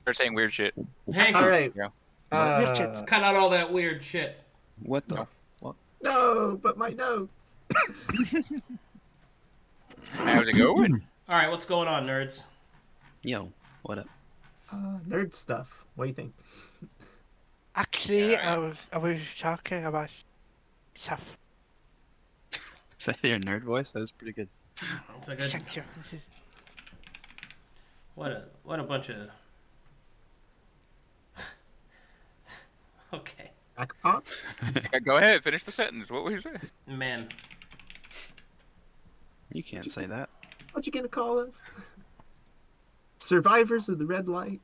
They're saying weird shit. Hey, All right. Yeah. Weird shit. cut out all that weird shit. What the? No. What? No, but my notes. How's it going? All right, what's going on, nerds? Yo, what up? Nerd stuff. What do you think? Actually, I was talking about stuff. Is that your nerd voice? That was pretty good. It's a good. Thank you. What a bunch of. Okay, Backpots? Yeah, go ahead, finish the sentence. What was it? man. You can't say that. What you gonna call us? Survivors of the red light?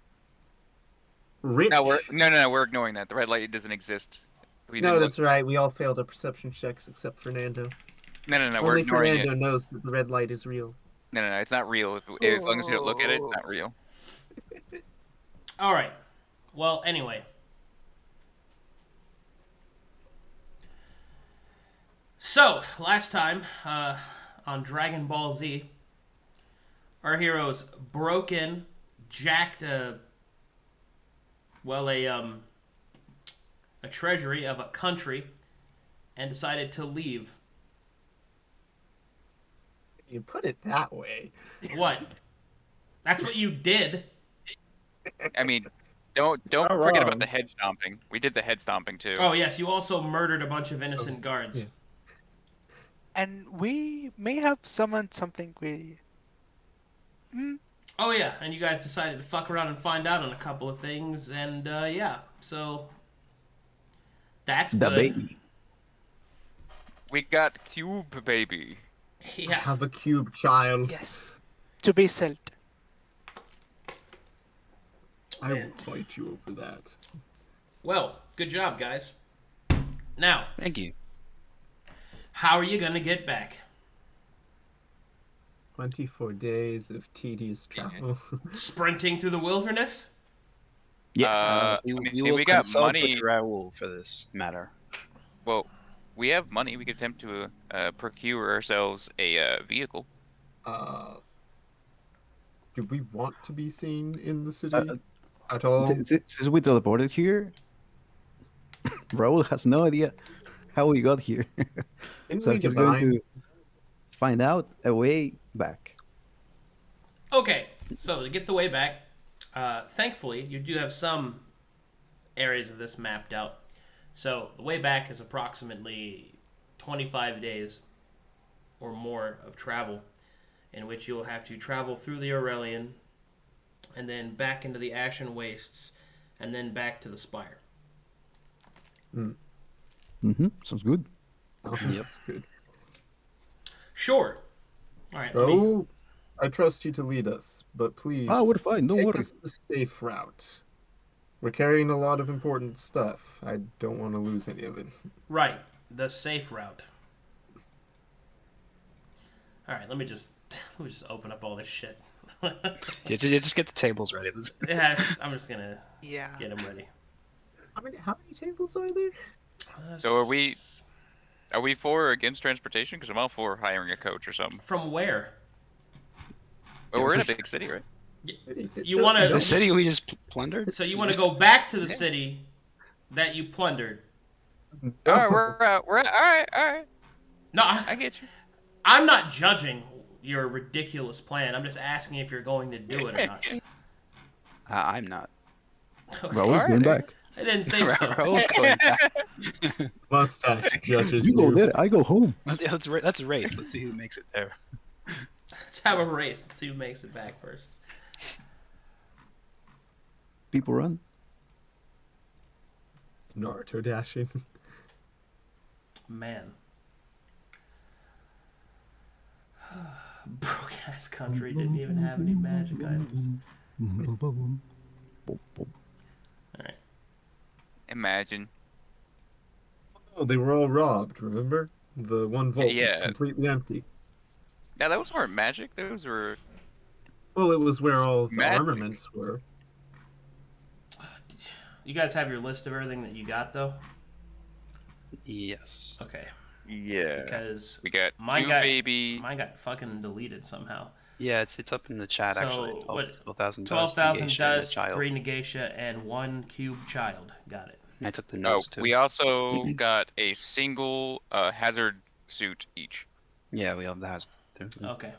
Rich? No, we're ignoring that. The red light doesn't exist. We No, didn't that's right. We all failed our perception checks except Fernando. No, we're Only ignoring Fernando it. knows that the red light is real. No, it's not real. As long as you don't look at it, it's not real. All right. Well, anyway. So, last time on Dragon Ball Z, our heroes broke in, jacked a treasury of a country, and decided to leave. You put it that way. What? That's what you did. I mean, don't Not forget wrong. about the head stomping. We did the head stomping too. Oh, yes, you also murdered a bunch of innocent guards. yeah. And we may have summoned something we. Oh, yeah, and you guys decided to fuck around and find out on a couple of things, and yeah, so that's The good. baby. We got Cube baby. Yeah. Have a cube, child. Yes. To be sold. I will fight you over that. Well, good job, guys. Now, Thank you. how are you gonna get back? 24 days of tedious travel. Sprinting through the wilderness? Yes. We we will got consult money. with Raul for this matter. Well, we have money. We could attempt to procure ourselves a vehicle. Do we want to be seen in the city Uh, at all? Since we teleported here, Raul has no idea how we got here. Didn't So we he's going divine? to find out a way back. Okay, so to get the way back, thankfully, you do have some areas of this mapped out. So the way back is approximately 25 days or more of travel, in which you'll have to travel through the Aurelian, and then back into the Ashen Wastes, and then back to the Spire. Sounds good. Oh, that's good. Sure. All right. let me- Raul, I trust you to lead us, but please We're fine. Don't take worry. us the safe route. We're carrying a lot of important stuff. I don't want to lose any of it. Right, the safe route. All right, let me just open up all this shit. You just get the tables ready. Yeah, I'm just gonna Yeah. get them ready. How many tables are there? So are we for or against transportation? Because I'm all for hiring a coach or something. From where? Well, we're in a big city, right? You want to? The city we just plundered? So you want to go back to the city that you plundered? All right, we're all right. No, I get you. I'm not judging your ridiculous plan. I'm just asking if you're going to do it or not. I'm not. Okay. Raul's going back. I didn't think so. Raul's going back. Mustache judges You go there, I go home. Let's a race. Let's see who makes it there. Let's have a race. Let's see who makes it back first. People run. Naruto dashing. Man. Broke ass country didn't even have any magic items. Alright. Imagine. Oh, they were all robbed, remember? The one vault Yeah. was completely empty. Yeah, those weren't magic. Those were. Well, it was where all the Magic. armaments were. You guys have your list of everything that you got, though? Yes. Okay. Yeah. Because We got Mine two got- baby. mine got fucking deleted somehow. Yeah, it's up in the chat actually. So, what? 12,000 12,000 negation, and a dust, child. 3 negation, and 1 cube child. Got it. And I took the Oh, notes too. we also got a single hazard suit each. Yeah, we have the hazard too. Okay.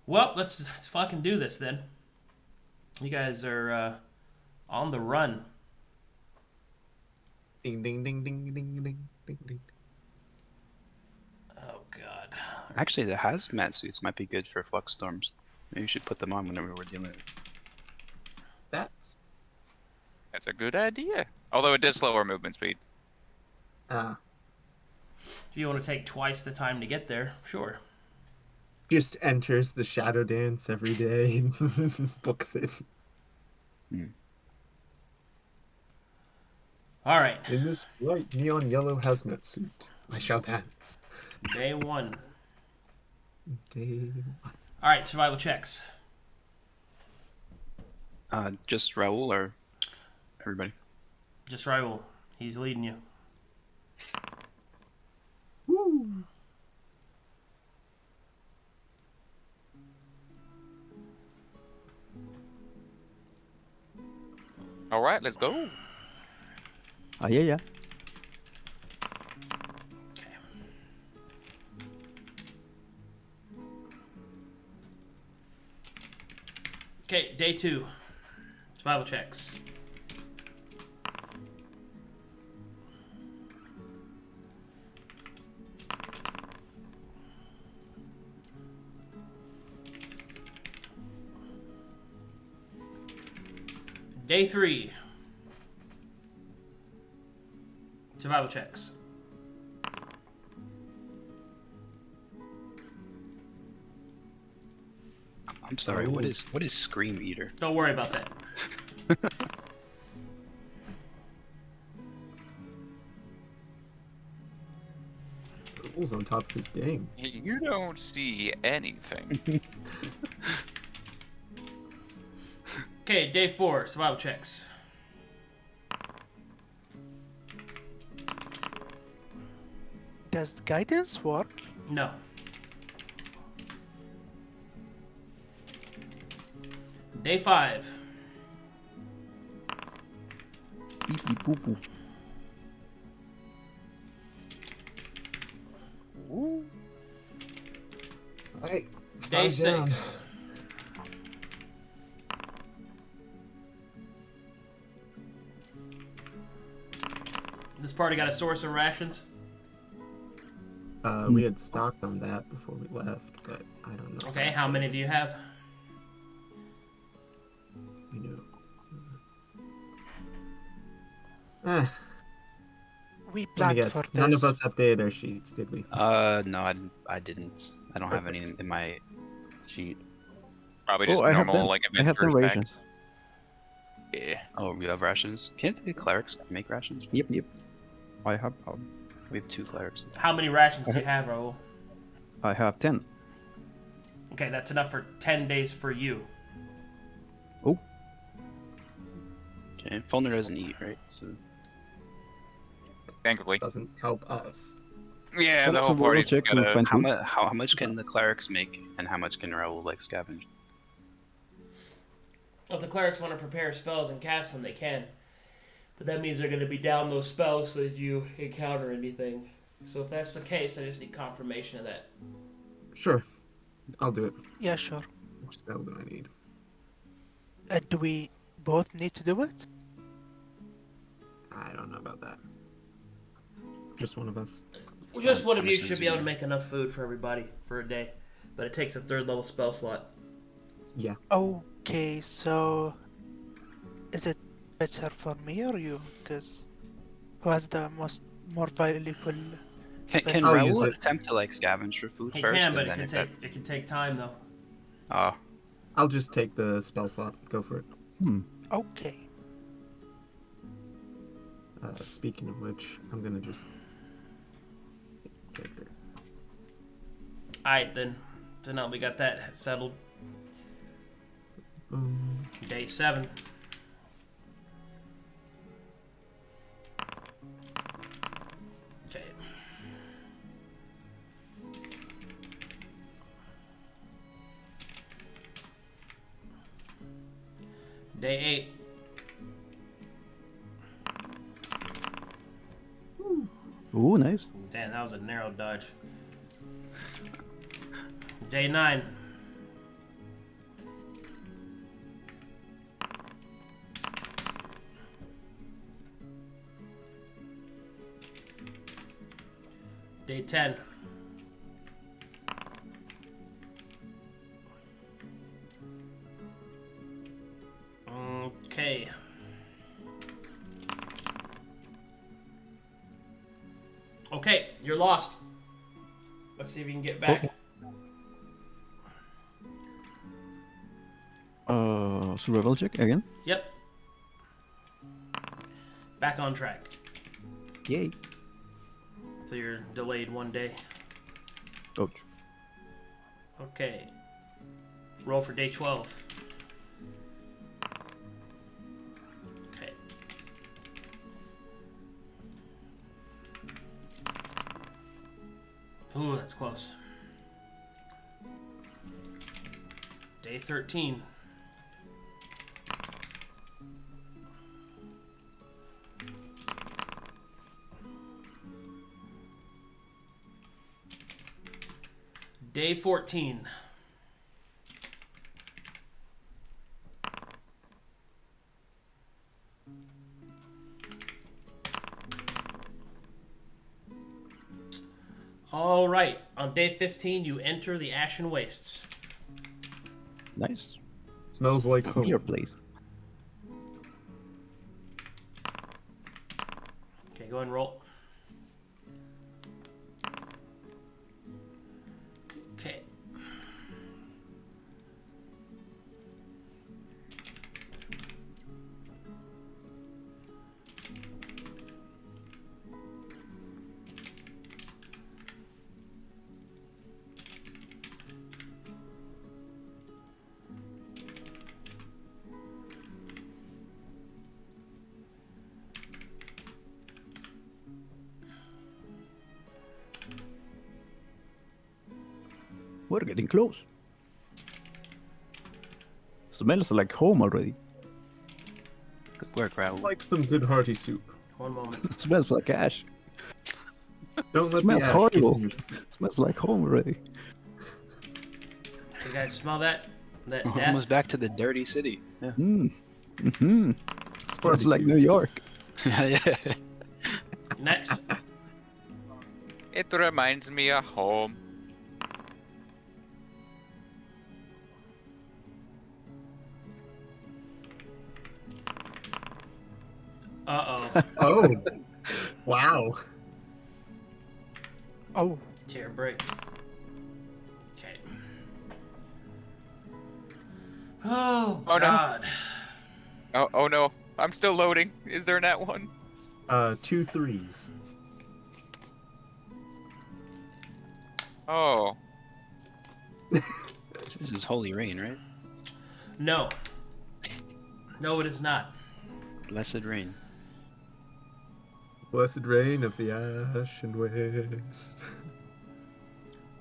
Well, let's fucking do this then. You guys are on the run. Ding ding ding ding ding ding ding ding. Oh god. Actually, the hazmat suits might be good for flux storms. Maybe you should put them on whenever we're dealing with it. That's That's a good idea. Although it does slow our movement speed. If you want to take twice the time to get there, sure. just enters the shadow dance every day and books it. All right. In this bright neon yellow hazmat suit, I shall dance. Day 1. Day All right, survival checks. Just Raul or everybody? Just Raul. He's leading you. Woo! All right, let's go. Yeah. Okay, day 2. Survival checks. Day 3. Survival checks. I'm sorry. What is Scream Eater? Don't worry about that. Raul's on top of his game. You don't see anything. Okay, day 4. Survival checks. Does guidance work? No. Day 5. Pee pee poo poo. Alright. Day 5 down. 6. This party got a source of rations? We had stocked on that before we left, but I don't know. Okay, how many do you have? You know. We Let me planned guess. for this. None of us updated our sheets, did we? No, I didn't. I don't have any in my sheet. Probably just I have normal, them. like I have them adventurers rations. packs. Yeah. Oh, we have rations. Can't the clerics make rations? Yep. I have We have 2 clerics. How many rations do you have, Raul? 10. Okay, that's enough for 10 days for you. Oh, Okay, Fulner doesn't eat, right? So Thankfully. Doesn't help us. Yeah, the that's whole a roll party's check to gotta... find food. how much can the clerics make, and how much can Raul like scavenge? If the clerics want to prepare spells and cast them, they can. But that means they're going to be down those spells so that you encounter anything. So if that's the case, I just need confirmation of that. Sure. I'll do it. Yeah, sure. Which spell do I need? Do we both need to do it? I don't know about that. Just one of us. Well, just one of How you much should does be it able to mean? make enough food for everybody for a day. But it takes a 3rd level spell slot. Yeah. Okay, so is it better for me or you? Because who has the more valuable? Can I'll use Raul it. attempt to like scavenge for food He first, can, but and it then can take time though. Oh, I'll just take the spell slot. Go for it. Okay. Speaking of which, I'm gonna just. Alright then. So now we got that settled. Day 7. Okay. Day 8. Ooh, nice. Damn, that was a narrow dodge. Day 9. Day 10. Okay. Okay, you're lost. Let's see if you can get back. Survival check again. Yep. Back on track. Yay. So you're delayed 1 day. Ouch. Okay. Roll for day 12. Okay. Ooh, that's close. Day 13. Day 14. All right. On day 15, you enter the Ashen Wastes. Nice. Smells like home. Your place. Okay, go ahead and roll. Okay. We're getting close. Smells like home already. Good work, Raul. Like some good hearty soup. One moment. Smells like ash. Don't let Smells the ash horrible. get in your- Smells like home already. You guys smell that? That We're death? almost back to the dirty city. Yeah. Mm-hmm. Smells like New York. Yeah. Next. It reminds me of home. Uh-oh. Oh. Wow. Oh, Tear break. Okay. Oh, Oh, no. God. Oh no, I'm still loading. Is there that one? 2 3s. Oh. This is holy rain, right? No. No, it is not. Blessed rain. Blessed rain of the Ashen Waste.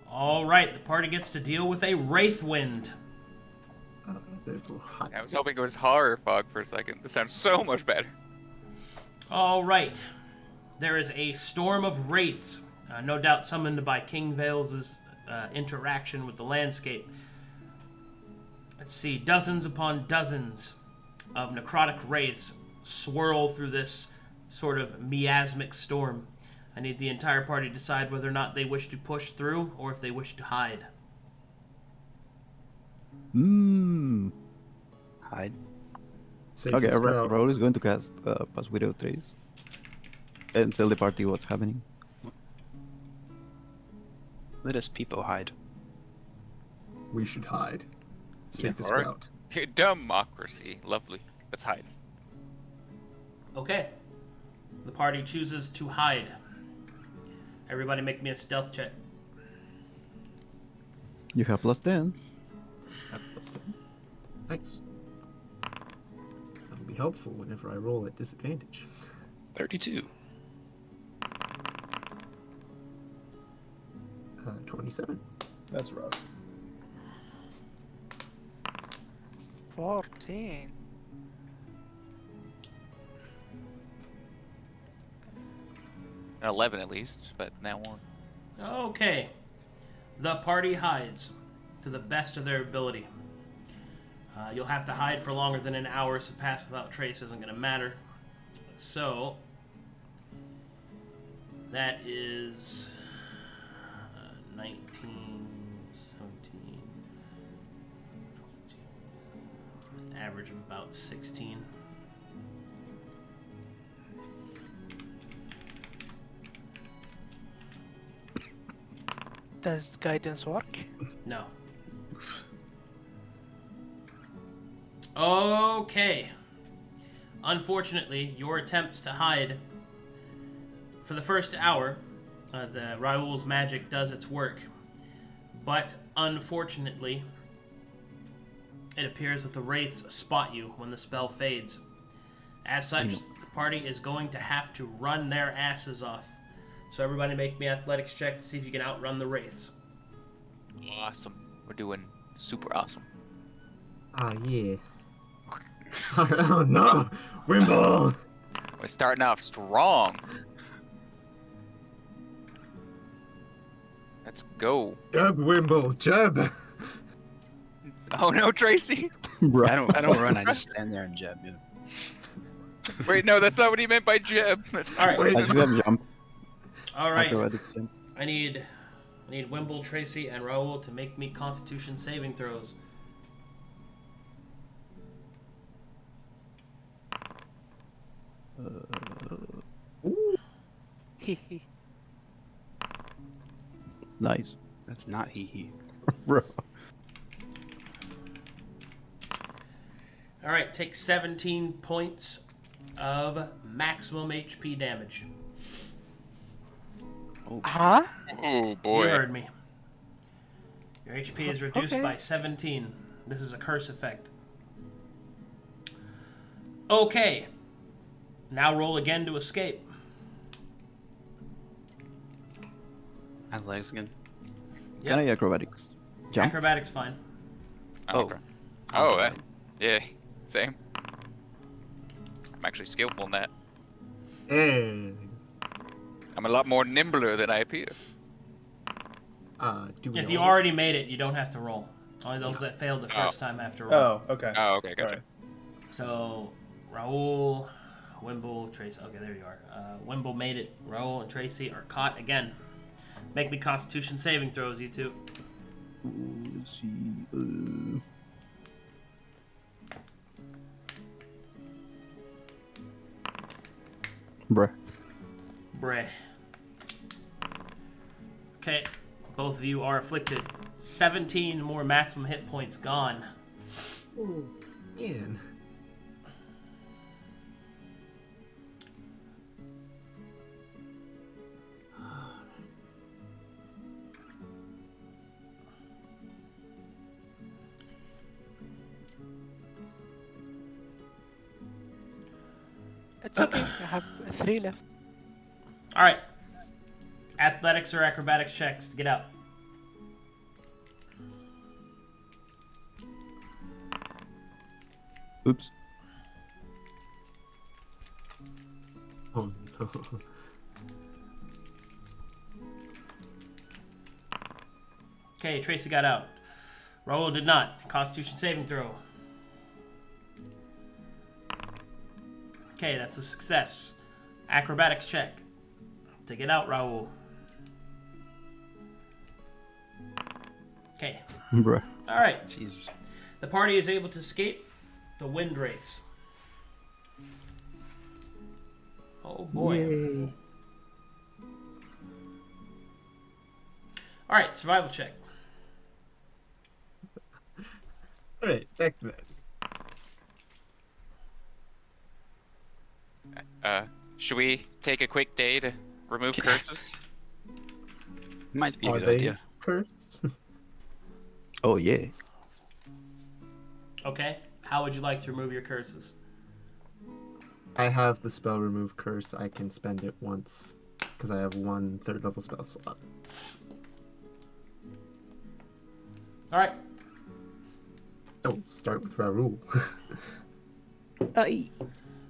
All right, the party gets to deal with a Wraith Wind. I was hoping it was horror fog for a second. This sounds so much better. All right. There is a storm of wraiths, no doubt summoned by King Vales' interaction with the landscape. Let's see, dozens upon dozens of necrotic wraiths swirl through this sort of miasmic storm. I need the entire party to decide whether or not they wish to push through or if they wish to hide. Mmm. Hide. Okay, Safest route. Raul is going to cast Pass Without Trace and tell the party what's happening. Let us people hide. We should hide. Safest alright. route. Democracy. Lovely. Let's hide. Okay. The party chooses to hide. Everybody make me a stealth check. You have +10. Nice. That'll be helpful whenever I roll at disadvantage. 32. 27. That's rough. 14. An 11 at least, but now 1. Okay. The party hides to the best of their ability. You'll have to hide for longer than an hour, so pass without trace isn't going to matter. So, that is 19, 17, 22, average of about 16. Does guidance work? No. Okay. Unfortunately, your attempts to hide for the first hour, the Raul's magic does its work. But unfortunately, it appears that the wraiths spot you when the spell fades. As such, the party is going to have to run their asses off. So everybody make me athletics check to see if you can outrun the wraiths. Awesome. We're doing super awesome. Ah, yeah. Oh no! Wimble! We're starting off strong. Let's go. Jub, Wimble, Jub! Oh no, Tracy. Bro. I don't run. I just stand there and jab. Yeah. Wait, no, that's not what he meant by jib. All right. Wait. I do have jump. All right. Acrobatics jump. I need Wimble, Tracy, and Raul to make me Constitution saving throws. Hehe. Nice. That's not hee. Bro. All right, take 17 points of maximum HP damage. Huh? Oh boy. You heard me. Your HP is reduced Okay. by 17. This is a curse effect. Okay. Now roll again to escape. Athletics again. Can I acrobatics? Jump? Acrobatics fine. Oh, Oh. okay. Oh, yeah. Same. I'm actually skillful in that. Hey. I'm a lot more nimbler than I appear. Do we If you all- already made it, you don't have to roll. Only those that failed the first time have to roll. Oh, okay. Oh, okay, gotcha. Alright. So, Raul, Wimble, Tracy. Okay, there you are. Wimble made it. Raul and Tracy are caught again. Make me Constitution saving throws, you two. Let's see. Bruh. Bray. Okay, both of you are afflicted. 17 more maximum hit points gone. Ooh, man. It's okay. I have 3 left. All right. Athletics or acrobatics checks to get out. Oops. Oh no. Okay, Tracy got out. Raul did not. Constitution saving throw. Okay, that's a success. Acrobatics check to get out, Raul. Okay. Bruh. All right. Jesus. The party is able to escape the wind wraiths. Oh boy. Yay. All right, survival check. Alright, back to that. Should we take a quick day to remove curses? Might be a Are good they idea. cursed? Oh, yeah. Okay. How would you like to remove your curses? I have the spell remove curse. I can spend it once because I have 1 third level spell slot. All right. Oh, start with Raul.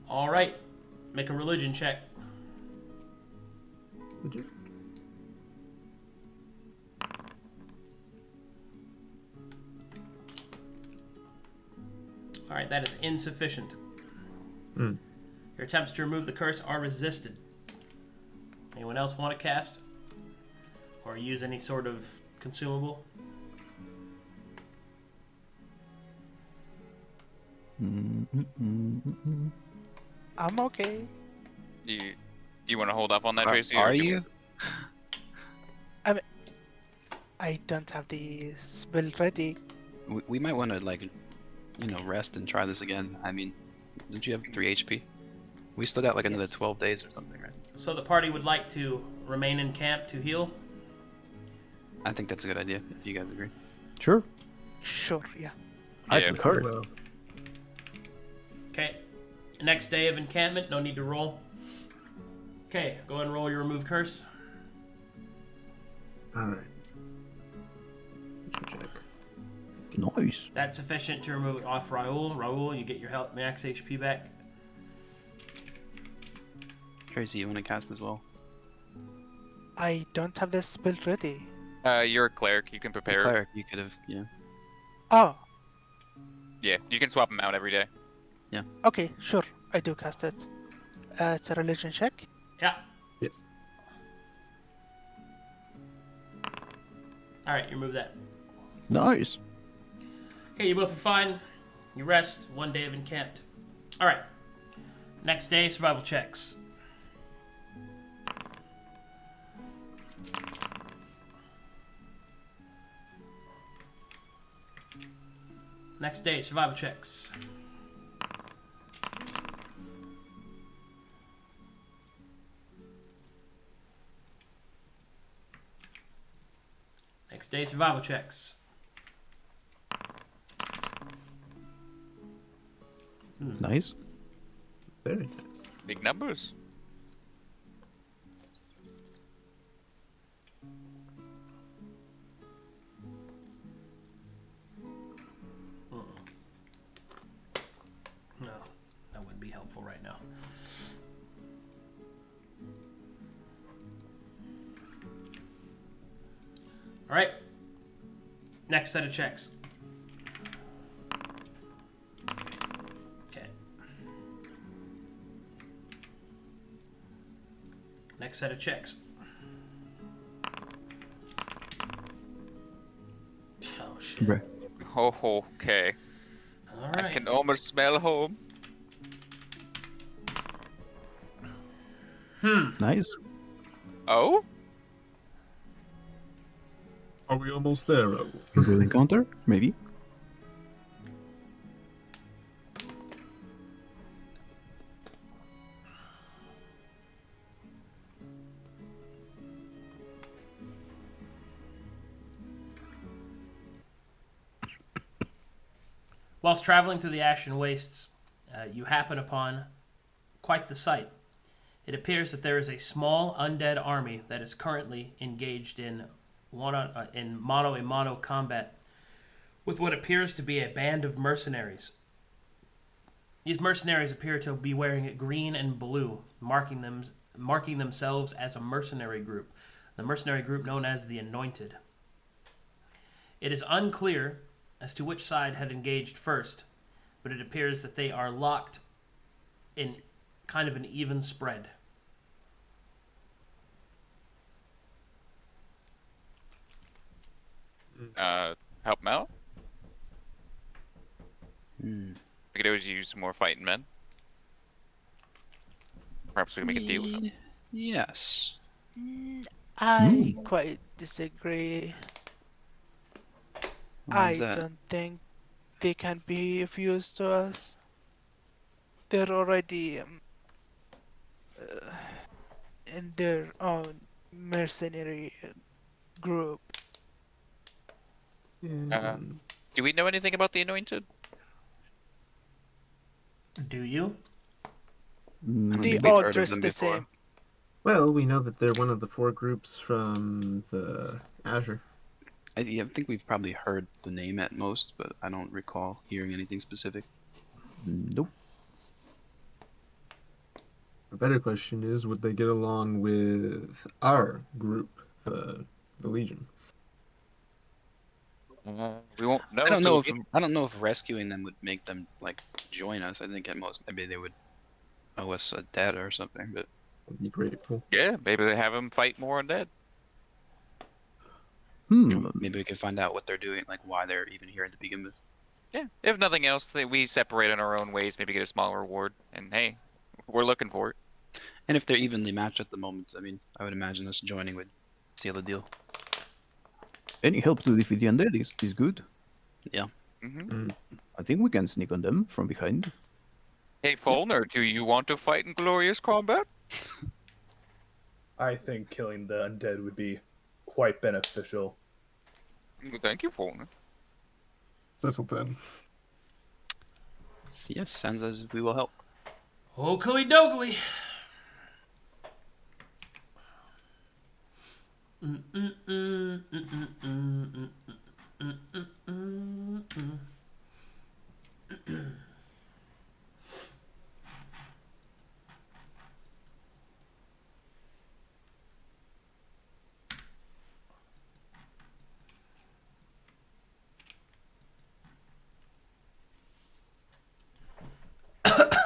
All right. Make a religion check. Would you? All right, that is insufficient. Hmm. Your attempts to remove the curse are resisted. Anyone else want to cast? Or use any sort of consumable? I'm okay. You want to hold up on that, Tracy? or Are do you? I don't have the spell ready. We might want to rest and try this again. I mean, don't you have 3 HP? We still got like another Yes. 12 days or something, right? So the party would like to remain in camp to heal? I think that's a good idea, if you guys agree. Sure. Sure, yeah. I Yeah. concur. Well, Okay. Next day of encampment, no need to roll. Okay, go ahead and roll your remove curse. all right. Check. Nice. That's sufficient to remove it off Raul. Raul, you get your health max HP back. Tracy, you want to cast as well? I don't have the spell ready. You're a cleric. You can prepare. Cleric, you could have, yeah. Oh, Yeah, you can swap them out every day. okay, sure. I do cast it. It's a religion check. Yeah. Yes. Alright, you remove that. Nice. Okay, you both are fine. You rest. 1 day of encamped. Alright. Next day, survival checks. Next day, survival checks. Next day, survival checks. Nice. Very nice. Big numbers. No, that wouldn't be helpful right now. All right. Next set of checks. Okay. Next set of checks. Oh shit. Bruh. Oh, okay. All I right. can almost smell home. Nice. Oh? Are we almost there, Raul? Good encounter? Maybe. Whilst traveling through the Ashen Wastes, you happen upon quite the sight. It appears that there is a small undead army that is currently engaged in mano-a-mano combat with what appears to be a band of mercenaries. These mercenaries appear to be wearing green and blue, marking themselves as a mercenary group, the mercenary group known as the Anointed. It is unclear as to which side had engaged first, but it appears that they are locked in kind of an even spread. Help them out? Hmm. We could always use some more fighting men. Perhaps we can make a deal with them. Yes. I quite disagree. Why I is that? don't think they can be of use to us. They're already in their own mercenary group. Do we know anything about the Anointed? Do you? I don't They think we've all heard of dress them the before. same. Well, we know that they're one of the 4 groups from the Azure. I think we've probably heard the name at most, but I don't recall hearing anything specific. Nope. A better question is, would they get along with our group, the Legion? We won't know. I don't till know we if get- I don't know if rescuing them would make them like join us. I think at most maybe they would owe us a debt or something. But I'd be grateful. Yeah, maybe they have him fight more undead. maybe we could find out what they're doing, like why they're even here to begin with. Yeah. If nothing else, we separate in our own ways. Maybe get a small reward. And hey, we're looking for it. And if they're evenly matched at the moment, I mean, I would imagine us joining would seal the deal. Any help to defeat the undead is good. Hmm I think we can sneak on them from behind. Hey, Fulner, do you want to fight in glorious combat? I think killing the undead would be quite beneficial. Thank you, Fulner. Settled then. Yes, sounds as if we will help. Oakley dogley.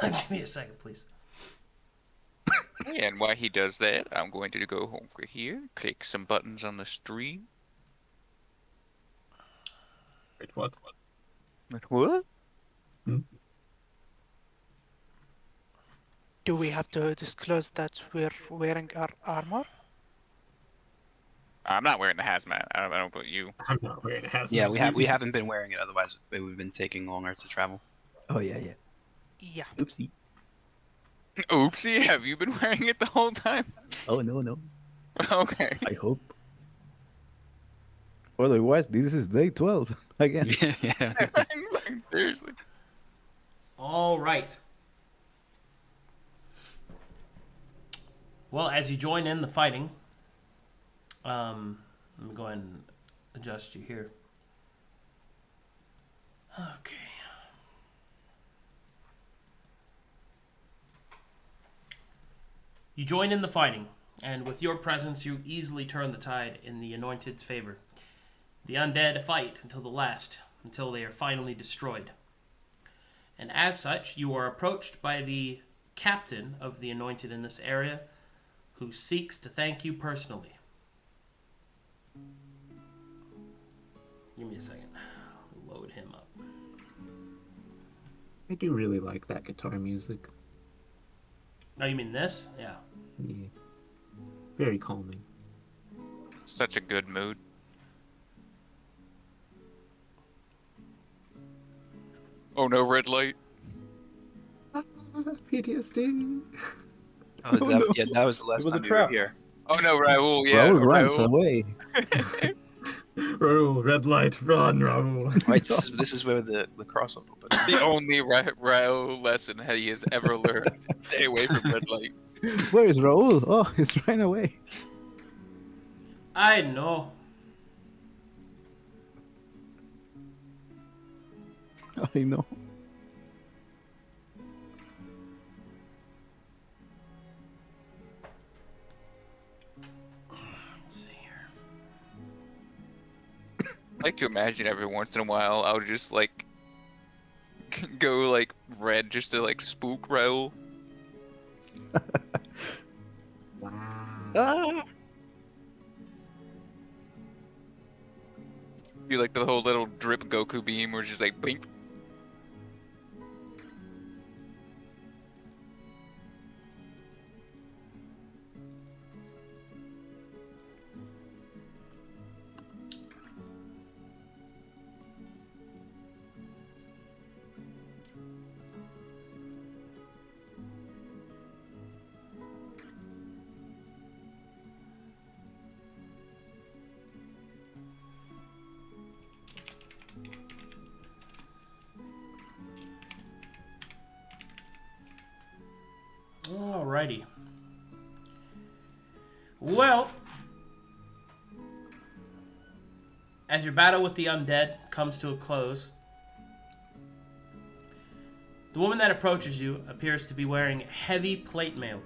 Give me a second, please. And while he does that, I'm going to go home for here, click some buttons on the stream. Wait, what? What? Do we have to disclose that we're wearing our armor? I'm not wearing the hazmat. I don't know about you. I'm not wearing a hazmat Yeah, we suit. haven't been wearing it. Otherwise, it would have been taking longer to travel. Oh yeah. Yeah. Oopsie. Oopsie, have you been wearing it the whole time? Oh no. Okay. I hope. Otherwise, this is day 12 again. Yeah. Seriously. All right. Well, as you join in the fighting, let me go ahead and adjust you here. Okay. You join in the fighting, and with your presence, you easily turn the tide in the Anointed's favor. The undead fight until the last, until they are finally destroyed. And as such, you are approached by the captain of the Anointed in this area, who seeks to thank you personally. Give me a second. Load him up. I do really like that guitar music. Oh, you mean this? Yeah. Yeah. Very calming. Such a good mood. Oh no, red light. PTSD. Yeah, that was the last was a time we trap. were here. Oh no, Raul, yeah. Raul runs Raul. away. Raul, red light, run, Raul. Right, this is where the crossover. But The only Raul lesson he has ever learned. Stay away from red light. Where is Raul? Oh, he's ran away. I know. I know. Let's see here. I like to imagine every once in a while I'll just like go like red just to like spook Raul. Wow. Ah! Do like the whole little drip Goku beam where it's just like blink. Alrighty. Well, as your battle with the undead comes to a close, the woman that approaches you appears to be wearing heavy plate mail,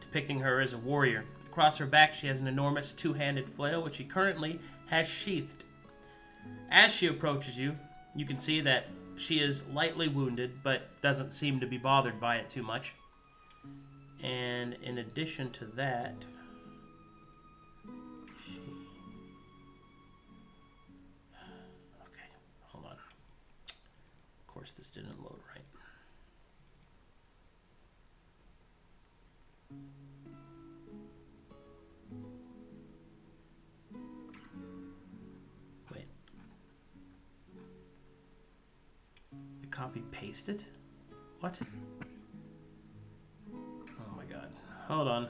depicting her as a warrior. Across her back, she has an enormous two-handed flail, which she currently has sheathed. As she approaches you, you can see that she is lightly wounded, but doesn't seem to be bothered by it too much. And in addition to that, okay, hold on. Of course, this didn't load right. Wait. You copy paste it? What? Oh my god. Hold on.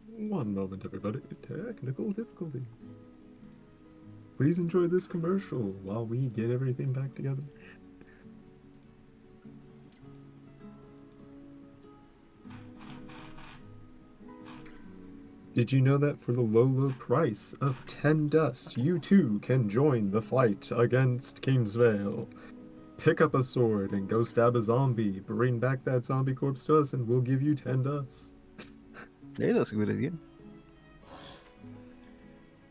One moment, everybody. Technical difficulty. Please enjoy this commercial while we get everything back together. Did you know that for the low price of 10 dust, you too can join the fight against Kingsvale? Pick up a sword and go stab a zombie. Bring back that zombie corpse to us and we'll give you 10 dust. Yeah, that's a good idea.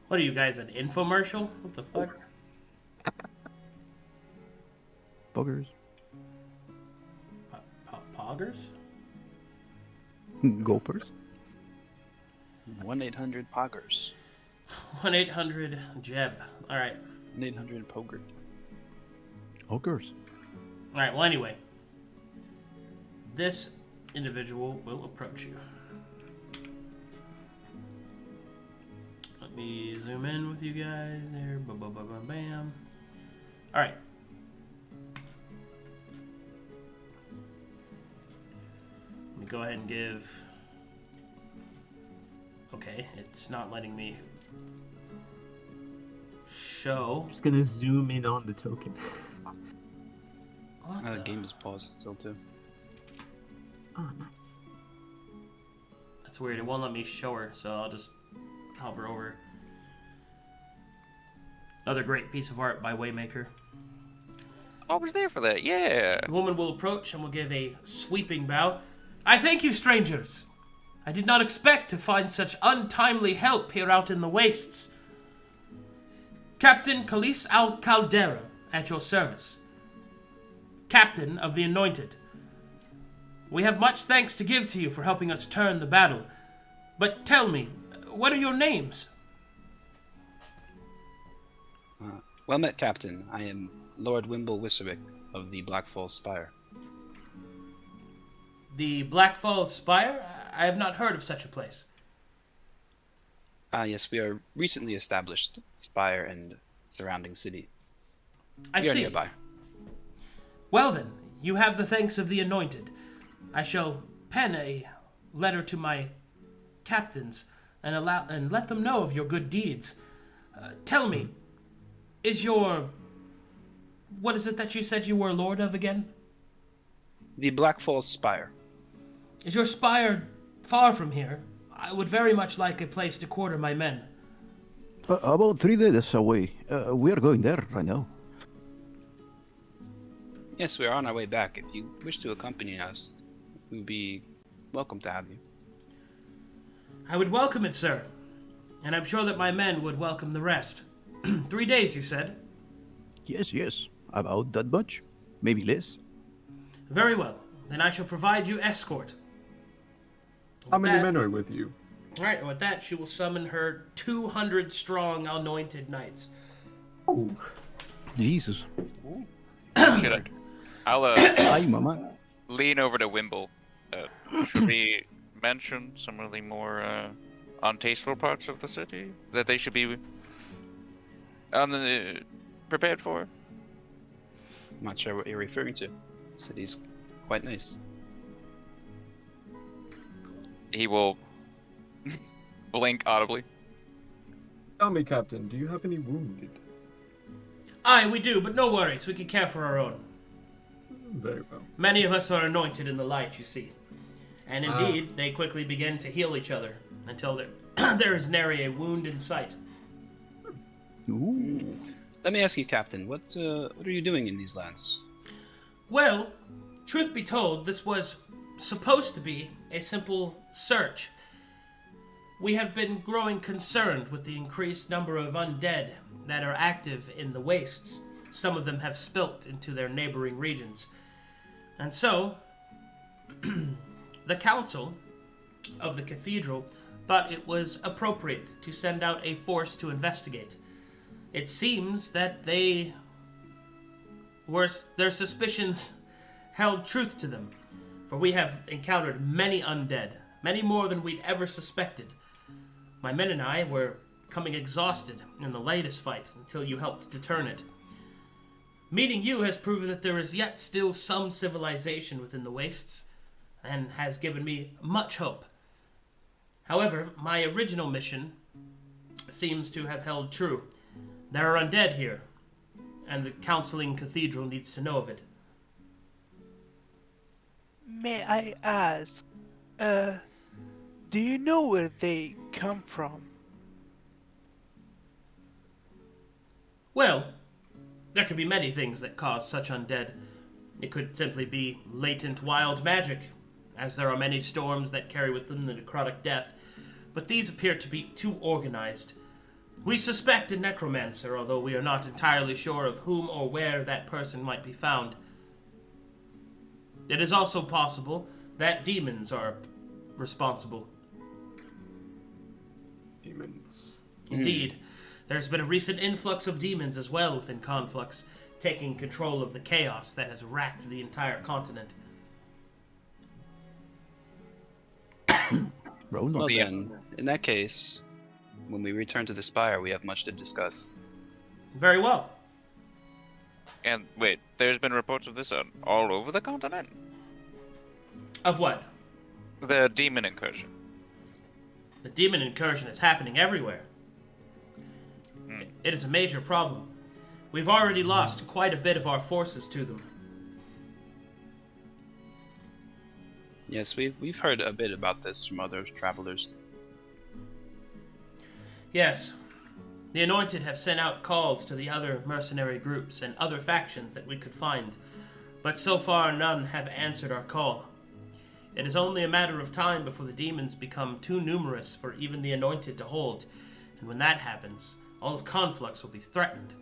What are you guys, an infomercial? What the fuck? Buggers. Poggers? Gulpers. 1-800-POGGERS. 1-800-JEB. Alright. 1-800-POGGER. Ogres. Alright, well anyway. This individual will approach you. Let me zoom in with you guys there. Bam. Alright. Let me go ahead and give... Okay, it's not letting me show. I'm just gonna zoom in on the token. What The the... game is paused still too. Oh, nice. That's weird. It won't let me show her, so I'll just hover over. Another great piece of art by Waymaker. I was there for that, yeah. The woman will approach and will give a sweeping bow. I thank you, strangers. I did not expect to find such untimely help here out in the wastes. Captain Calis Al Caldera, at your service. Captain of the Anointed. We have much thanks to give to you for helping us turn the battle. But tell me, what are your names? Well met, Captain. I am Lord Wimble Wisserwick of the Black Falls Spire. The Black Falls Spire? I have not heard of such a place. Yes, we are recently established Spire and surrounding city. I We are see. nearby. Well then, you have the thanks of the Anointed. I shall pen a letter to my captains and let them know of your good deeds. Tell me, is your... What is it that you said you were lord of again? The Black Falls Spire. Is your spire far from here? I would very much like a place to quarter my men. About 3 days away. We are going there right now. Yes, we are on our way back. If you wish to accompany us, we would be welcome to have you. I would welcome it, sir. And I'm sure that my men would welcome the rest. 3 days, you said? Yes. About that much. Maybe less. Very well. Then I shall provide you escort. How many That- men are with you? Alright, and with that, she will summon her 200 strong anointed knights. Oh, Jesus. Should I? I'll Ay, mama. lean over to Wimble. Should we mention some of the more untasteful parts of the city that they should be on the prepared for? I'm not sure what you're referring to. The city's quite nice. He will blink audibly. tell me, Captain, do you have any wounded? Aye, we do, but no worries, we can care for our own. Very well. Many of us are anointed in the light, you see. And indeed, they quickly begin to heal each other until there is nary a wound in sight. Ooh. Let me ask you, Captain, what are you doing in these lands? Well, truth be told, this was supposed to be a simple search. We have been growing concerned with the increased number of undead that are active in the wastes. Some of them have spilt into their neighboring regions. And so, the council of the cathedral thought it was appropriate to send out a force to investigate. It seems that their suspicions held truth to them, for we have encountered many undead, many more than we'd ever suspected. My men and I were coming exhausted in the latest fight until you helped to turn it. Meeting you has proven that there is yet still some civilization within the wastes, and has given me much hope. However, my original mission seems to have held true. There are undead here, and the counseling cathedral needs to know of it. May I ask, do you know where they come from? Well, there could be many things that cause such undead. It could simply be latent wild magic, as there are many storms that carry with them the necrotic death, but these appear to be too organized. We suspect a necromancer, although we are not entirely sure of whom or where that person might be found. It is also possible that demons are responsible. Demons. Indeed. There's been a recent influx of demons as well within Conflux, taking control of the chaos that has racked the entire continent. Roll Well not. then, in that case, when we return to the Spire, we have much to discuss. Very well. And wait, there's been reports of this all over the continent? Of what? The demon incursion. The demon incursion is happening everywhere. It is a major problem. We've already lost quite a bit of our forces to them. Yes, we've heard a bit about this from other travelers. Yes. The Anointed have sent out calls to the other mercenary groups and other factions that we could find, but so far none have answered our call. It is only a matter of time before the demons become too numerous for even the Anointed to hold, and when that happens, all of Conflux will be threatened.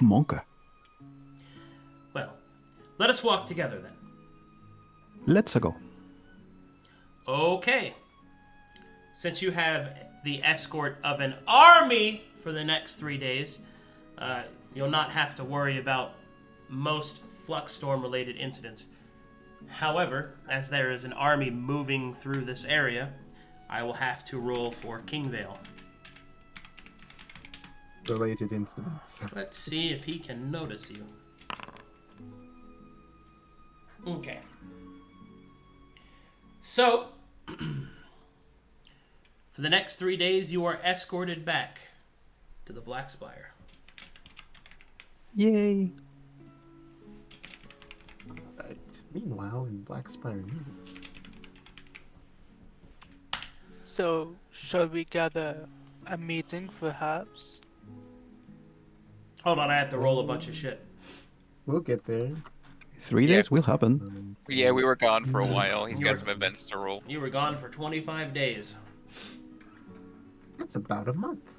Monka. Well, let us walk together then. Let's go. Okay. Since you have the escort of an army for the next 3 days, you'll not have to worry about most Flux Storm-related incidents. However, as there is an army moving through this area, I will have to roll for Kingvale. Related incidents. Let's see if he can notice you. Okay. So, for the next 3 days, you are escorted back to the Black Spire. Yay. Right. Meanwhile, in Black Spire News. So, shall we gather a meeting perhaps? Hold on, I have to roll a bunch of shit. We'll get there. 3 Yeah. days will happen. Yeah, we were gone for a while. He's You got were- some events to roll. You were gone for 25 days. That's about a month.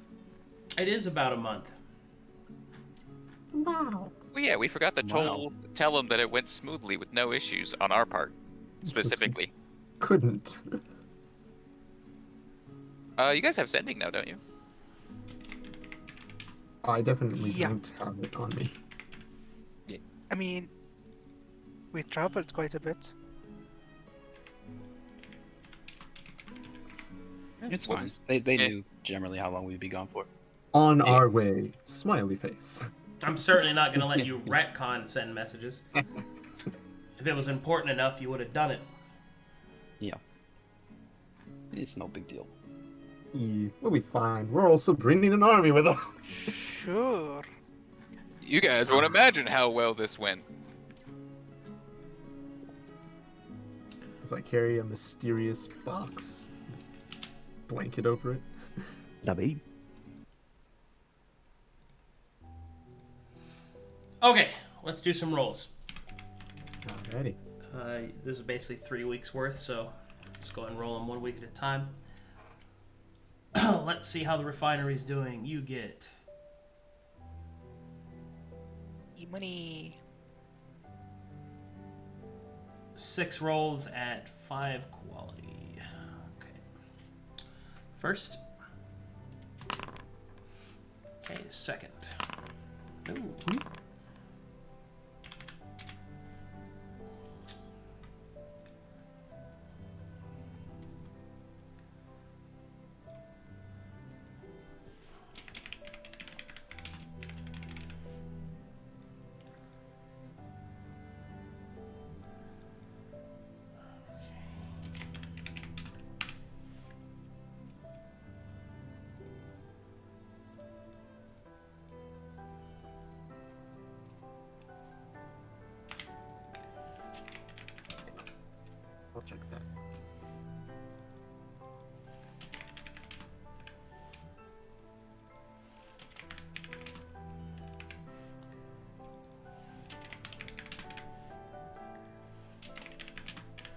It is about a month. Wow. Well, yeah, we forgot to Wow. tell him that it went smoothly with no issues on our part, specifically. Couldn't. You guys have sending now, don't you? I definitely Yeah. don't have it on me. I mean, we traveled quite a bit. It's Well, fine. just- They yeah. knew generally how long we'd be gone for. On our way. Smiley face. I'm certainly not going to let you retcon send messages. If it was important enough, you would have done it. Yeah. It's no big deal. We'll be fine. We're also bringing an army with us. Sure. You guys won't imagine how well this went. As I carry a mysterious box. Blanket over it. David. Okay, let's do some rolls. Alrighty. This is basically 3 weeks worth, so just go ahead and roll them 1 week at a time. Let's see how the refinery's doing. You get Money. 6 rolls at 5 quality. Okay. First. Okay, second. Ooh. I'll check that.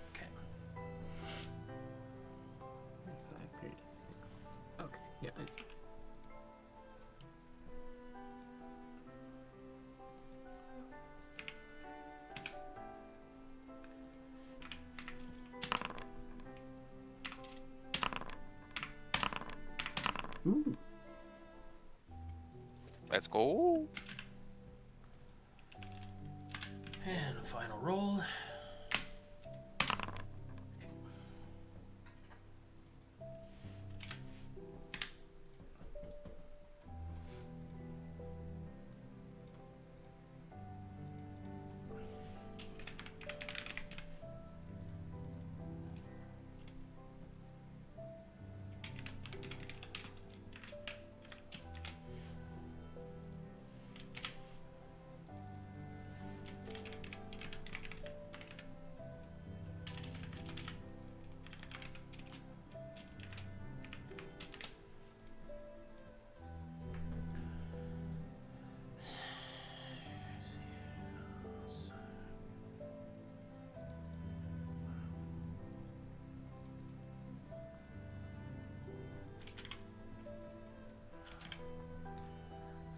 Okay. 536. Okay, yeah, I see. Ooh. Let's go. And final roll.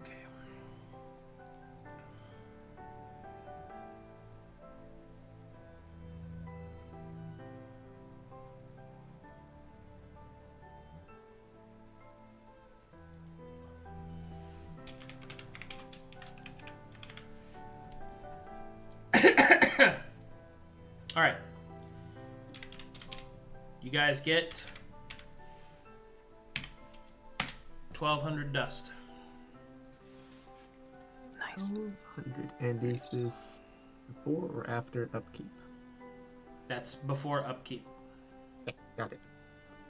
Okay. All right. You guys get 1,200 dust. Nice. 1200. And is this before or after upkeep? That's before upkeep. Okay, got it.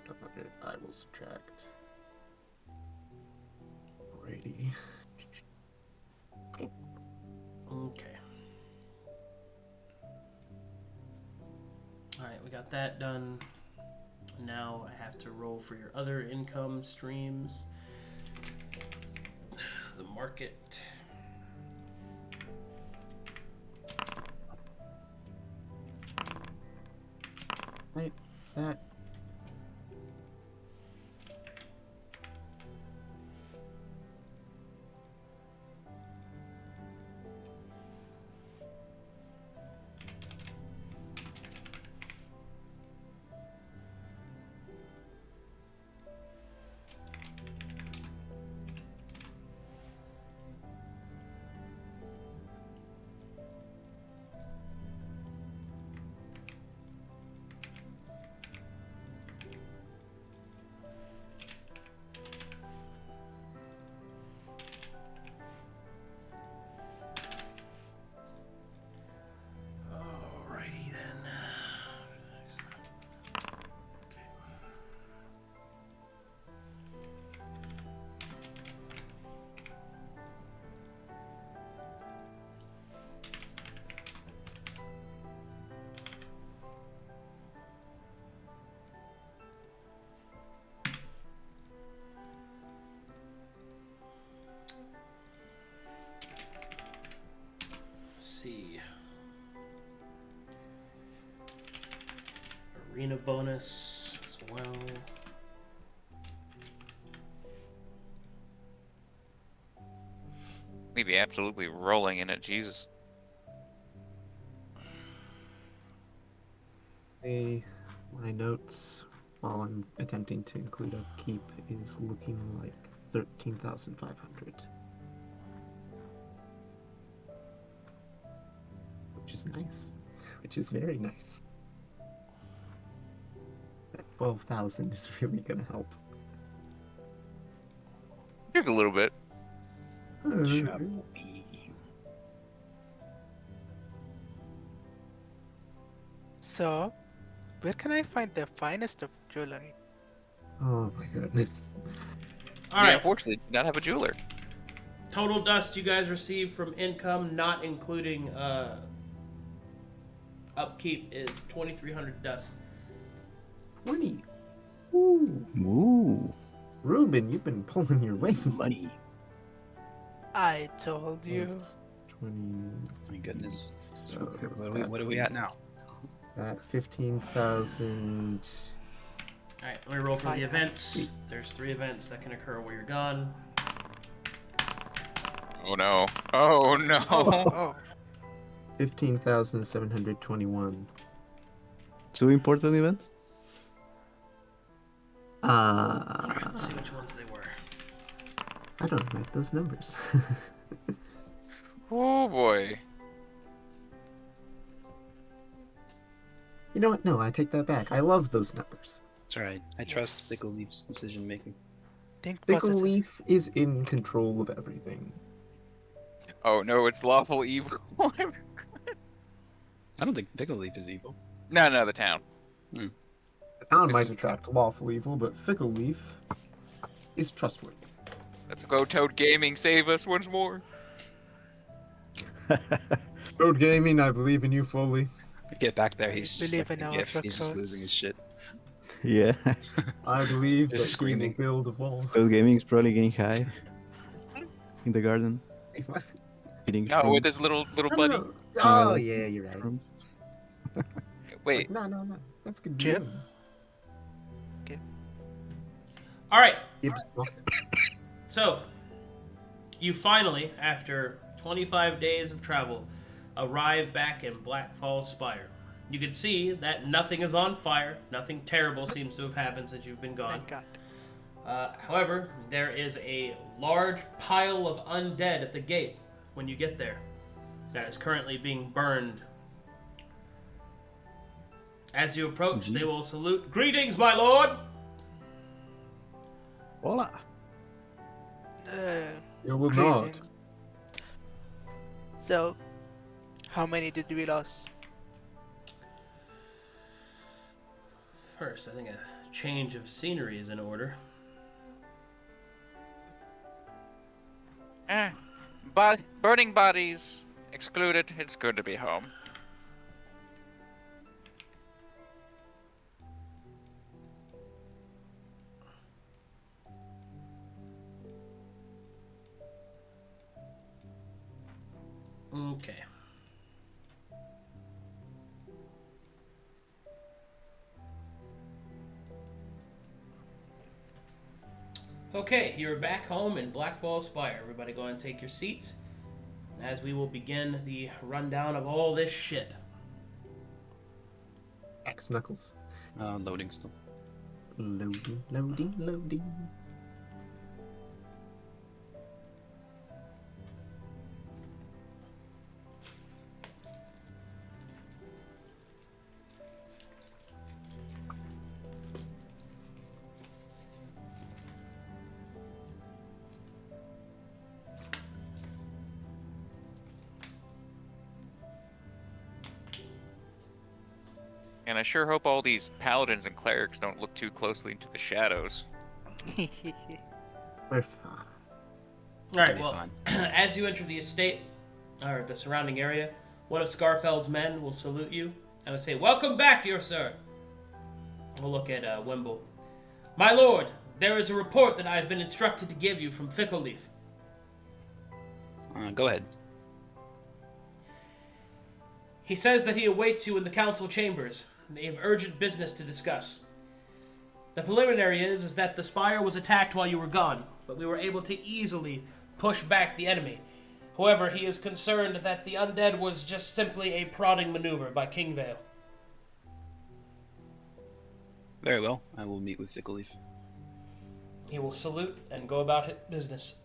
1200. I will subtract. Alrighty. Okay. Alright, we got that done. Now I have to roll for your other income streams. The market. Right, what's that? bonus as well. We'd be absolutely rolling in it, Jesus. My notes while I'm attempting to include upkeep is looking like 13,500. Which is nice. Which is very nice. That 12,000 is really gonna help. Took a little bit. So, where can I find the finest of jewelry? Oh my goodness. All Yeah, right. unfortunately, did not have a jeweler. Total dust you guys receive from income, not including upkeep, is 2,300 dust. 20. Ooh. Ooh, Ruben, you've been pulling your weight. money. I told you. That's 20. My goodness. So What are we at now? That 15,000. All right, let me roll for the Fine. events. There's 3 events that can occur while you're gone. Oh no. Oh no. Oh, 15,721. 2 important events? All right, let's see which ones they were. I don't like those numbers. Oh boy. You know what? No, I take that back. I love those numbers. It's alright. I trust Thickle Leaf's decision making. think Pickle positive. Leaf is in control of everything. Oh no, it's lawful evil. I don't think Thickle Leaf is evil. No, the town. The town This might is- attract lawful evil, but Fickle Leaf is trustworthy. Let's go, Toad Gaming. Save us once more. Road Gaming, I believe in you fully. Get back there, he's just Believe like in a our gif. He's just recruits. losing his shit. Yeah. I believe Just that he will screaming. build a wall. Those gaming is probably getting high in the garden, eating No, with shrooms. his little No, buddy. no. I Oh, realized yeah, you're right. shrooms. Wait. No. That's good. Jim? All right, Gibbs. so you finally, after 25 days of travel, arrive back in Black Falls Spire. You can see that nothing is on fire. Nothing terrible seems to have happened since you've been gone. Thank God. However, there is a large pile of undead at the gate when you get there that is currently being burned. As you approach, they will salute, "Greetings, my lord!" Hola. You will not. Greetings. So, how many did we lose? First, I think a change of scenery is in order. But burning bodies excluded. It's good to be home. Okay. Okay, you're back home in Black Falls Spire. Everybody go and take your seats as we will begin the rundown of all this shit. X Knuckles. Loading still. Loading. And I sure hope all these paladins and clerics don't look too closely into the shadows. We're fine. All right, Be well, fine. as you enter the estate, or the surrounding area, one of Scarfeld's men will salute you and will say, "Welcome back, your sir." We'll look at Wimble. "My lord, there is a report that I have been instructed to give you from Fickle Leaf. Go ahead. He says that he awaits you in the council chambers. They have urgent business to discuss. The preliminary is that the spire was attacked while you were gone, but we were able to easily push back the enemy. However, he is concerned that the undead was just simply a prodding maneuver by King Vale. Very well. I will meet with Fickle Leaf. He will salute and go about his business.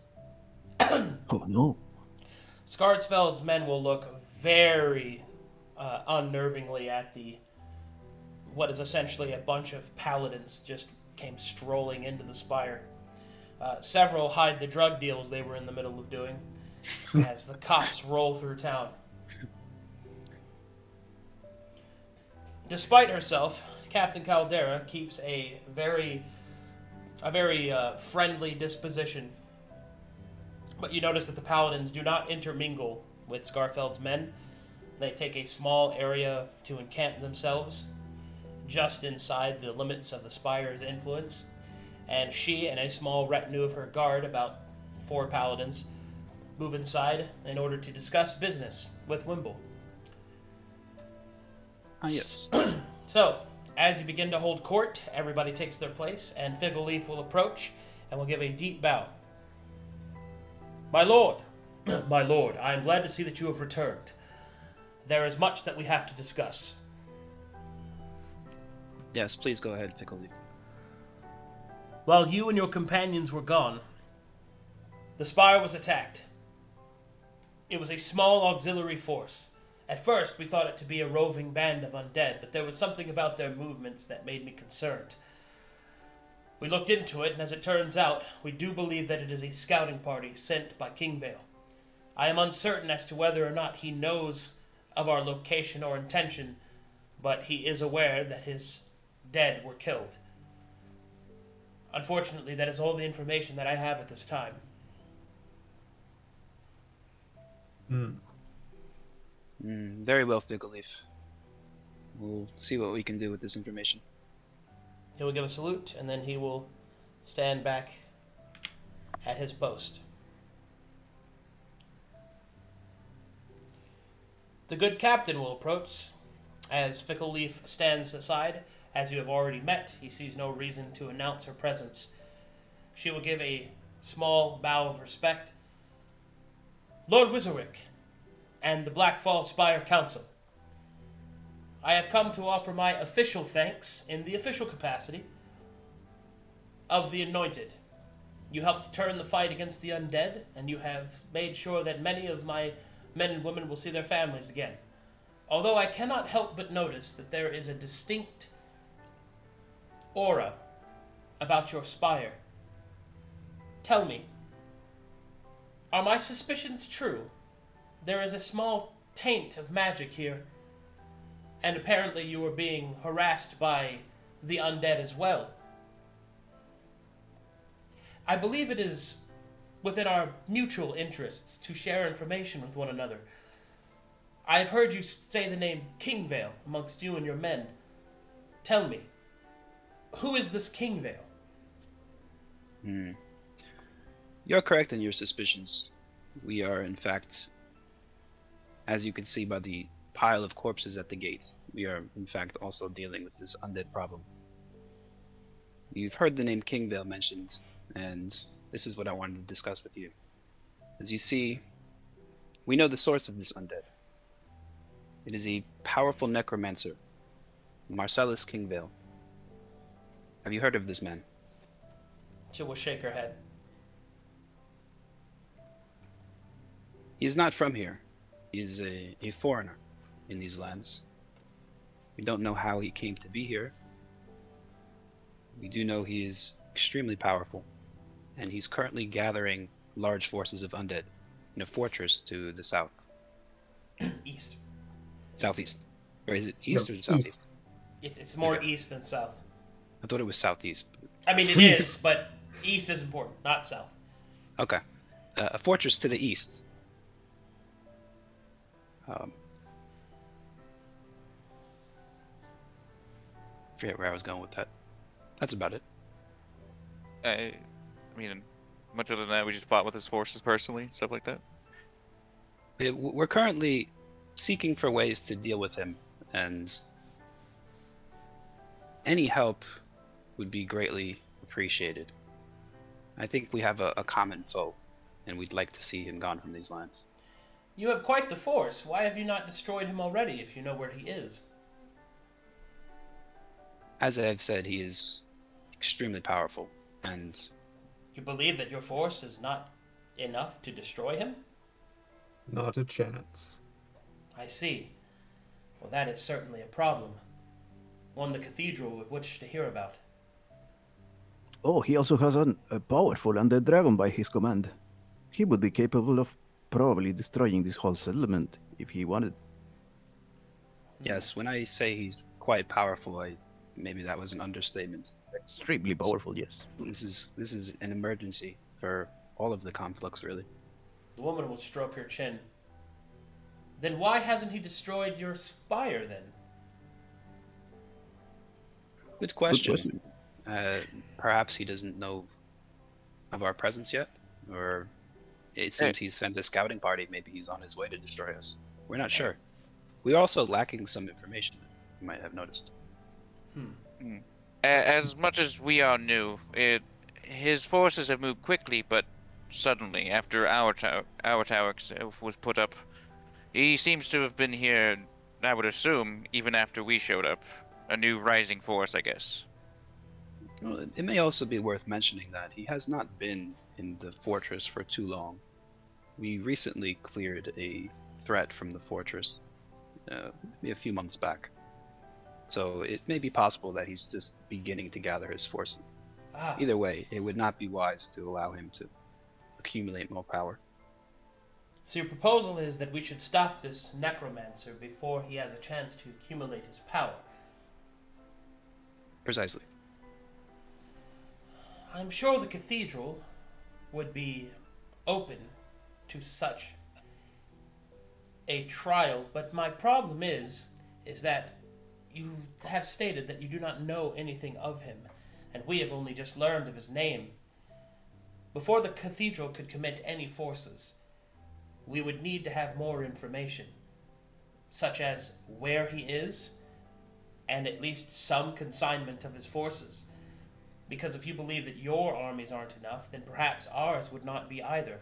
Oh no. Scardsfeld's men will look very unnervingly at what is essentially a bunch of paladins just came strolling into the spire. Several hide the drug deals they were in the middle of doing as the cops roll through town. Despite herself, Captain Caldera keeps a very friendly disposition. But you notice that the paladins do not intermingle with Scarfeld's men. They take a small area to encamp themselves just inside the limits of the spire's influence, and she and a small retinue of her guard, about 4 paladins, move inside in order to discuss business with Wimble. Ah, yes. So, as you begin to hold court, everybody takes their place, and Fickle Leaf will approach and will give a deep bow. My lord, my lord, I am glad to see that you have returned. There is much that we have to discuss. Yes, please go ahead, Fickle Leaf. While you and your companions were gone, the spire was attacked. It was a small auxiliary force. At first, we thought it to be a roving band of undead, but there was something about their movements that made me concerned. We looked into it, and as it turns out, we do believe that it is a scouting party sent by King Vale. I am uncertain as to whether or not he knows of our location or intention, but he is aware that his dead were killed. Unfortunately, that is all the information that I have at this time. Very well, Fickle Leaf. We'll see what we can do with this information. He will give a salute, and then he will stand back at his post. The good captain will approach. As Fickle Leaf stands aside, as you have already met, he sees no reason to announce her presence. She will give a small bow of respect. Lord Wizarwick and the Blackfall Spire Council, I have come to offer my official thanks in the official capacity of the Anointed. You helped turn the fight against the undead, and you have made sure that many of my men and women will see their families again. Although I cannot help but notice that there is a distinct aura about your spire. Tell me, are my suspicions true? There is a small taint of magic here, and apparently you are being harassed by the undead as well. I believe it is within our mutual interests to share information with one another. I have heard you say the name King Vale amongst you and your men. Tell me, who is this King Vale? You're correct in your suspicions. We are, in fact, as you can see by the pile of corpses at the gate, we are, in fact, also dealing with this undead problem. You've heard the name King Vale mentioned, and this is what I wanted to discuss with you. As you see, we know the source of this undead. It is a powerful necromancer, Marcellus Kingvale. Have you heard of this man? She will shake her head. He is not from here. He is a foreigner in these lands. We don't know how he came to be here. We do know he is extremely powerful, and he's currently gathering large forces of undead in a fortress to the south. East. Southeast. Or is it east No, or southeast? It's more Okay. east than south. I thought it was southeast. I mean, it is, but east is important, not south. Okay. A fortress to the east. Forget where I was going with that. That's about it. I mean, much other than that, we just fought with his forces personally, stuff like that. We're currently seeking for ways to deal with him, and any help would be greatly appreciated. I think we have a common foe, and we'd like to see him gone from these lands. You have quite the force. Why have you not destroyed him already if you know where he is? As I've said, he is extremely powerful, and You believe that your force is not enough to destroy him? Not a chance. I see. Well, that is certainly a problem. One the cathedral would wish to hear about. Oh, he also has a powerful undead dragon by his command. He would be capable of probably destroying this whole settlement if he wanted. yes, when I say he's quite powerful, maybe that was an understatement. Extremely powerful, yes. This is an emergency for all of the Conflux, really. The woman will stroke her chin. Then why hasn't he destroyed your spire, then? Good question. Perhaps he doesn't know of our presence yet, or it seems he's sent a scouting party. Maybe he's on his way to destroy us. We're not sure. We're also lacking some information, you might have noticed. As much as we are new, his forces have moved quickly, but suddenly, after our tower was put up. He seems to have been here, I would assume, even after we showed up. A new rising force, I guess. Well, it may also be worth mentioning that he has not been in the fortress for too long. We recently cleared a threat from the fortress, maybe a few months back. So it may be possible that he's just beginning to gather his forces. Either way, it would not be wise to allow him to accumulate more power. So your proposal is that we should stop this necromancer before he has a chance to accumulate his power. Precisely. I'm sure the cathedral would be open to such a trial, but my problem is that you have stated that you do not know anything of him, and we have only just learned of his name. Before the cathedral could commit any forces, we would need to have more information, such as where he is, and at least some consignment of his forces. Because if you believe that your armies aren't enough, then perhaps ours would not be either.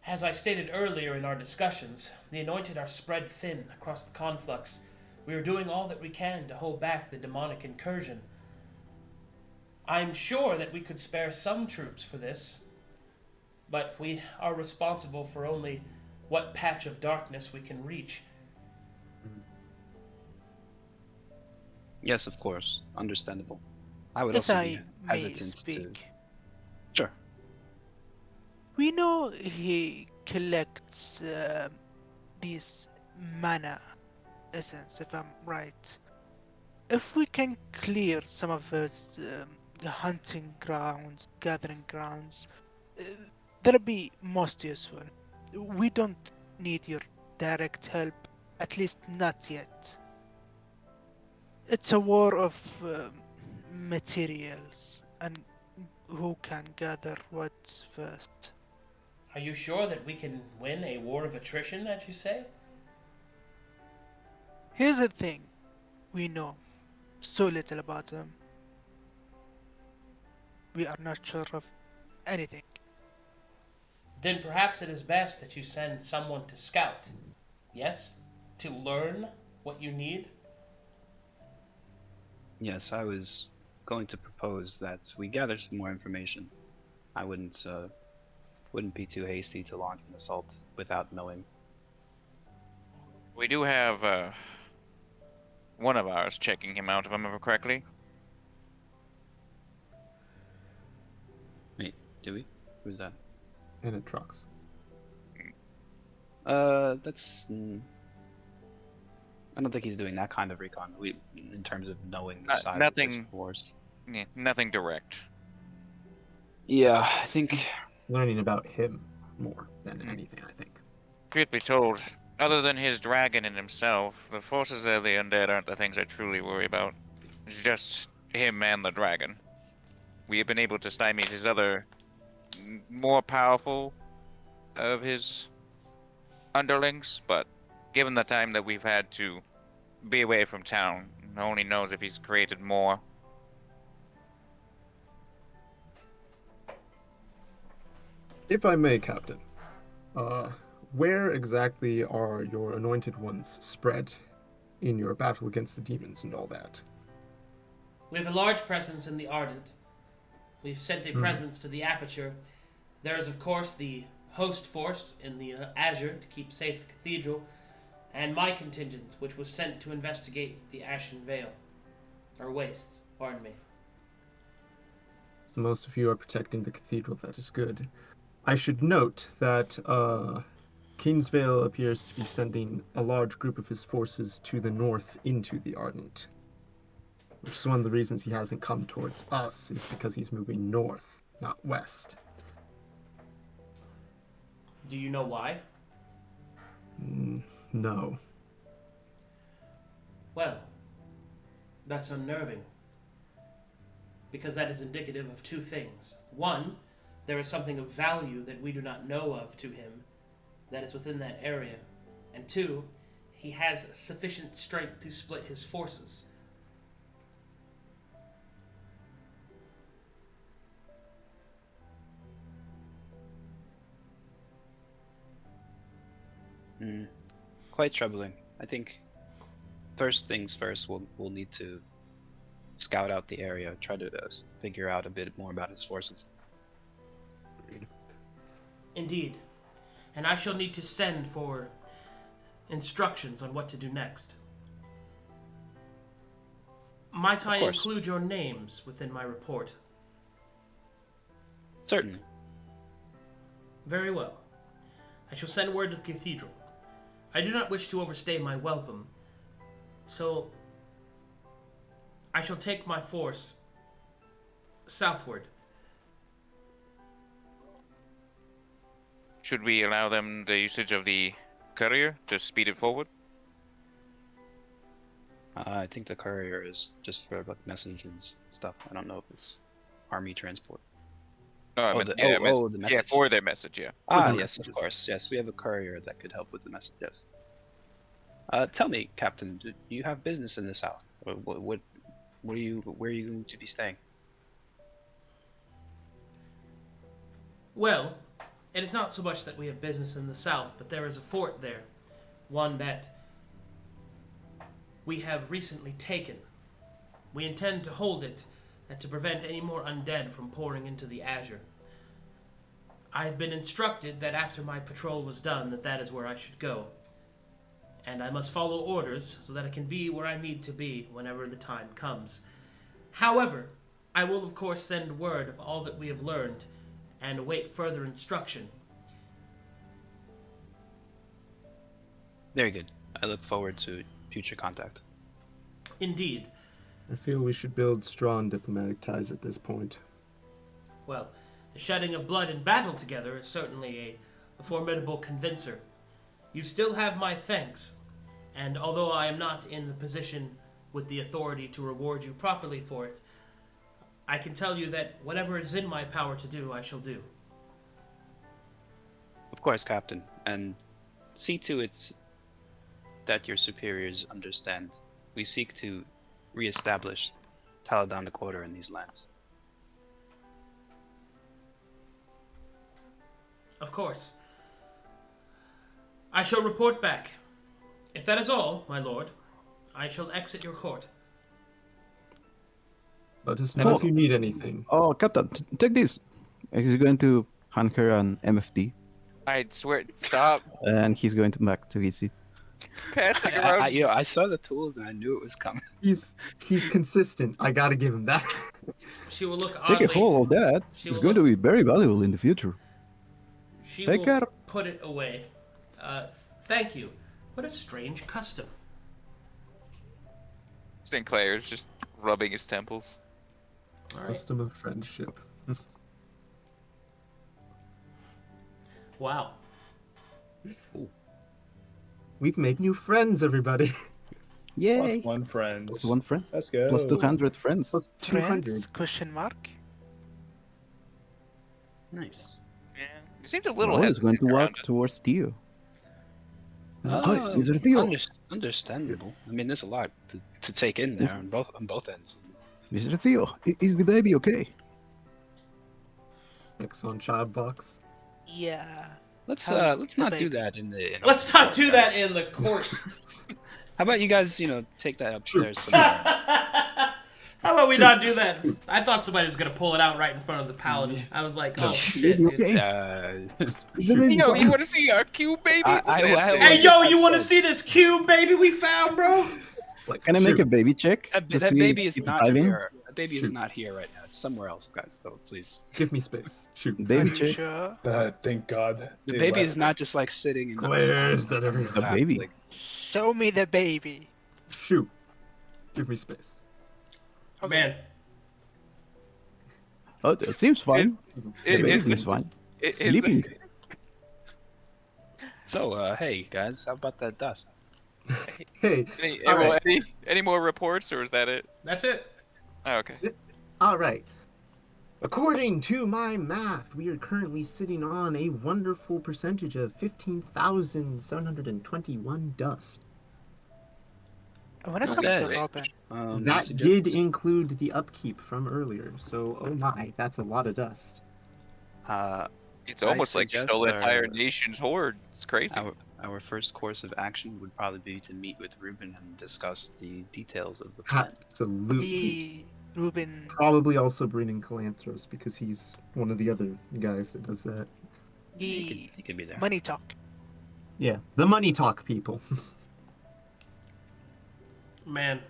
As I stated earlier in our discussions, the Anointed are spread thin across the Conflux. We are doing all that we can to hold back the demonic incursion. I'm sure that we could spare some troops for this, but we are responsible for only what patch of darkness we can reach. Yes, of course. Understandable. I would If also I be may hesitant to... speak, Sure. we know he collects these mana essence, if I'm right. If we can clear some of his hunting grounds, gathering grounds, that'll be most useful. We don't need your direct help, at least not yet. It's a war of materials, and who can gather what first. Are you sure that we can win a war of attrition, as you say? Here's the thing. We know so little about him. We are not sure of anything. Then perhaps it is best that you send someone to scout. Yes? To learn what you need? Yes, I was going to propose that we gather some more information. I wouldn't be too hasty to launch an assault without knowing. We do have one of ours checking him out, if I remember correctly. Wait, do we? Who's that? And it trucks. That's... I don't think he's doing that kind of recon. In terms of knowing the size of his force. Yeah, nothing direct. Yeah, I think... Learning about him more than anything, I think. Truth be told, other than his dragon and himself, the forces of the undead aren't the things I truly worry about. It's just him and the dragon. We have been able to stymie his other, more powerful of his underlings, but given the time that we've had to be away from town, only knows if he's created more. If I may, Captain, where exactly are your anointed ones spread in your battle against the demons and all that? We have a large presence in the Ardent. We've sent a presence to the Aperture. There is, of course, the host force in the Azure to keep safe the cathedral, and my contingent, which was sent to investigate the Ashen Vale. Or Wastes, pardon me. So most of you are protecting the cathedral, that is good. I should note that Kingsvale appears to be sending a large group of his forces to the north into the Ardent. Which is one of the reasons he hasn't come towards us, is because he's moving north, not west. Do you know why? No. Well, that's unnerving. Because that is indicative of two things. One, there is something of value that we do not know of to him that is within that area. And two, he has sufficient strength to split his forces. Quite troubling. I think first things first, we'll need to scout out the area, try to figure out a bit more about his forces. Indeed. And I shall need to send for instructions on what to do next. Might I include your names within my report? Certainly. Very well. I shall send word to the cathedral. I do not wish to overstay my welcome, so I shall take my force southward. Should we allow them the usage of the courier to speed it forward? I think the courier is just for like message and stuff. I don't know if it's army transport. The message. Yeah, for their message, yeah. Yes, messages. of course. Yes, we have a courier that could help with the message. Yes. Tell me, Captain, do you have business in the south? Where are you going to be staying? Well, it is not so much that we have business in the south, but there is a fort there. One that we have recently taken. We intend to hold it and to prevent any more undead from pouring into the Azure. I have been instructed that after my patrol was done, that is where I should go. And I must follow orders so that I can be where I need to be whenever the time comes. However, I will of course send word of all that we have learned and await further instruction. Very good. I look forward to future contact. Indeed. I feel we should build strong diplomatic ties at this point. Well, the shedding of blood in battle together is certainly a formidable convincer. You still have my thanks, and although I am not in the position with the authority to reward you properly for it, I can tell you that whatever is in my power to do, I shall do. Of course, Captain, and see to it that your superiors understand. We seek to re-establish Taladonic order in these lands. Of course. I shall report back. If that is all, my lord, I shall exit your court. Let us know if you need anything. Oh, Captain, take this. He's going to hand her an MFD, I swear, stop and he's going to back to his seat. passing around. I saw the tools and I knew it was coming. He's consistent. I gotta give him that. She will look oddly. Take a hold of that. She It's will going to be very valuable in the future. She Take will care. put it away. Thank you. What a strange custom. Sinclair is just rubbing his temples. All right. Custom of friendship. Wow. We've made new friends, everybody. Yay! Plus one friends. Plus one friend. Let's go. Plus 200 friends. Plus 200. Friends? Question mark? Nice. Yeah. You seemed a little Raul is going hesitant to around walk it. towards Theo. Hi, Mr. Theo. Understandable. I mean, there's a lot to take in there on both ends. Mr. Theo, is the baby okay? X on child box. Yeah. Let's How's let's the not do baby? that in the. Let's not do that in the court. How about you guys, take that upstairs somewhere? How about we not do that? I thought somebody was gonna pull it out right in front of the paladin. I was like, oh shit. Baby okay? Just Is the shoot. baby Yo, you fine? want to see our cube, baby? Hey yo, you want to see this cube, baby? We found, bro. It's like, Can I make shoot. a baby check? That to see baby if is it's not vibing? here. That baby is Shoot. not here right now. It's somewhere else, guys. Though, please. Give me space. Shoot. Are Baby you check. sure? Thank God. The they baby left. is not just like sitting in Where's that The everything? baby. Like, Show me the baby. Shoot. Give me space. Man, Oh, it seems fine. The baby Is seems fine. is Sleeping. so, hey guys, how about that dust? Hey. any, All right. any more reports, or is that it? that's it. Oh, okay. All right. According to my math, we are currently sitting on a wonderful percentage of 15,721 dust. I want to talk Okay. to Robin. That suggest- did include the upkeep from earlier, so oh my, that's a lot of dust. It's I almost like you suggest stole the entire our- nation's horde. It's crazy. Our first course of action would probably be to meet with Ruben and discuss the details of the plan. Absolutely. Ruben. Probably also bringing Calanthros because he's one of the other guys that does that. He could be there. Money talk. Yeah, the money talk people. Man.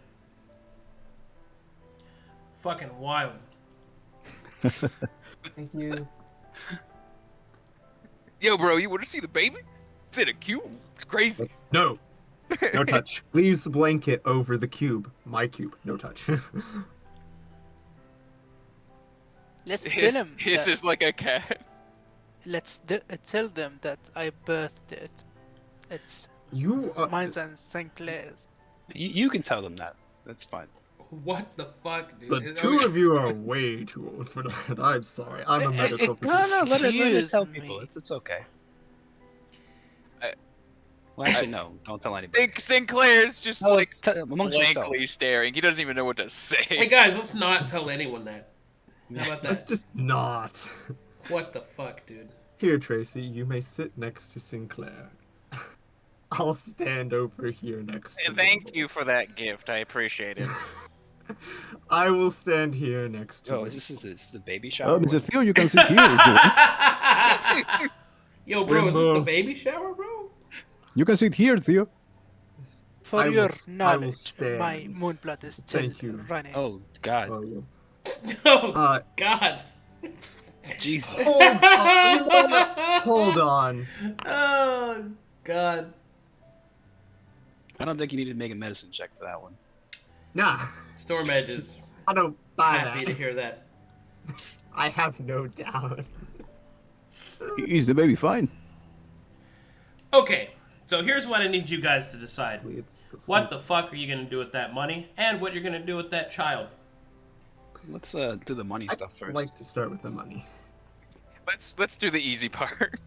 Fucking wild. Thank you. Yo, bro, you want to see the baby? It's in a cube. It's crazy. No. No touch. Leaves the blanket over the cube. My cube. No touch. Let's tell His him. is like a cat. Let's tell them that I birthed it. It's You are... mine and Sinclair's. You can tell them that. That's fine. What the fuck, dude? The two of you are way too old for that. I'm sorry. I'm a medical it- physician. Let it Excuse tell me. people. It's okay. I- Well, actually, no. Don't tell anybody. Sinclair's just Oh, like amongst yourself. blankly staring. He doesn't even know what to say. Hey guys, let's not tell anyone that. How about Let's that? just not. What the fuck, dude? Here, Tracy, you may sit next to Sinclair. I'll stand over here next to Thank Wimble. you for that gift. I appreciate it. I will stand here next to Oh, Wimble. is this the baby shower? Oh, Mr. Theo, you can sit here if you want. Yo, bro, is this the Wimble. baby shower, bro? You can sit here, Theo. For I will your s- I will knowledge, stand. my moonblood is still Thank you. running. Oh God, Oh, yeah. Oh, God. Jesus! Hold on. You know what? Hold on. Oh, God. I don't think you need to make a medicine check for that one. Nah, Storm Edge is I don't buy happy to that. hear that. I have no doubt. Is the baby fine? Okay, so here's what I need you guys to decide. It's What the fuck are you going to do with that money, and what you're going to do with that child? Let's do the money stuff I'd first. like to start with the money. Let's do the easy part.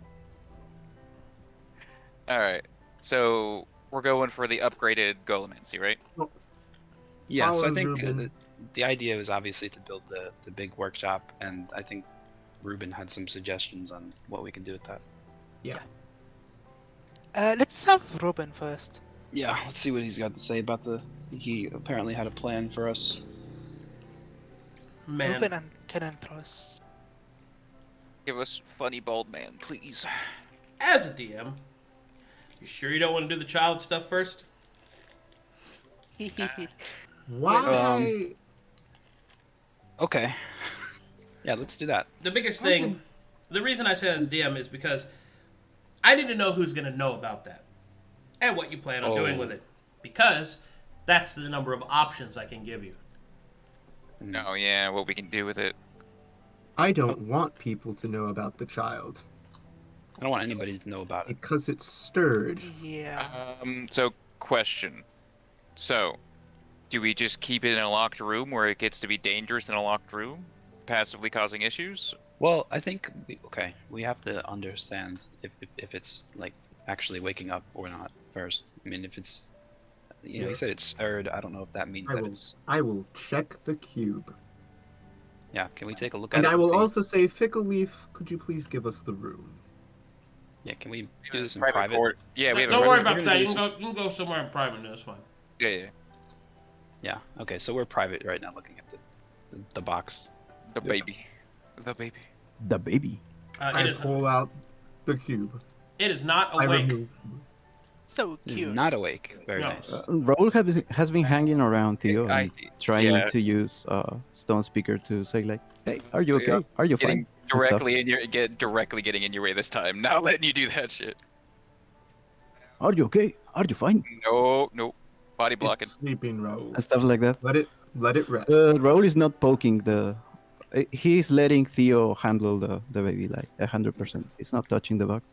All right. So we're going for the upgraded Golemancy, right? Yeah, so I Follow think Ruben. the idea was obviously to build the big workshop, and I think Ruben had some suggestions on what we can do with that. Let's have Robin first. Yeah, let's see what he's got to say about the. He apparently had a plan for us. Man, Robin and Calanthros. Give us funny bald man, please. as a DM, you sure you don't want to do the child stuff first? Why? Okay. Yeah, let's do that. The biggest thing, the reason I say as DM is because I need to know who's going to know about that and what you plan on doing Oh. with it, because that's the number of options I can give you. No, yeah, what we can do with it. I don't want people to know about the child I don't want anybody to know about it. because it's stirred. Yeah. So question. So, do we just keep it in a locked room where it gets to be dangerous in a locked room, passively causing issues? Well, I think we have to understand if it's like actually waking up or not first. I mean, if it's, you know, he said it's stirred. I don't know if that means that it's. I will check the cube. Yeah, can we take a look at And it? I will see? also say, Fickle Leaf, could you please give us the room? Yeah, can we do this in Private private? court. Yeah, we have Don't a worry private- about that. You can go somewhere in private. That's fine. Yeah. Yeah. Okay, so we're private right now, looking at the box. The baby. The baby. The baby. I pull out the cube. It is not I awake. remove. So cute. Not awake. Very No. nice. Raul has been hanging around Theo and trying yeah. to use Stone Speaker to say like, "Hey, are you okay? Yeah. Are you Getting fine?" and stuff. directly getting in your way this time. Not letting you do that shit. Are you okay? Are you fine? No. Body blocking. It's sleeping, Raul. And stuff like that. Let it rest. Raul is not poking the. He's letting Theo handle the baby like 100%. He's not touching the box.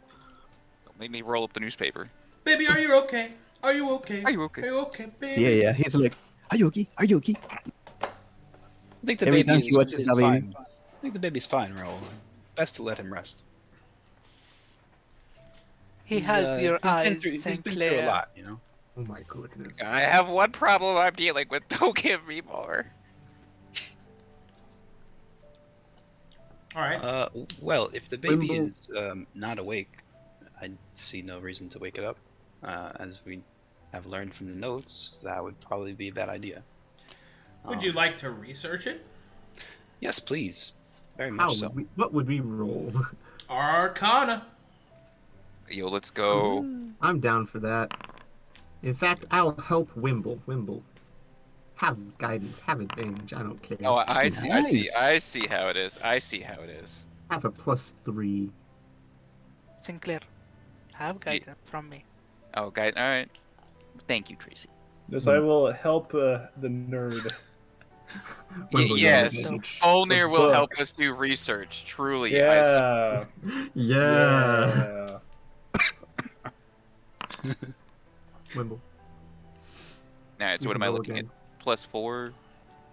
Don't make me roll up the newspaper. Baby, are you okay? Are you okay? Are you okay? Are you okay, baby? Yeah. He's like, "Are you okay? Are you okay?" I think the Every baby time he watches is the baby. fine. I think the baby's fine, Raul. Best to let him rest. He has your eyes, He's been through a Sinclair. lot, you know. Oh my goodness. I have one problem I'm dealing with. Don't give me more. All right. Well, if the baby Wimble. is not awake, I see no reason to wake it up. As we have learned from the notes, that would probably be a bad idea. Would you like to research it? Yes, please. Very How much so. what would we roll? Arcana. Yo, let's go. I'm down for that. In fact, I'll help Wimble. Wimble. Have guidance, have advantage, I don't care. Oh, I see. Nice. I see how it is. Have a +3. Sinclair, have guidance from me. Oh, guy. All right. Thank you, Tracy. Yes, I will help the nerd. Wimble, yes, you're advantage. Fulner will help us books. do research. Truly, I see. Yeah. Yeah. Wimble. All right. So You what can am I roll looking again. at? +4.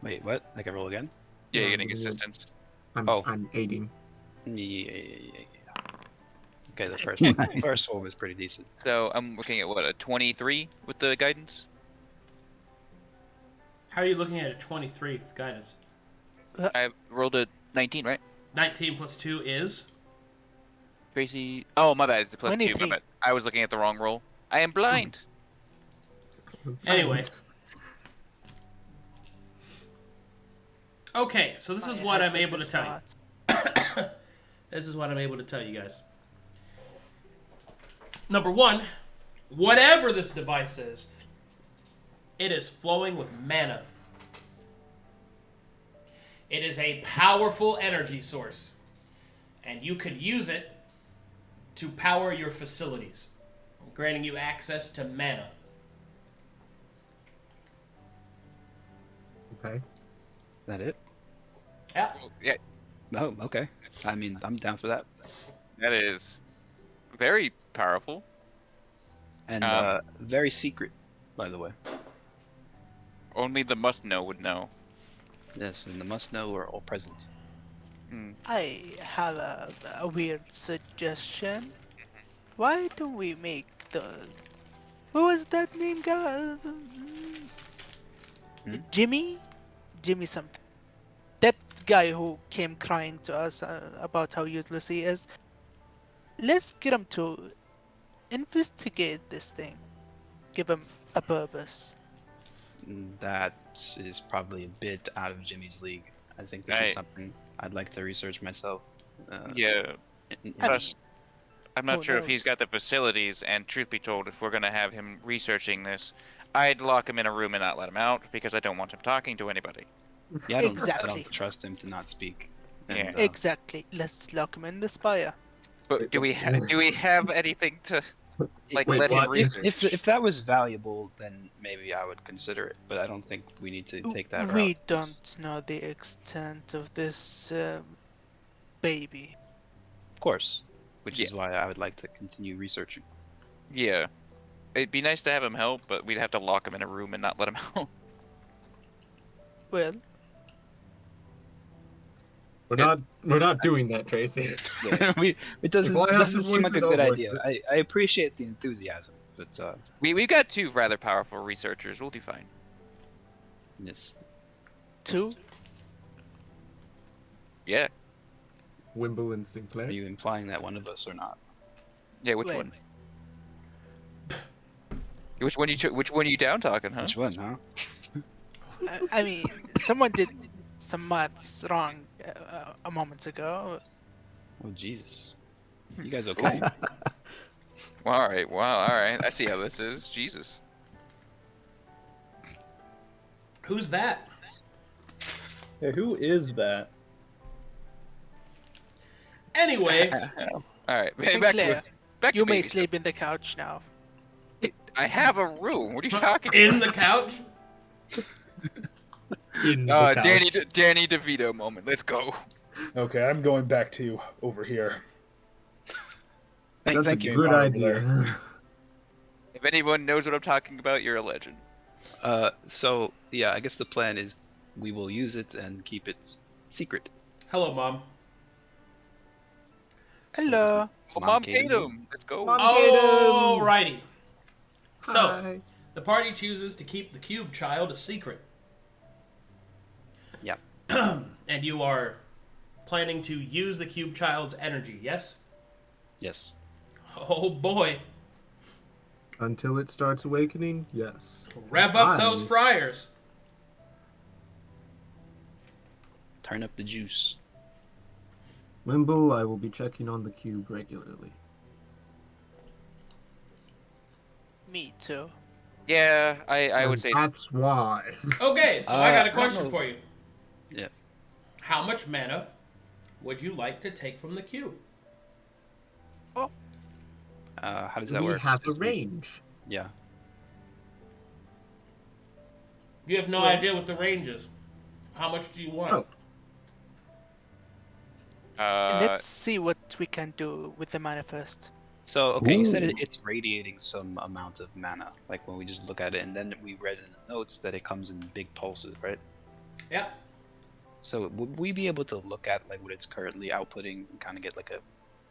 Wait, what? I can roll again? Yeah, Yeah, you're getting you can roll. assistance. I'm aiding. Yeah. Okay, the first one. First one was pretty decent. So I'm looking at what, a 23 with the guidance. How are you looking at a 23 with guidance? I rolled a 19, right? 19 plus 2 is? Tracy. Oh, my bad. It's a +2. My 23. bad. I was looking at the wrong roll. I am blind. Anyway. Okay, so this is My what I'm husband able to is tell you. not. This is what I'm able to tell you guys. Number one, whatever this device is, it is flowing with mana. It is a powerful energy source, and you could use it to power your facilities, granting you access to mana. Okay. That it? Yeah. Yeah, Oh, okay. I mean, I'm down for that. that is very powerful. And very secret, by the way. Only the must-know would know. Yes, and the must-know are all present. I have a weird suggestion. Why don't we make the... What was that name, guy? Jimmy? Jimmy something. That guy who came crying to us about how useless he is. Let's get him to investigate this thing. Give him a purpose. That is probably a bit out of Jimmy's league. I think this is something I'd like to research myself. Yeah. I Plus, I'm not who sure if he's knows? got the facilities, and truth be told, if we're going to have him researching this, I'd lock him in a room and not let him out, because I don't want him talking to anybody. Yeah, I Exactly. don't trust him to not speak. And, Yeah. Exactly. Let's lock him in the spire. But do we have anything to, like, Wait, let him what? research? If that was valuable, then maybe I would consider it. But I don't think we need to take that route. We don't know the extent of this baby. Of course. Which Yeah. is why I would like to continue researching. Yeah. It'd be nice to have him help, but we'd have to lock him in a room and not let him out. Well, We're not doing that, Tracy. It doesn't If I have doesn't the seem like a voices, good I'll voice idea. I appreciate the enthusiasm, but We got two rather powerful researchers. We'll do fine. yes. 2? Yeah. Wimble and Sinclair. Are you implying that one of us or not? Yeah. Which Wait. one? Which one are you down talking, huh? Which one, huh? I mean, someone did some maths wrong a moment ago. Oh Jesus. You guys okay? Well, all right. Wow. All right. I see how this is. Jesus. Who's that? Yeah, who is that? Anyway, All right. Sinclair, back you to may baby sleep in the couch now. stuff. I have a room. What are you talking about? in the couch. In the couch. Danny DeVito moment. Let's go. Okay, I'm going back to over here. That's thank a you. good over idea. If anyone knows what I'm talking about, you're a legend. So yeah, I guess the plan is we will use it and keep it secret. Hello, Mom. Hello. Oh, Mom Kaden. Tatum. Let's go. Mom- Alrighty. So, Hi. the party chooses to keep the cube child a secret. Yep. And you are planning to use the cube child's energy, yes? Yes. Oh boy. Until it starts awakening, yes. Rev up Hi. those fryers. Turn up the juice. Wimble, I will be checking on the cube regularly. Me too. Yeah, I would And say. that's why. Okay, so I got a I don't question know. for you. Yeah. How much mana would you like to take from the cube? How does that We work? have a Excuse me. range. Yeah. You have no Well- idea what the range is. How much do you want? Oh. Let's see what we can do with the manifest. So okay, you said Ooh. it's radiating some amount of mana, like when we just look at it, and then we read in the notes that it comes in big pulses, right? Yeah. So would we be able to look at like what it's currently outputting and kind of get like a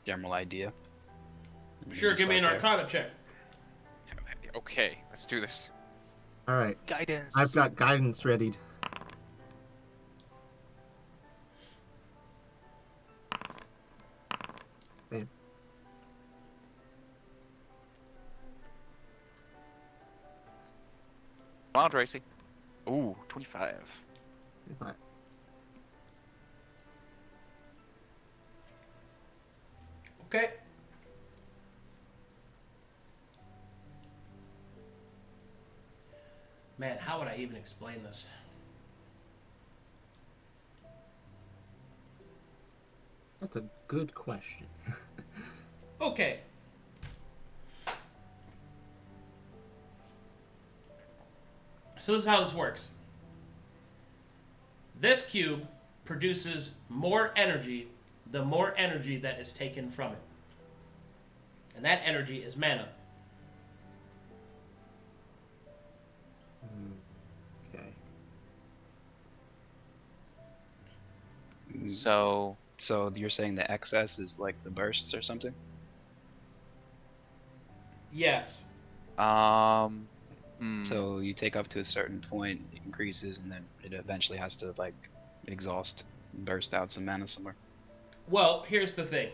general idea? And we Sure, can give me an start there? Arcana check. Okay, let's do this. Alright, Guidance. I've got guidance readied. Bam. Come on, Tracy. Ooh, 25. If I- Okay. Man, how would I even explain this? That's a good question. Okay. So this is how this works. This cube produces more energy the more energy that is taken from it. And that energy is mana. Okay. So, So you're saying the excess is like the bursts or something? Yes. So you take up to a certain point, it increases, and then it eventually has to like exhaust, burst out some mana somewhere. Well, here's the thing.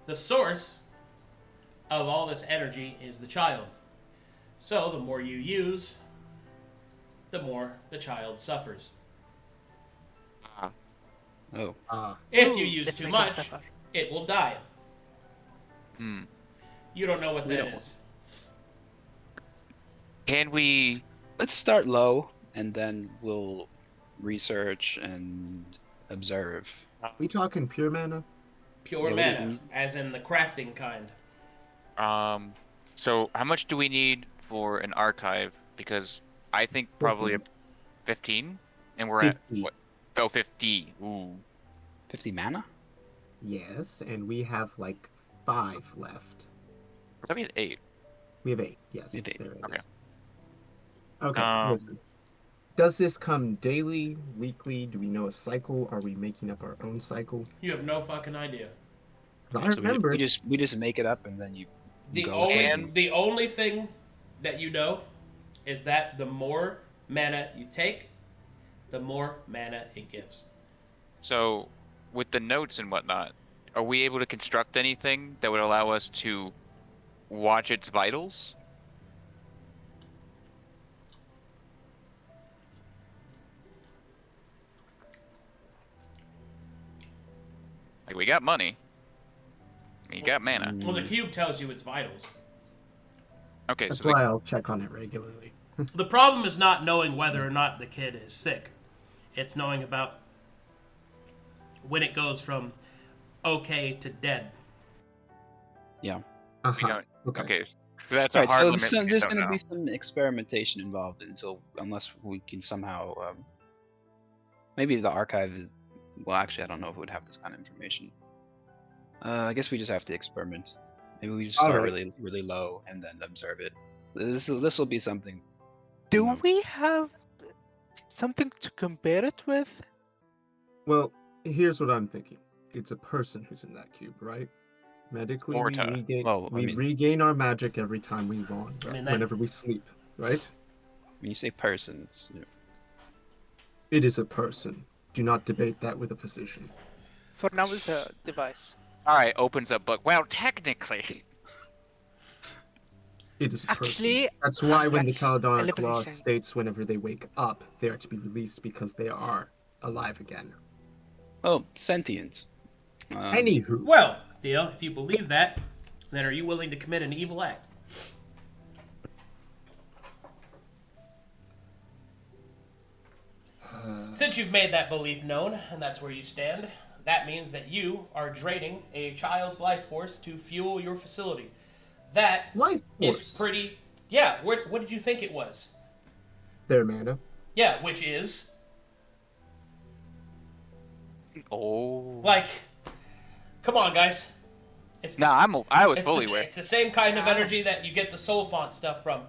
The source of all this energy is the child. So the more you use, the more the child suffers. Oh, If Ooh, you use let's too make him much, suffer. it will die. Hmm. You don't know what We that don't- is. Can we? let's start low, and then we'll research and observe. We talking pure mana? Pure Yeah, mana, we- as in the crafting kind. So how much do we need for an archive? Because I think probably a 15, and we're 50. at what? Oh, 50. Ooh. 50 mana? Yes, and we have like 5 left. We're probably at 8. We have 8, yes. We have 8, There it is. okay. Okay, listen. Does this come daily, weekly? Do we know a cycle? Are we making up our own cycle? You have no fucking idea. I So remember. we just make it up and then you The go only ahead. the only thing that you know is that the more mana you take, the more mana it gives. So, with the notes and whatnot, are we able to construct anything that would allow us to watch its vitals? Like, we got money. You got mana. Well, the cube tells you its vitals. Okay, That's so why I'll check on it regularly. The problem is not knowing whether or not the kid is sick. It's knowing about when it goes from okay to dead. Yeah. we don't. Okay. Okay, so that's a Right, hard so limit. we there's don't going to know. be some experimentation involved unless we can somehow maybe the archive. Well, actually, I don't know if it would have this kind of information. I guess we just have to experiment. Maybe we just start Alright. really low and then observe it. This will be something. Do No. we have something to compare it with? Well, here's what I'm thinking. It's a person who's in that cube, right? Medically, we Orta. regain, Well, I we mean- regain our magic every time we yawn, I mean, that- whenever we sleep, right? When you say persons, It is a person. Do not debate that with a physician. For now, it's a device. Alright, opens up book. Well, technically. It is a person. Actually, That's why when the actually, Taladon elimination. clause states whenever they wake up, they are to be released because they are alive again. oh, sentient. Anywho, Well, Theo, if you believe that, then are you willing to commit an evil act? Since you've made that belief known, and that's where you stand, that means that you are draining a child's life force to fuel your facility. That life is force. pretty... Yeah, what did you think it was? There, Amanda. Yeah, which is... Oh. Like... Come on, guys. It's the, I was it's fully the, with. It's the same kind of energy that you get the soul font stuff from.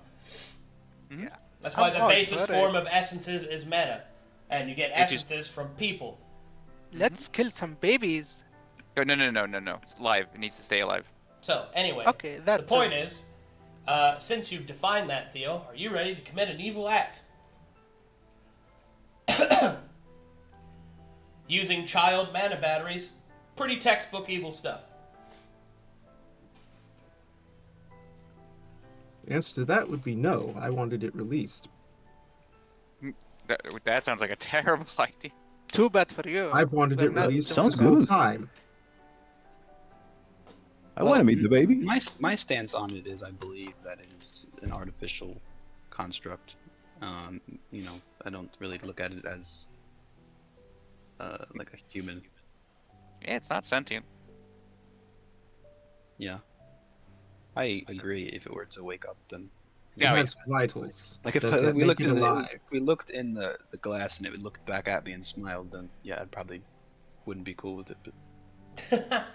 Mhm. That's why the Oh, basis got it. form of essences is mana. And you get Which is- essences from people. Let's kill some babies. Oh, no. It's live. It needs to stay alive. So, anyway, Okay, the that's point is, since you've defined that, Theo, are you ready to commit an evil act? Using child mana batteries, pretty textbook evil stuff. The answer to that would be no. I wanted it released. That sounds like a terrible idea. Too bad for you. I've wanted We're it not released doing for Sounds some good. time. I want to meet the baby. My stance on it is I believe that it is an artificial construct. You know, I don't really look at it as like a human. Yeah, it's not sentient. Yeah. I agree. If it were to wake up, then It Yeah, has vitals. like if Does that we make looked it in alive? we looked in the glass and it would look back at me and smiled, then yeah, I probably wouldn't be cool with it. But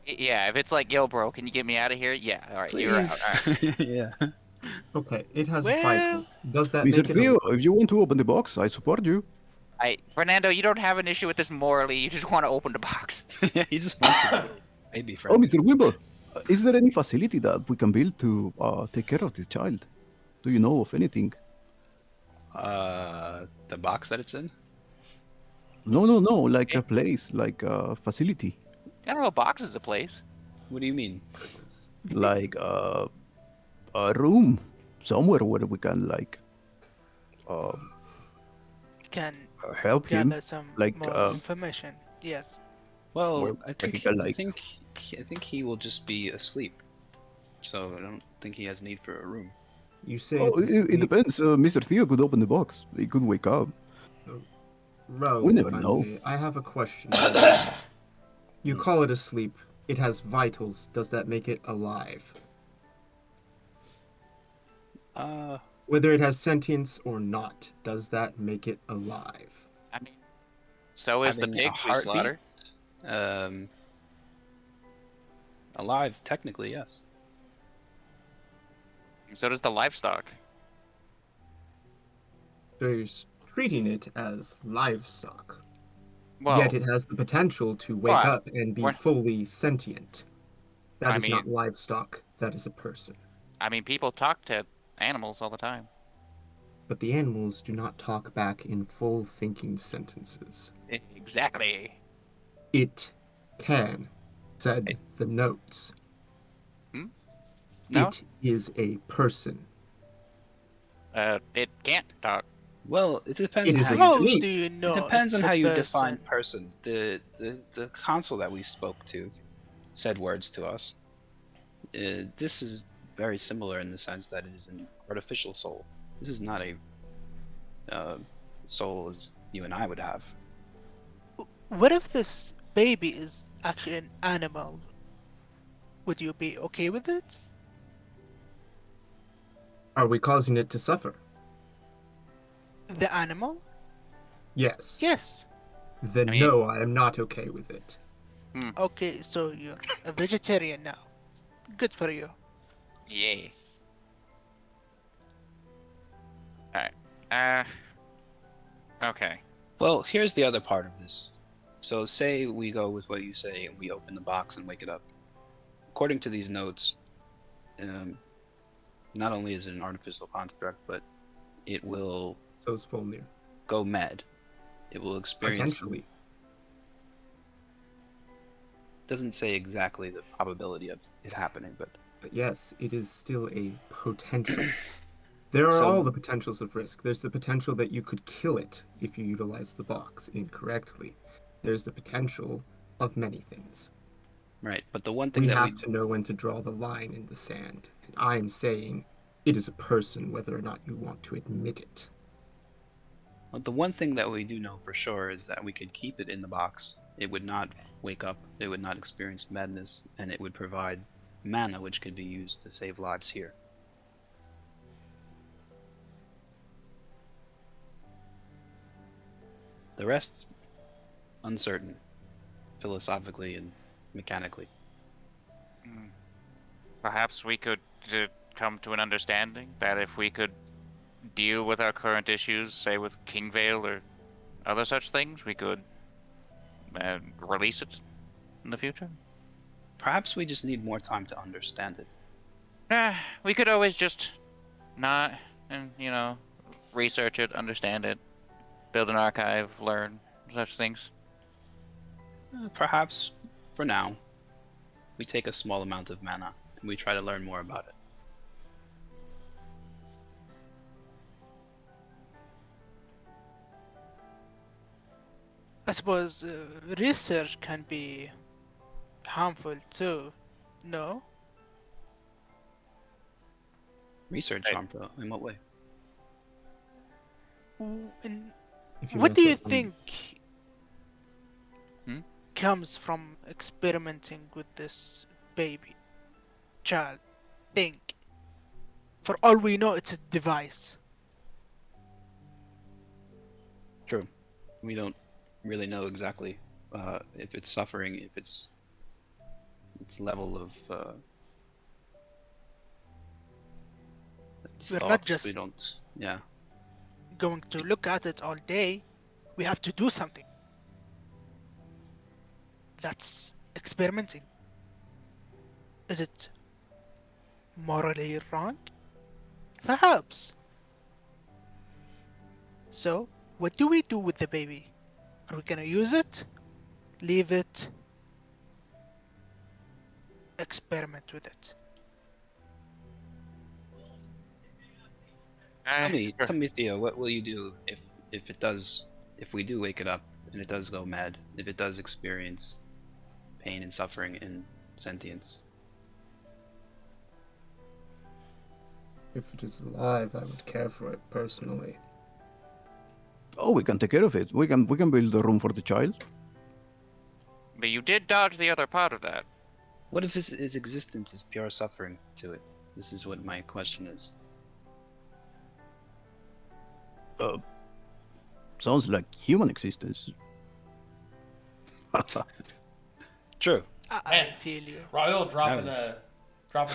Yeah, if it's like, yo, bro, can you get me out of here? Yeah, alright, you're out. please. Alright. Yeah. Okay, it has Well- vitals. Does that Mr. make it Theo, alive? if you want to open the box, I support you. Fernando, you don't have an issue with this morally. You just want to open the box. Yeah, he just wants to be maybe Oh, friends. Mr. Wimble, is there any facility that we can build to take care of this child? Do you know of anything? The box that it's in? No, like a place, like a facility, I don't know, box is a place. What do you mean? like a room somewhere where we can like Can help him. gather some like, more information. Yes. Well, Or I think like a, I like- think he will just be asleep. So I don't think he has need for a room. You say Oh, it's it depends. Mr. Theo could open the box. He could wake up. Raul, We never if I know. may, I have a question. You call it asleep. It has vitals. Does that make it alive? Whether it has sentience or not, does that make it alive? I mean, so is the Having a pigs we heartbeat? slaughter. Alive, technically, yes. So does the livestock. So you're treating it as livestock. Well, Yet it has the potential to wake Well, up and be we're- fully sentient. That I is not mean- livestock. That is a person. I mean, people talk to animals all the time. But the animals do not talk back in full thinking sentences. Exactly. It can, said the notes. No, It is a person. it can't talk. Well, it depends. It on is how a you How sleep. do you know? It depends on it's a how you person? define person. The console that we spoke to said words to us. This is very similar in the sense that it is an artificial soul. This is not a soul as you and I would have. What if this baby is actually an animal? Would you be okay with it? Are we causing it to suffer? The animal? Yes. Yes. Then I mean- no, I am not okay with it. Okay, so you're a vegetarian now. Good for you. Yeah. Alright. Okay. Well, here's the other part of this. So say we go with what you say and we open the box and wake it up. According to these notes, not only is it an artificial construct, but it will So is Fulner. go mad. It will experience. Potentially. Doesn't say exactly the probability of it happening, but But yes, it is still a potential. There are So- all the potentials of risk. There's the potential that you could kill it if you utilize the box incorrectly. There's the potential of many things. right. But the one thing We that have to know when to draw the line in the sand. And I am saying it is a person whether or not you want to admit it. well, the one thing that we do know for sure is that we could keep it in the box. It would not wake up. It would not experience madness, and it would provide mana, which could be used to save lives here. The rest, uncertain, philosophically and mechanically. Perhaps we could come to an understanding that if we could deal with our current issues, say with Kingvale or other such things, we could release it in the future. Perhaps we just need more time to understand it. We could always just not, and research it, understand it, build an archive, learn such things. Perhaps, for now, we take a small amount of mana and we try to learn more about it. I suppose research can be harmful too. No? Research Right. harmful in what way? And If you what mess do you up on- think Hmm? comes from experimenting with this baby child? Think. For all we know, it's a device. True. We don't really know exactly if it's suffering, if its level of its We're not thoughts. just- We don't. Yeah. Going to look at it all day, we have to do something. That's experimenting. Is it morally wrong? Perhaps. So, what do we do with the baby? Are we gonna use it? Leave it? Experiment with it? Tell me, Theo, what will you do if we do wake it up and it does go mad, if it does experience pain and suffering and sentience? If it is alive, I would care for it personally. Oh, we can take care of it. We can build a room for the child. But you did dodge the other part of that. What if its existence is pure suffering to it? This is what my question is. Sounds like human existence. True. I Man. feel you. Raul dropping was-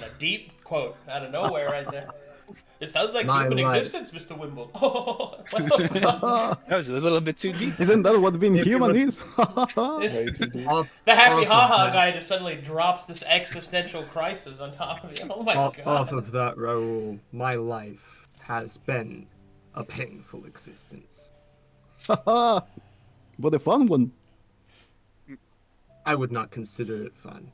a deep quote out of nowhere right there. It sounds like My human life. existence, Mr. Wimble. Oh, what the fuck? That was a little bit too deep. Isn't that what being If you human would- is? Way too deep. The happy off of haha that- guy just suddenly drops this existential crisis on top of me. Oh my god. Off of that, Raul, my life has been a painful existence. But a fun one. I would not consider it fun.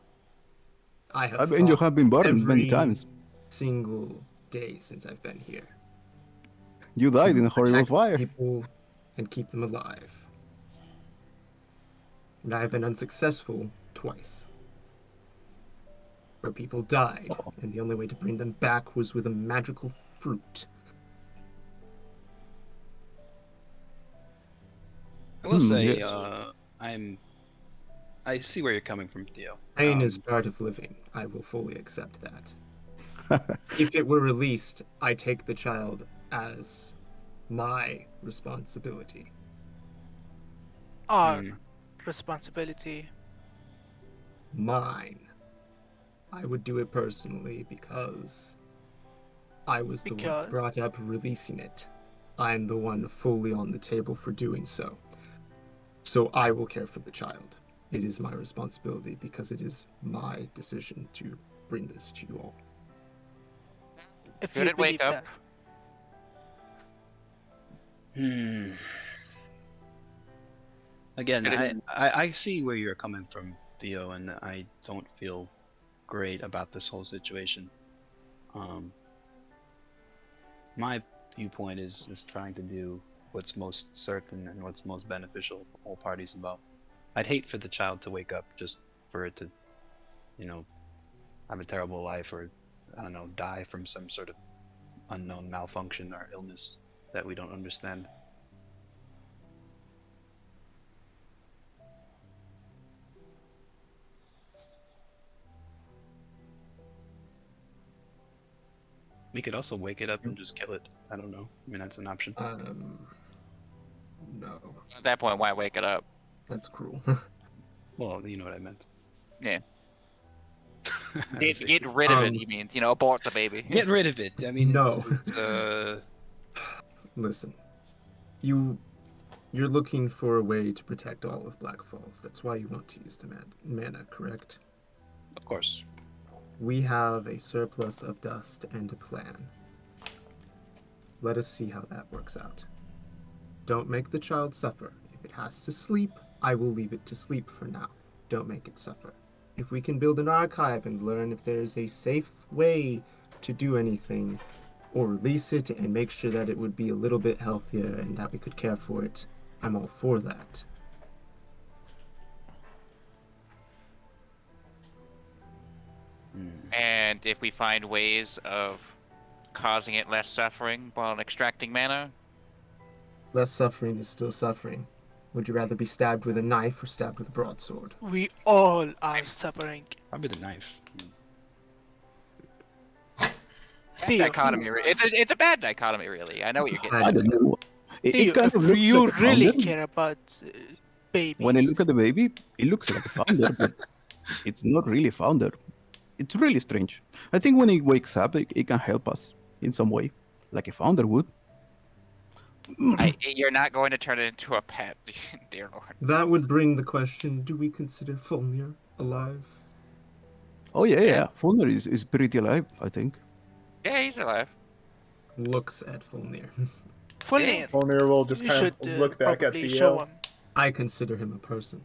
I have I mean, you fought have been burned many every times. single day since I've been here. You died to in a horrible protect fire. people and keep them alive. And I have been unsuccessful twice. Where people died, Oh. and the only way to bring them back was with a magical fruit. I will say, yes. I see where you're coming from, Theo. Pain is part of living. I will fully accept that. If it were released, I take the child as my responsibility. Our Hmm. responsibility. Mine. I would do it personally because I was the one Because? who brought up releasing it. I'm the one fully on the table for doing so. So I will care for the child. It is my responsibility because it is my decision to bring this to you all. If Should you it wake believe up? that. Again, Did I see where you're coming from, Theo, and I don't feel great about this whole situation. My viewpoint is trying to do what's most certain and what's most beneficial for all parties involved. I'd hate for the child to wake up just for it to, have a terrible life or, I don't know, die from some sort of unknown malfunction or illness that we don't understand. We could also wake it up and just kill it. I don't know. I mean, that's an option. No, At that point, why wake it up? that's cruel. Well, you know what I meant. Yeah. I Get, was get rid of it, Um, he means. Abort the baby. Get rid of it. I mean, No. it's Listen, you're looking for a way to protect all of Black Falls. That's why you want to use the mana, correct? of course. We have a surplus of dust and a plan. Let us see how that works out. Don't make the child suffer. If it has to sleep, I will leave it to sleep for now. Don't make it suffer. If we can build an archive and learn if there's a safe way to do anything, or release it and make sure that it would be a little bit healthier and that we could care for it, I'm all for that. And if we find ways of causing it less suffering while extracting mana, Less suffering is still suffering. Would you rather be stabbed with a knife or stabbed with a broadsword? We all are suffering. Probably the knife. Theo, dichotomy. It's a bad dichotomy, really. I know what you're getting I at. don't know. It Theo, kind if of looks you like a really founder. care about babies, When I look at the baby, it looks like a founder, but it's not really a founder. It's really strange. I think when he wakes up, it can help us in some way, like a founder would. You're not going to turn it into a pet, dear lord. That would bring the question, do we consider Fulner alive? Oh yeah. Fulner is pretty alive, I think. Yeah, he's alive. Looks at Fulner. Fulner, Fulner will just you kind should of look back at probably Theo. show him. I consider him a person.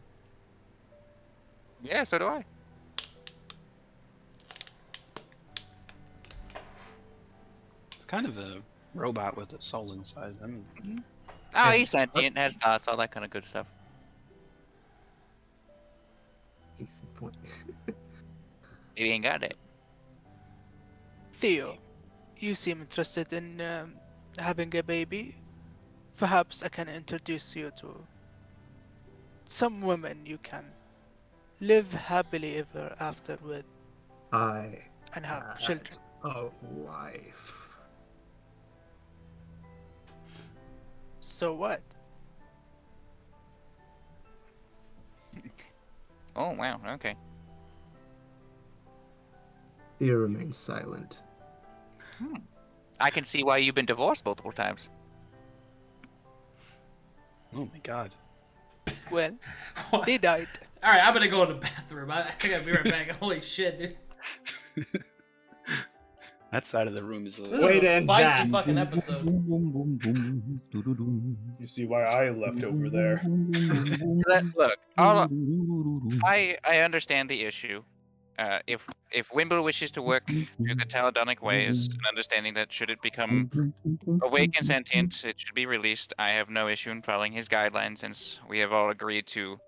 Yeah, so do I. It's kind of a robot with a soul inside. I mean, Oh, he's sentient, has thoughts, all that kind of good stuff. Easy point. He ain't got it. Theo, you seem interested in having a baby. Perhaps I can introduce you to some women you can live happily ever after with I and have had children. a wife. So what? Oh, wow, okay. He remains silent. I can see why you've been divorced multiple times. Oh my god. Well, they died. All right, I'm gonna go in the bathroom. I gotta be right back. Holy shit, dude. That side of the room is a This little... Wait, is a and spicy that. fucking episode. You see why I left over there. Look, I understand the issue. If Wimble wishes to work through the Taladonic ways, and understanding that should it become awake and sentient, it should be released, I have no issue in following his guidelines, since we have all agreed to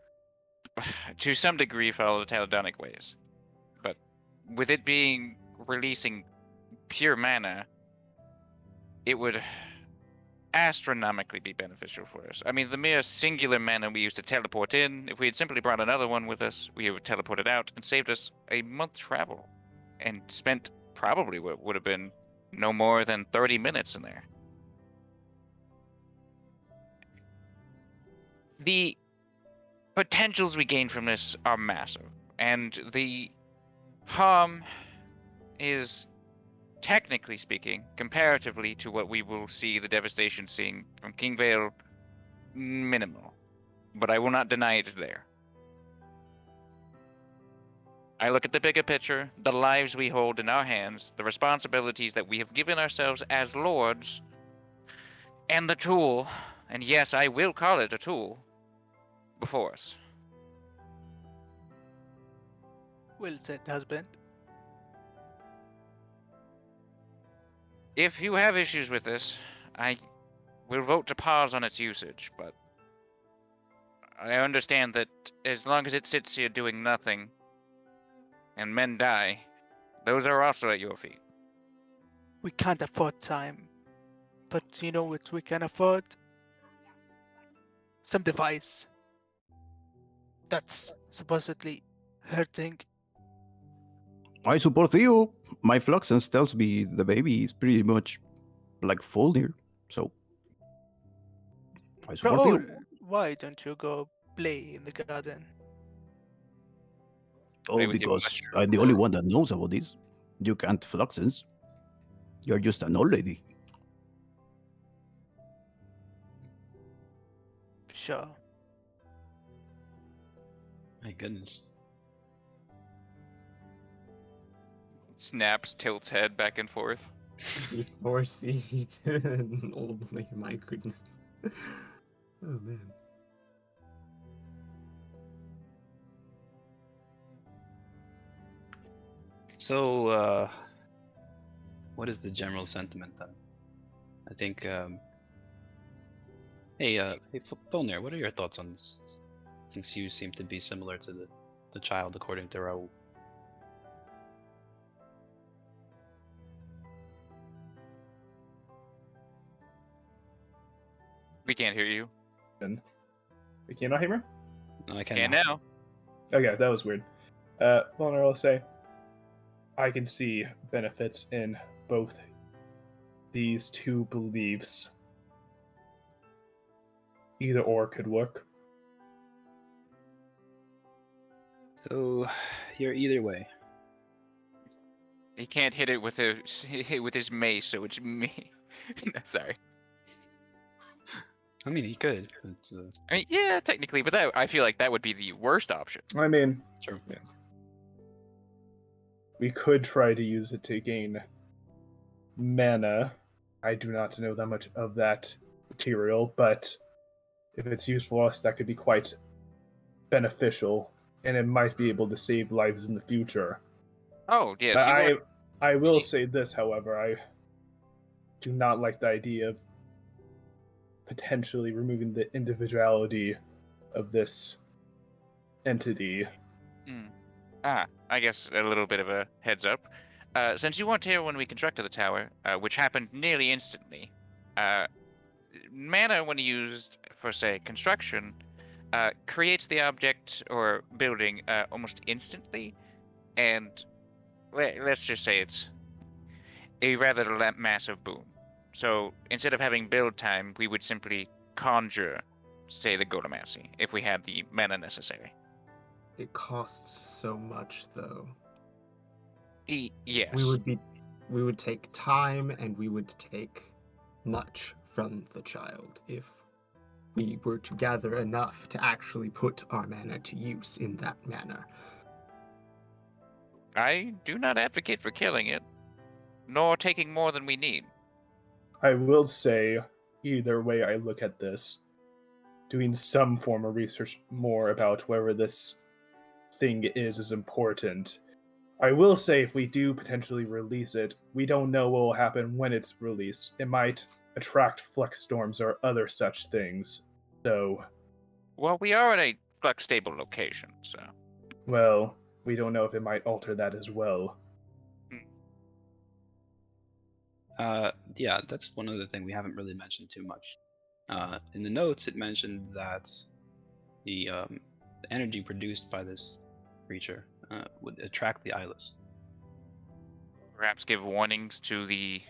some degree, follow the Taladonic ways. But with it being releasing pure mana, it would astronomically be beneficial for us. I mean, the mere singular mana we used to teleport in, if we had simply brought another one with us, we would teleport it out and saved us a month travel and spent probably what would have been no more than 30 minutes in there. The potentials we gain from this are massive, and the harm is, technically speaking, comparatively to what we will see the devastation seeing from Kingvale, minimal. But I will not deny it's there. I look at the bigger picture, the lives we hold in our hands, the responsibilities that we have given ourselves as lords, and the tool, and yes, I will call it a tool, before us. Well said, husband. If you have issues with this, I will vote to pause on its usage, but I understand that as long as it sits here doing nothing, and men die, those are also at your feet. We can't afford time. But you know what we can afford? Some device that's supposedly hurting. I support Theo. My Fluxens tells me the baby is pretty much like Fulner, so I support Raul, Theo. why don't you go play in the garden? Oh, Play with your because mushroom I'm the only core. one that knows about this. You can't Fluxens. You're just an old lady. Sure. My goodness. Snaps, tilts head back and forth. Before seed. Oldly, my goodness. Oh man. So, what is the general sentiment then? I think, hey, Fulner, what are your thoughts on this? Since you seem to be similar to the child, according to Raul. We can't hear you. Can you not hear me? No, I Can cannot. now. Okay, that was weird. Fulner, I'll say, I can see benefits in both these two beliefs. Either or could work. So, you're either way. He can't hit it with his mace, so it's me. Sorry. I mean, he could. But, I mean, yeah, technically, but I feel like that would be the worst option. I mean, sure. we could try to use it to gain mana. I do not know that much of that material, but if it's used for us, that could be quite beneficial, and it might be able to save lives in the future. Oh, yes. I will say this, however, I do not like the idea of potentially removing the individuality of this entity. I guess a little bit of a heads up. Since you weren't here when we constructed the tower, which happened nearly instantly, mana, when used for, say, construction, creates the object or building almost instantly, and let's just say it's a rather massive boon. So instead of having build time, we would simply conjure, say, the Golemancy, if we had the mana necessary. It costs so much, though. Yes. We would be we would take time and we would take much from the child if we were to gather enough to actually put our mana to use in that manner. I do not advocate for killing it, nor taking more than we need. I will say, either way I look at this, doing some form of research more about wherever this thing is important. I will say, if we do potentially release it, we don't know what will happen when it's released. It might attract flux storms or other such things. So, Well, we are at a flux stable location, so. well, we don't know if it might alter that as well. Yeah, that's one other thing we haven't really mentioned too much. In the notes, it mentioned that the energy produced by this creature would attract the eyeless. Perhaps give warnings to the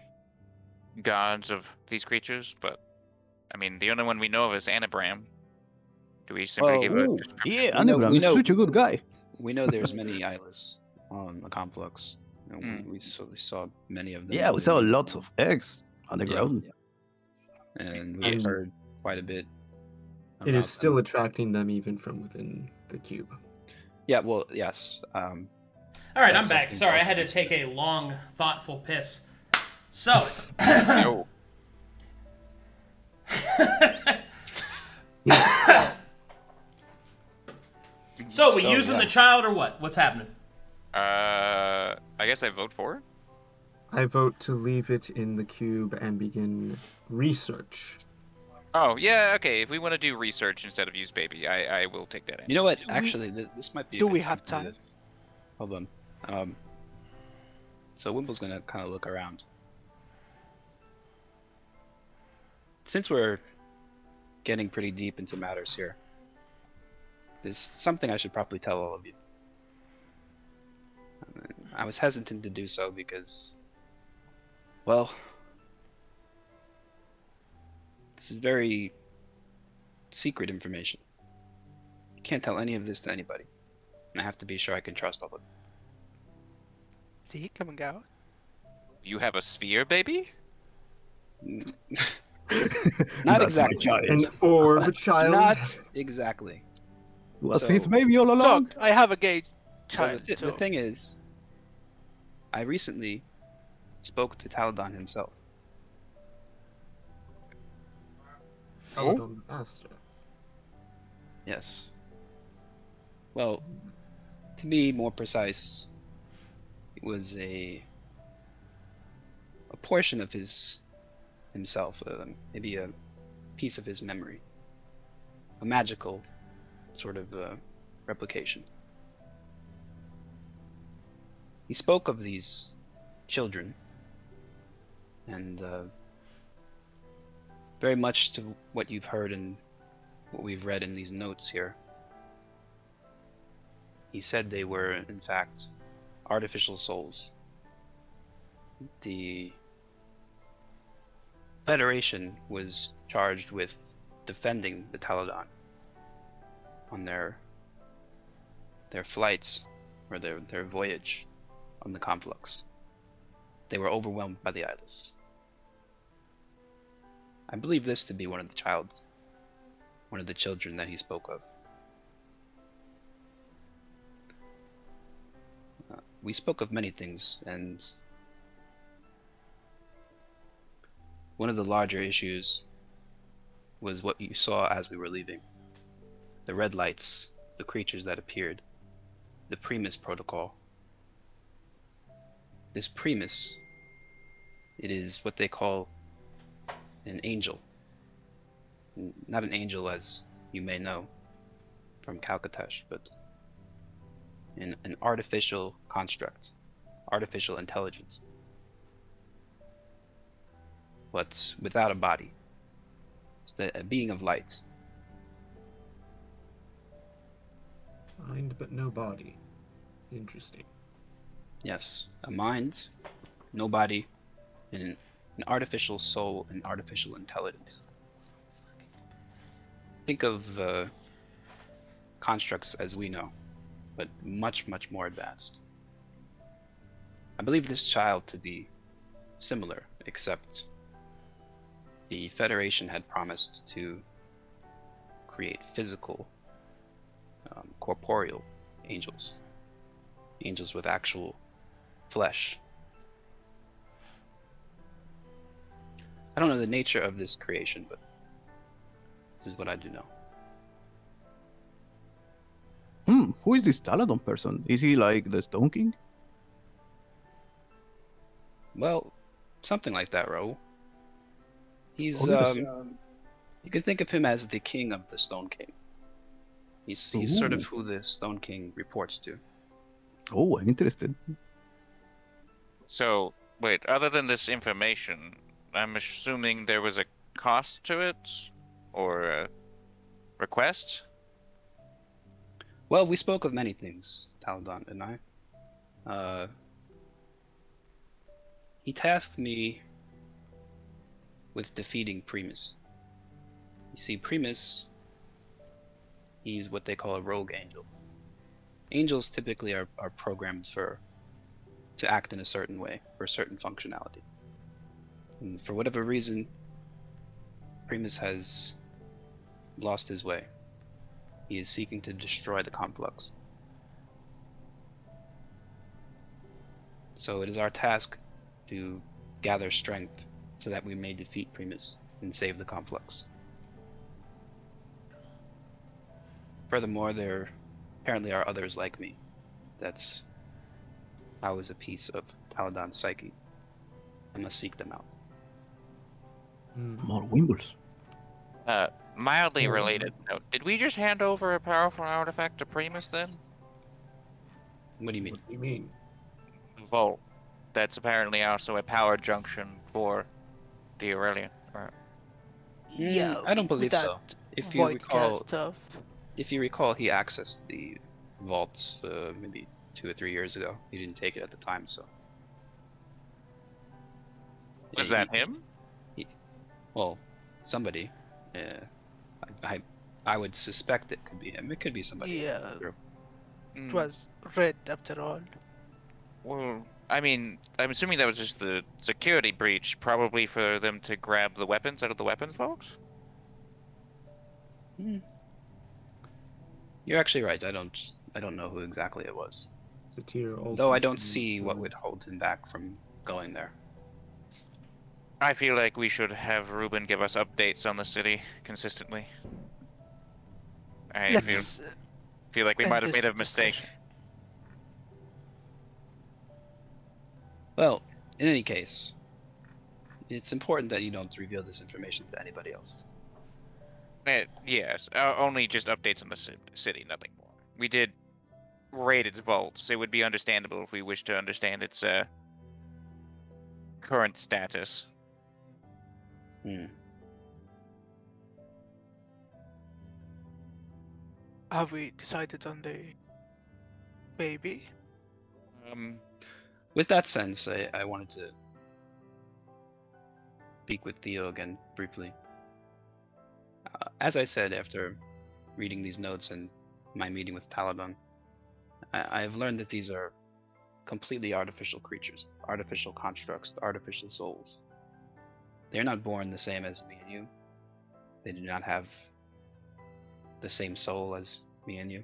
gods of these creatures, but I mean, the only one we know of is Anabram. Do we simply Well, give a Ooh, description? yeah, We know- Anagram we is know- such a good guy. We know there's many eyeless on the Conflux. And we saw many of them. Yeah, we saw lots of eggs on the ground. And we And- heard quite a bit. It about is still them. attracting them even from within the cube. Yeah, well, yes. All right, I'm That's back. something Sorry, I also had to to take a long, thoughtful piss. So, No. so we So, using yeah. the child or what? What's happening? I guess I vote for it. I vote to leave it in the cube and begin research. Oh, yeah, okay. If we want to do research instead of use baby, I will take that answer. You know what? Actually, this might be. Do a good we have to do time? this. Hold on. So Wimble's gonna kind of look around. Since we're getting pretty deep into matters here, there's something I should probably tell all of you. I was hesitant to do so because, well, this is very secret information. You can't tell any of this to anybody. And I have to be sure I can trust all of Is he coming out? You have a sphere, baby? you. That's Not my exactly. child. An orb child. Not exactly. Was So- his baby all along? Look, I have a gay So child the too. thing is, I recently spoke to Taladon himself. Taladon the Master. Yes. Well, to be more precise, it was a portion of himself, maybe a piece of his memory, a magical sort of replication. He spoke of these children, and very much to what you've heard and what we've read in these notes here. He said they were, in fact, artificial souls. The Federation was charged with defending the Taladon on their flights, or their voyage on the Conflux. They were overwhelmed by the Eyeless. I believe this to be one of the children that he spoke of. We spoke of many things, and one of the larger issues was what you saw as we were leaving. The red lights, the creatures that appeared, the Primus protocol. This Primus, it is what they call an angel. Not an angel as you may know from Calcatesh, but an artificial construct, artificial intelligence, but without a body. It's a being of light. Mind but no body. Interesting. Yes, a mind, no body, and an artificial soul and artificial intelligence. Think of constructs as we know, but much, much more advanced. I believe this child to be similar, except the Federation had promised to create physical, corporeal angels. Angels with actual flesh. I don't know the nature of this creation, but this is what I do know. Who is this Taladon person? Is he like the Stone King? Well, something like that, Raul. He's, Oh, yes. you can think of him as the king of the Stone King. He's sort of who the Stone King reports to. Oh, I'm interested. So, wait, other than this information, I'm assuming there was a cost to it? Or a request? Well, we spoke of many things, Taladon and I. He tasked me with defeating Primus. You see, Primus, he's what they call a rogue angel. Angels typically are programmed to act in a certain way, for a certain functionality. And for whatever reason, Primus has lost his way. He is seeking to destroy the Conflux. So it is our task to gather strength so that we may defeat Primus and save the Conflux. Furthermore, there apparently are others like me. That's how is a piece of Taladon's psyche. I must seek them out. More Wimbles. Mildly related note. Did we just hand over a powerful artifact to Primus then? What do you mean? What do you mean? Vault. That's apparently also a power junction for the Aurelian. Right. Yeah, I don't believe with so. that If you void recall, stuff. if you recall, he accessed the vault maybe 2 or 3 years ago. He didn't take it at the time, so. Was that him? Well, somebody. I would suspect it could be him. It could be somebody. Yeah, True. it was red after all. Well, I mean, I'm assuming that was just the security breach, probably for them to grab the weapons out of the weapons vault? You're actually right. I don't know who exactly it was. Satir also Though I don't seems see what to- would hold him back from going there. I feel like we should have Ruben give us updates on the city consistently. I Let's feel like we end might have this made a mistake. discussion. Well, in any case, it's important that you don't reveal this information to anybody else. Yes, only just updates on the city, nothing more. We did raid its vaults. It would be understandable if we wished to understand its current status. Have we decided on the baby? With that sense, I wanted to speak with Theo again briefly. As I said, after reading these notes and my meeting with Taladon, I have learned that these are completely artificial creatures, artificial constructs, artificial souls. They're not born the same as me and you. They do not have the same soul as me and you.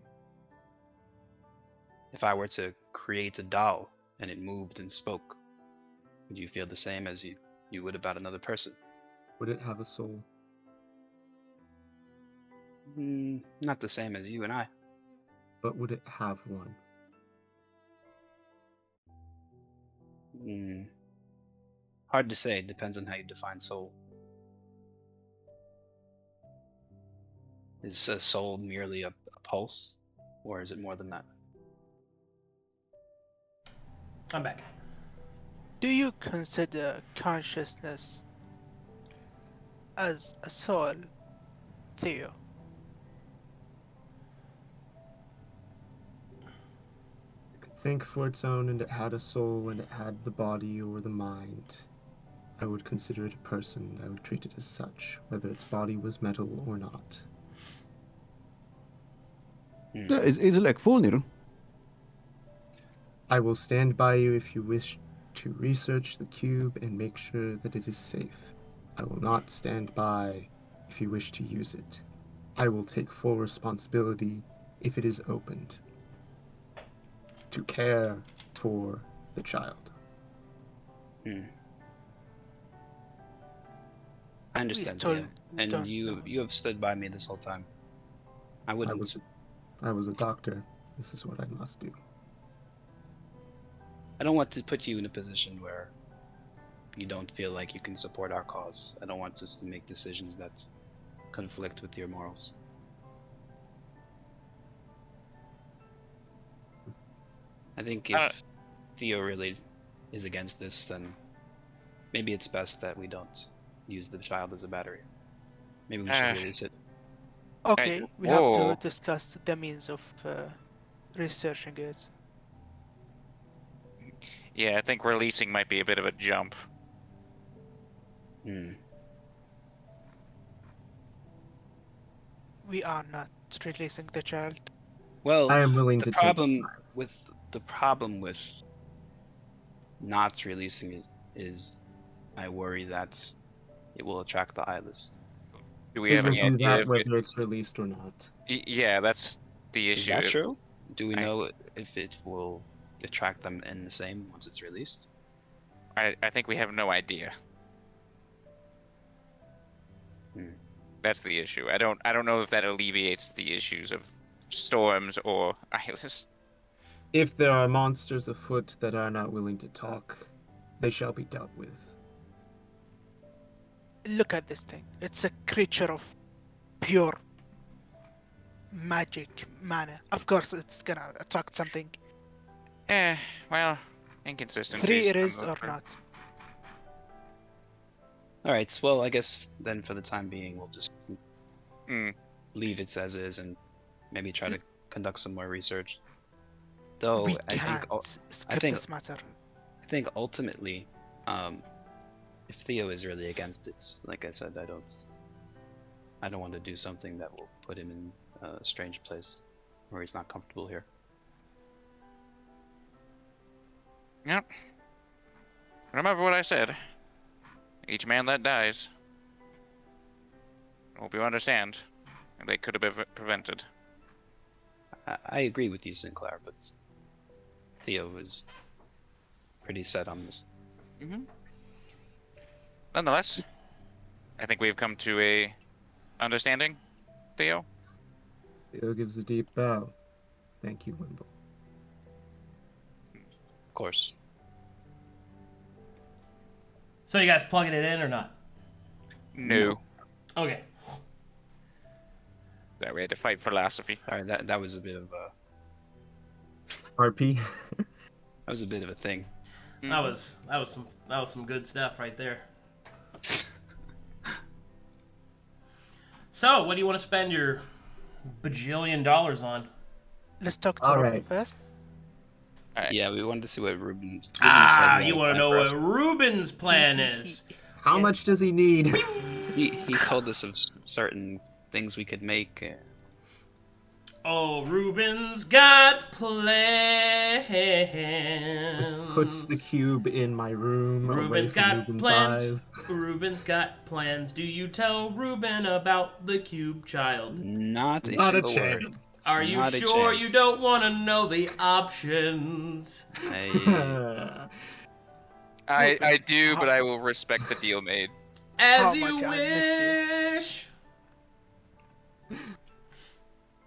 If I were to create a doll and it moved and spoke, would you feel the same as you would about another person? Would it have a soul? Not the same as you and I. But would it have one? Hard to say. It depends on how you define soul. Is a soul merely a pulse, or is it more than that? I'm back. Do you consider consciousness as a soul, Theo? It could think for its own, and it had a soul, and it had the body or the mind. I would consider it a person. I would treat it as such, whether its body was metal or not. Is it like Fulner? I will stand by you if you wish to research the cube and make sure that it is safe. I will not stand by if you wish to use it. I will take full responsibility if it is opened. To care for the child. I understand, told- Theo. And don't you know. you have stood by me this whole time. I wouldn't. I was a doctor. This is what I must do. I don't want to put you in a position where you don't feel like you can support our cause. I don't want us to make decisions that conflict with your morals. I think if Theo really is against this, then maybe it's best that we don't use the child as a battery. Maybe we should release it. Okay, Hey, we have whoa. to discuss the means of researching it. Yeah, I think releasing might be a bit of a jump. We are not releasing the child. Well, I am willing the to problem take with not releasing is I worry that it will attract the eyeless. Do we We have will any do idea that if whether it's released or not. Yeah, that's the Is issue. that true? Do we I- know if it will attract them in the same once it's released? I think we have no idea. That's the issue. I don't know if that alleviates the issues of storms or eyeless. If there are monsters afoot that are not willing to talk, they shall be dealt with. Look at this thing. It's a creature of pure magic mana. Of course, it's gonna attract something. Well, inconsistencies. Free it is from the- or not. Alright, well, I guess then for the time being, we'll just Hmm. leave it as is and maybe try to conduct some more research. Though, We I can't skip think- this matter. I think ultimately, if Theo is really against it, like I said, I don't want to do something that will put him in a strange place where he's not comfortable here. Yep. Remember what I said. Each man that dies. I hope you understand. They could have been prevented. I agree with you, Sinclair, but Theo was pretty set on this. Nonetheless, I think we've come to a understanding, Theo. Theo gives a deep bow. Thank you, Wimble. Of course. So you guys plugging it in or not? No. Okay. That we had to fight philosophy. Alright, that was a bit of a RP. thing. That was some good stuff right there. So, what do you want to spend your bajillion dollars on? Let's talk to All Raul right. first. Alright. Yeah, we wanted to see what Ruben said he You had want to planned know for what us. Ruben's plan is? How much does he need? He told us of certain things we could make. Oh, Ruben's got plans. Just puts the cube in my room away Ruben's from got Ruben's plans. eyes. Ruben's got plans. Do you tell Ruben about the cube child? Not a Not a single word. chance. Are you Not a sure chance. you don't want to know the options? I do, but I will respect the deal made. As How you much I missed wish.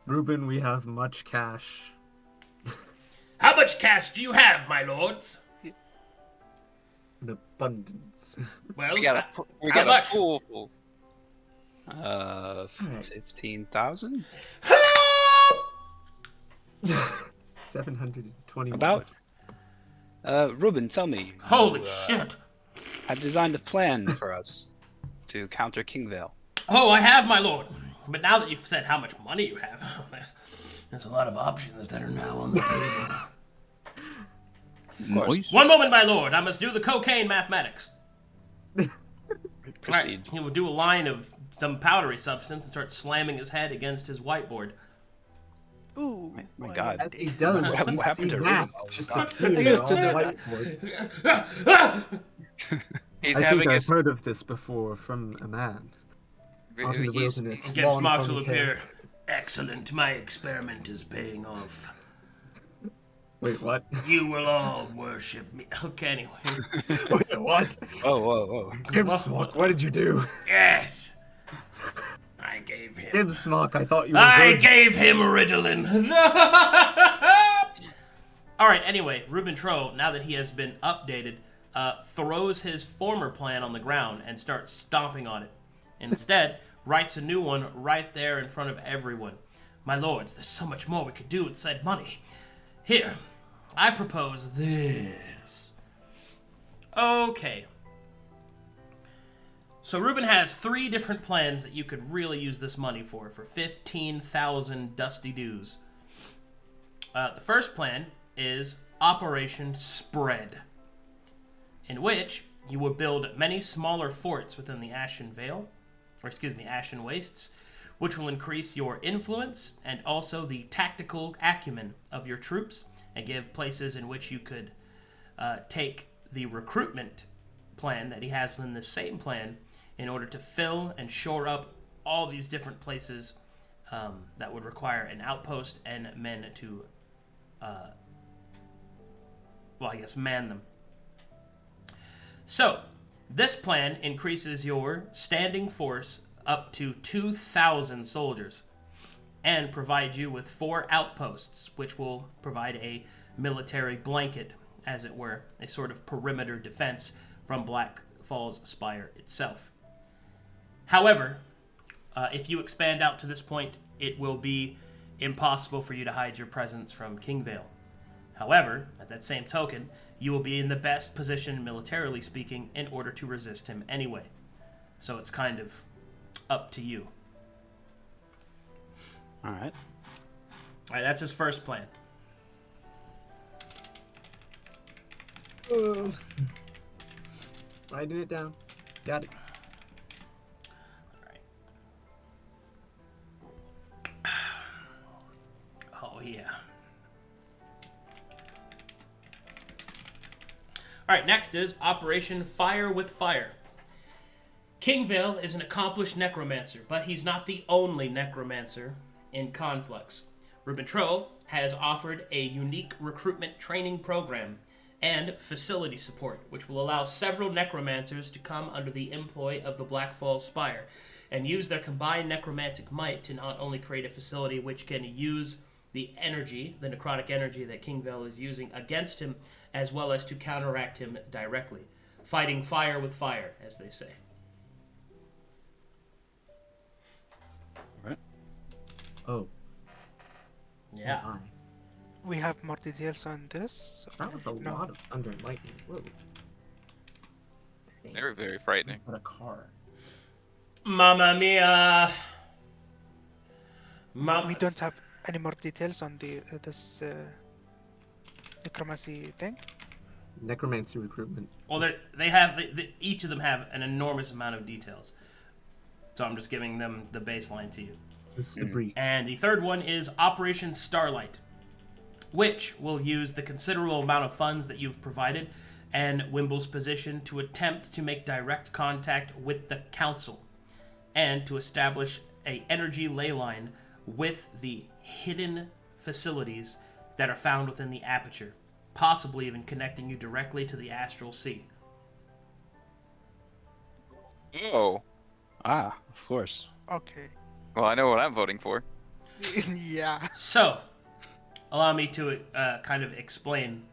Ruben, we have much cash. How much cash do you have, my lords? In abundance. Well, We got a how much? pool full. 15,000? 720. About? Ruben, tell me. Holy you, shit. I've designed a plan for us to counter Kingvale. Oh, I have, my lord. But now that you've said how much money you have, there's a lot of options that are now on the table. Nice. One moment, my lord. I must do the cocaine mathematics. Proceed. Alright, he will do a line of some powdery substance and start slamming his head against his whiteboard. Ooh. My well, God. As he does, What we happened see to math Raul? just God. appear I used to on the do that. whiteboard. He's I think having I've a heard of this before from a man. Out in the he's wilderness. Against long Marks will ponytail. appear. Excellent, my experiment is paying off. Wait, what? You will all worship me. Okay, anyway. Wait, what? Whoa. Gibsmock, what did you do? Yes! I gave him. Gibsmock, I thought you were I good. gave him Ritalin. Alright, anyway, Ruben Tro, now that he has been updated, throws his former plan on the ground and starts stomping on it. Instead, writes a new one right there in front of everyone. My lords, there's so much more we could do with said money. Here, I propose this. Okay. So Ruben has 3 different plans that you could really use this money for 15,000 dusty dues. The first plan is Operation Spread, in which you will build many smaller forts within the Ashen Wastes, which will increase your influence and also the tactical acumen of your troops, and give places in which you could take the recruitment plan that he has in the same plan in order to fill and shore up all these different places that would require an outpost and men to, man them. So, this plan increases your standing force up to 2,000 soldiers and provides you with 4 outposts, which will provide a military blanket, as it were, a sort of perimeter defense from Black Falls Spire itself. However, if you expand out to this point, it will be impossible for you to hide your presence from Kingvale. However, at that same token, you will be in the best position, militarily speaking, in order to resist him anyway. So it's kind of up to you. Alright. Alright, that's his first plan. Writing it down. Got it. Oh, yeah. Alright, next is Operation Fire with Fire. Kingvale is an accomplished necromancer, but he's not the only necromancer in Conflux. Ruben Tro has offered a unique recruitment training program and facility support, which will allow several necromancers to come under the employ of the Black Falls Spire and use their combined necromantic might to not only create a facility which can use the energy, the necrotic energy that Kingvale is using against him, as well as to counteract him directly. Fighting fire with fire, as they say. Oh. Yeah. Oh, my. We have more details on this. That was a No. lot of thunder and lightning. Whoa. They're very frightening. Is that a car? Mamma mia! We don't have any more details on this necromancy thing. Necromancy recruitment. Well, they have each of them have an enormous amount of details. So I'm just giving them the baseline to you. This is the brief. And the third one is Operation Starlight, which will use the considerable amount of funds that you've provided and Wimble's position to attempt to make direct contact with the Council and to establish a energy ley line with the hidden facilities that are found within the aperture, possibly even connecting you directly to the Astral Sea. Oh. Ah, of course. Okay. Well, I know what I'm voting for. Yeah. So, allow me to kind of explain.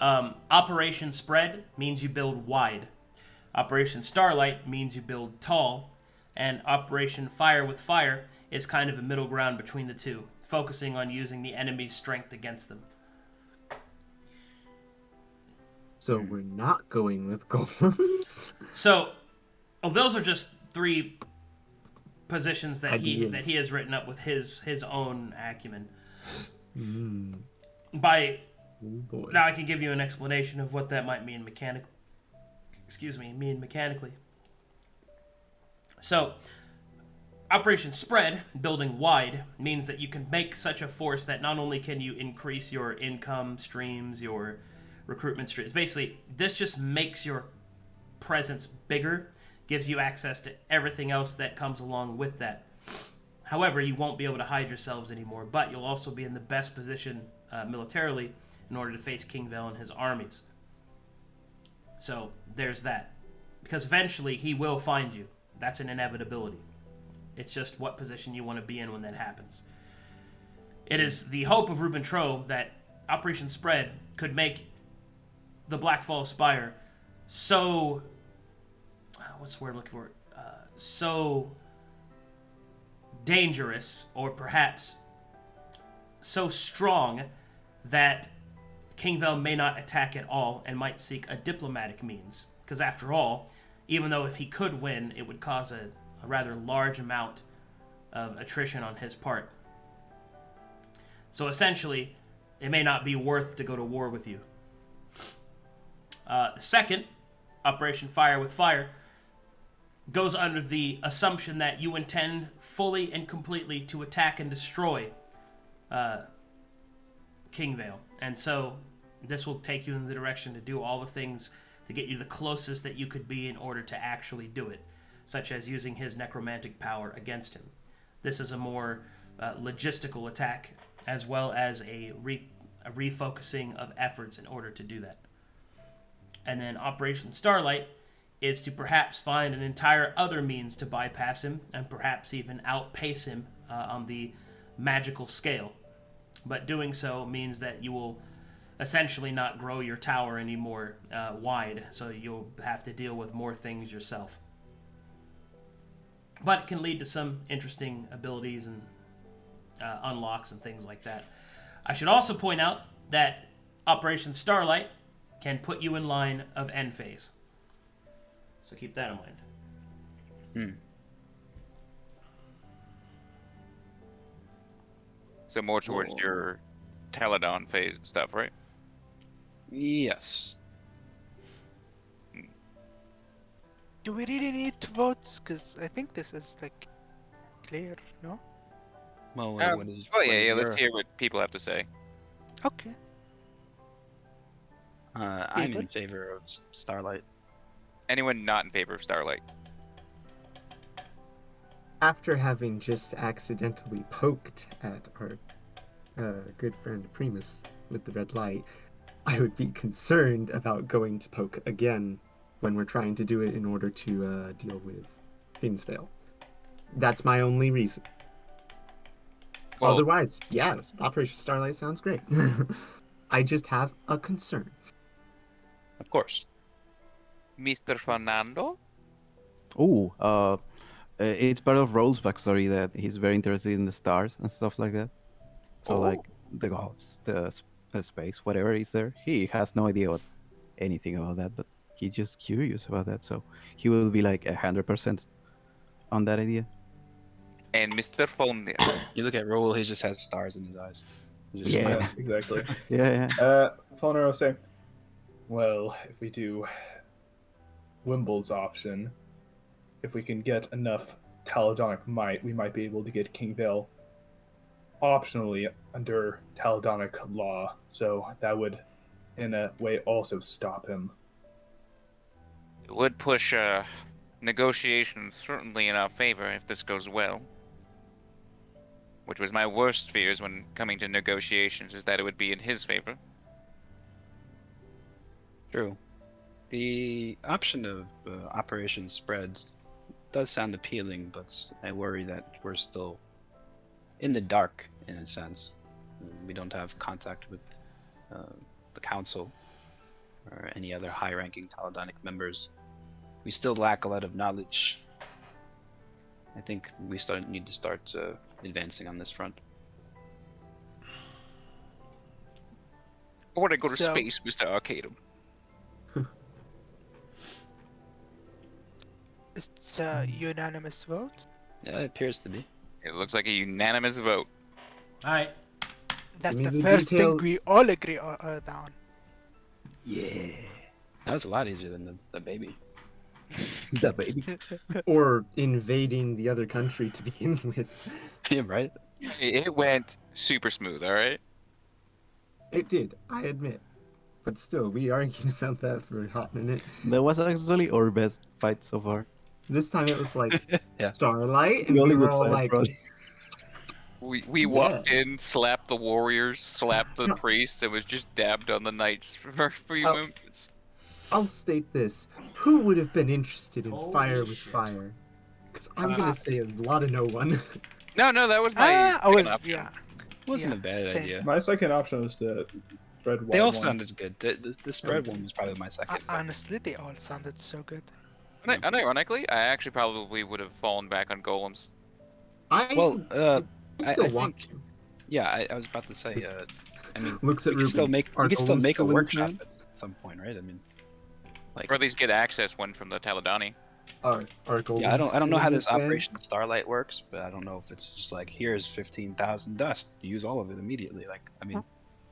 Operation Spread means you build wide. Operation Starlight means you build tall. And Operation Fire with Fire is kind of a middle ground between the two, focusing on using the enemy's strength against them. So we're not going with golems? So, those are just 3 positions that Ideas. he has written up with his own acumen. Oh boy. Now I can give you an explanation of what that might mean mechanically. So, Operation Spread, building wide, means that you can make such a force that not only can you increase your income streams, your recruitment streams, basically, this just makes your presence bigger, gives you access to everything else that comes along with that. However, you won't be able to hide yourselves anymore, but you'll also be in the best position militarily in order to face King Vel and his armies. So, there's that. Because eventually, he will find you. That's an inevitability. It's just what position you want to be in when that happens. It is the hope of Ruben Tro that Operation Spread could make the Blackfall Spire so... what's the word I'm looking for? So dangerous, or perhaps so strong, that King Vel may not attack at all and might seek a diplomatic means. Because after all, even though if he could win, it would cause a rather large amount of attrition on his part. So essentially, it may not be worth to go to war with you. The second, Operation Fire with Fire, goes under the assumption that you intend fully and completely to attack and destroy King Vale. And so this will take you in the direction to do all the things to get you the closest that you could be in order to actually do it, such as using his necromantic power against him. This is a more logistical attack, as well as a refocusing of efforts in order to do that. And then Operation Starlight is to perhaps find an entire other means to bypass him, and perhaps even outpace him on the magical scale. But doing so means that you will essentially not grow your tower anymore wide, so you'll have to deal with more things yourself. But it can lead to some interesting abilities and unlocks and things like that. I should also point out that Operation Starlight can put you in line of end phase. So keep that in mind. So more towards your Taladon phase stuff, right? Yes. Do we really need to vote? Because I think this is like clear, no? Well, Well, what is let's your- hear what people have to say. Okay. I'm People? in favor of Starlight. Anyone not in favor of Starlight? After having just accidentally poked at our good friend Primus with the red light, I would be concerned about going to poke again when we're trying to do it in order to deal with Kingsvale. That's my only reason. Well, Otherwise, yeah, Operation Starlight sounds great. I just have a concern. Of course. Mr. Fernando? Oh, it's part of Raul's backstory that he's very interested in the stars and stuff like that. So, like, the gods, the space, whatever is there. He has no idea anything about that, but he's just curious about that. So, he will be like 100% on that idea. And Mr. Fulner. You look at Raul, he just has stars in his eyes. He's just Yeah. smiling. Exactly. Yeah. Fulner will say, well, if we do Wimble's option, if we can get enough Taladonic might, we might be able to get King Vale optionally under Taladonic law, so that would, in a way, also stop him. It would push negotiations certainly in our favor if this goes well. Which was my worst fears when coming to negotiations, is that it would be in his favor. True. The option of Operation Spread does sound appealing, but I worry that we're still in the dark, in a sense. We don't have contact with the council or any other high-ranking Taladonic members. We still lack a lot of knowledge. I think we need to start advancing on this front. I want to go to So- space, Mr. Arcadum. It's a unanimous vote. Yeah, it appears to be. It looks like a unanimous vote. Alright, That's Give the me the first detail. thing we all agree down. Yeah. That was a lot easier than the baby. The baby. or invading the other country to begin with. Yeah, right. It went super smooth. All right. It did, I admit. But still, we argued about that for a hot minute. That was actually our best fight so far. This time it was like Yeah. Starlight, and The we only were good all fight, like, probably. We walked in, slapped the warriors, slapped the No. priest, and was just dabbed on the knights for a few Oh. moments. I'll state this. Who would have been interested in Holy fire with shit. fire? Because I'm gonna say a lot of no one. No, that was my I second was option. yeah. Wasn't Yeah, a bad same. idea. My second option was the red white They all one. sounded good. The spread one was probably my second. but- Honestly, they all sounded so good. Unironically, I actually probably would have fallen back on golems. Well, I still I want think- to. Yeah, I was about to say. I mean, Looks at we Ruben. can still make Are we can still golems make a still in workshop plan? at some point, right? I mean, like, Or at least get access one from the Taladoni. Are golems yeah, I don't know still how in this plan? Operation Starlight works, but I don't know if it's just like here's 15,000 dust, use all of it immediately. Like, I mean,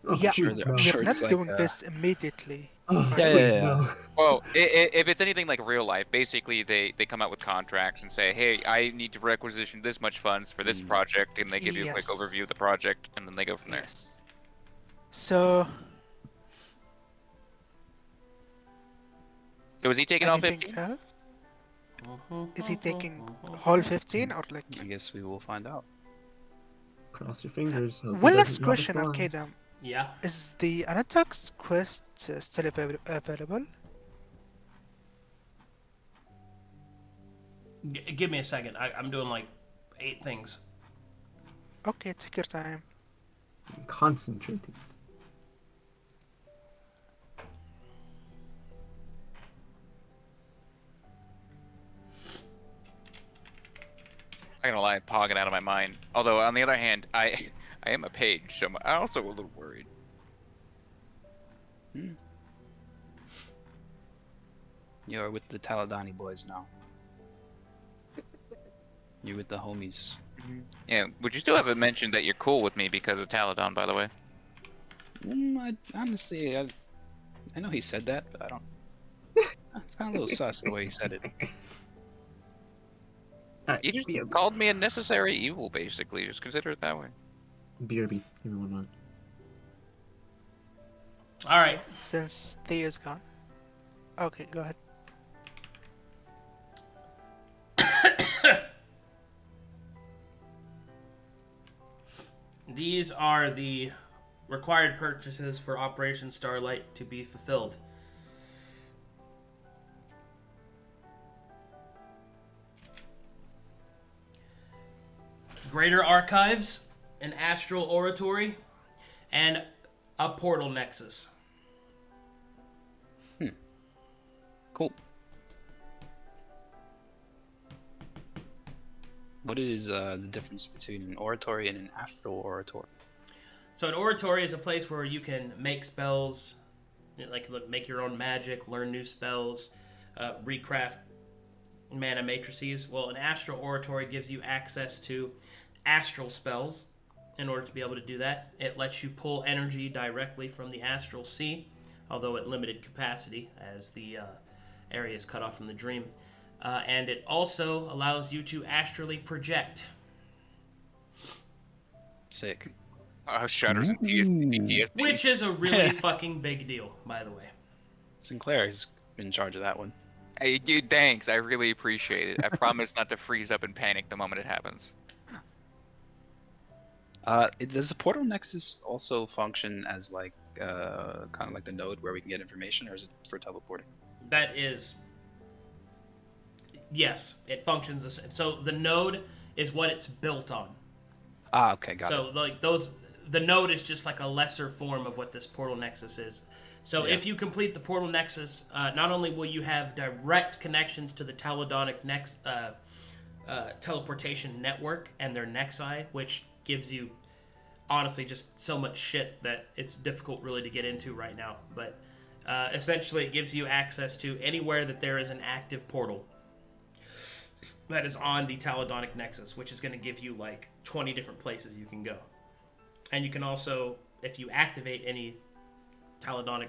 Oh, Yeah, sure shoot, that- no. I'm We're sure not it's like, doing this immediately. Oh, Yeah, please, yeah. no. Well, if it's anything like real life, basically they come out with contracts and say, hey, I need to requisition this much funds for this Mm. project, and they give you a quick Yes. overview of the project, and then they go from there. Yes. So So is he taking all anything 15? else? Is he taking Mm-hmm. whole 15 or like? I guess we will find out. Cross your fingers. hope he One last doesn't rob us question, blind. Arcadum. Yeah. Is the Anatox quest still available? Give me a second. I'm doing like 8 things. Okay, take your time. I'm concentrating. I'm not gonna lie, pogging out of my mind. Although on the other hand, I am a page, so I'm also a little worried. You're with the Taladoni boys now. You're with the homies. Yeah, would you still haven't mentioned that you're cool with me because of Taladon, by the way? Honestly, I know he said that, but I don't. It's kind of a little sus the way he said it. Alright, You just BRB. called me a necessary evil, basically. Just consider it that way. BRB. Give me 1 moment. All right. Since Theo's gone. Okay, go ahead. These are the required purchases for Operation Starlight to be fulfilled. Greater Archives, an Astral Oratory, and a Portal Nexus. Cool. What is the difference between an oratory and an astral oratory? So an oratory is a place where you can make spells, like make your own magic, learn new spells, recraft mana matrices. Well, an astral oratory gives you access to astral spells. In order to be able to do that, it lets you pull energy directly from the astral sea, although at limited capacity as the area is cut off from the dream. And it also allows you to astrally project. Sick. Shatters and PTSD. Which is a really fucking big deal, by the way. Sinclair is in charge of that one. Hey, dude, thanks. I really appreciate it. I promise not to freeze up and panic the moment it happens. Does the portal nexus also function as like kind of like the node where we can get information, or is it for teleporting? That is... Yes, it functions the same. So the node is what it's built on. Ah, okay, got it. So like those... The node is just like a lesser form of what this portal nexus is. So Yeah. if you complete the portal nexus, not only will you have direct connections to the Taladonic teleportation network and their nexi, which gives you honestly just so much shit that it's difficult really to get into right now. But essentially it gives you access to anywhere that there is an active portal that is on the Taladonic nexus, which is going to give you like 20 different places you can go. And you can also, if you activate any Taladonic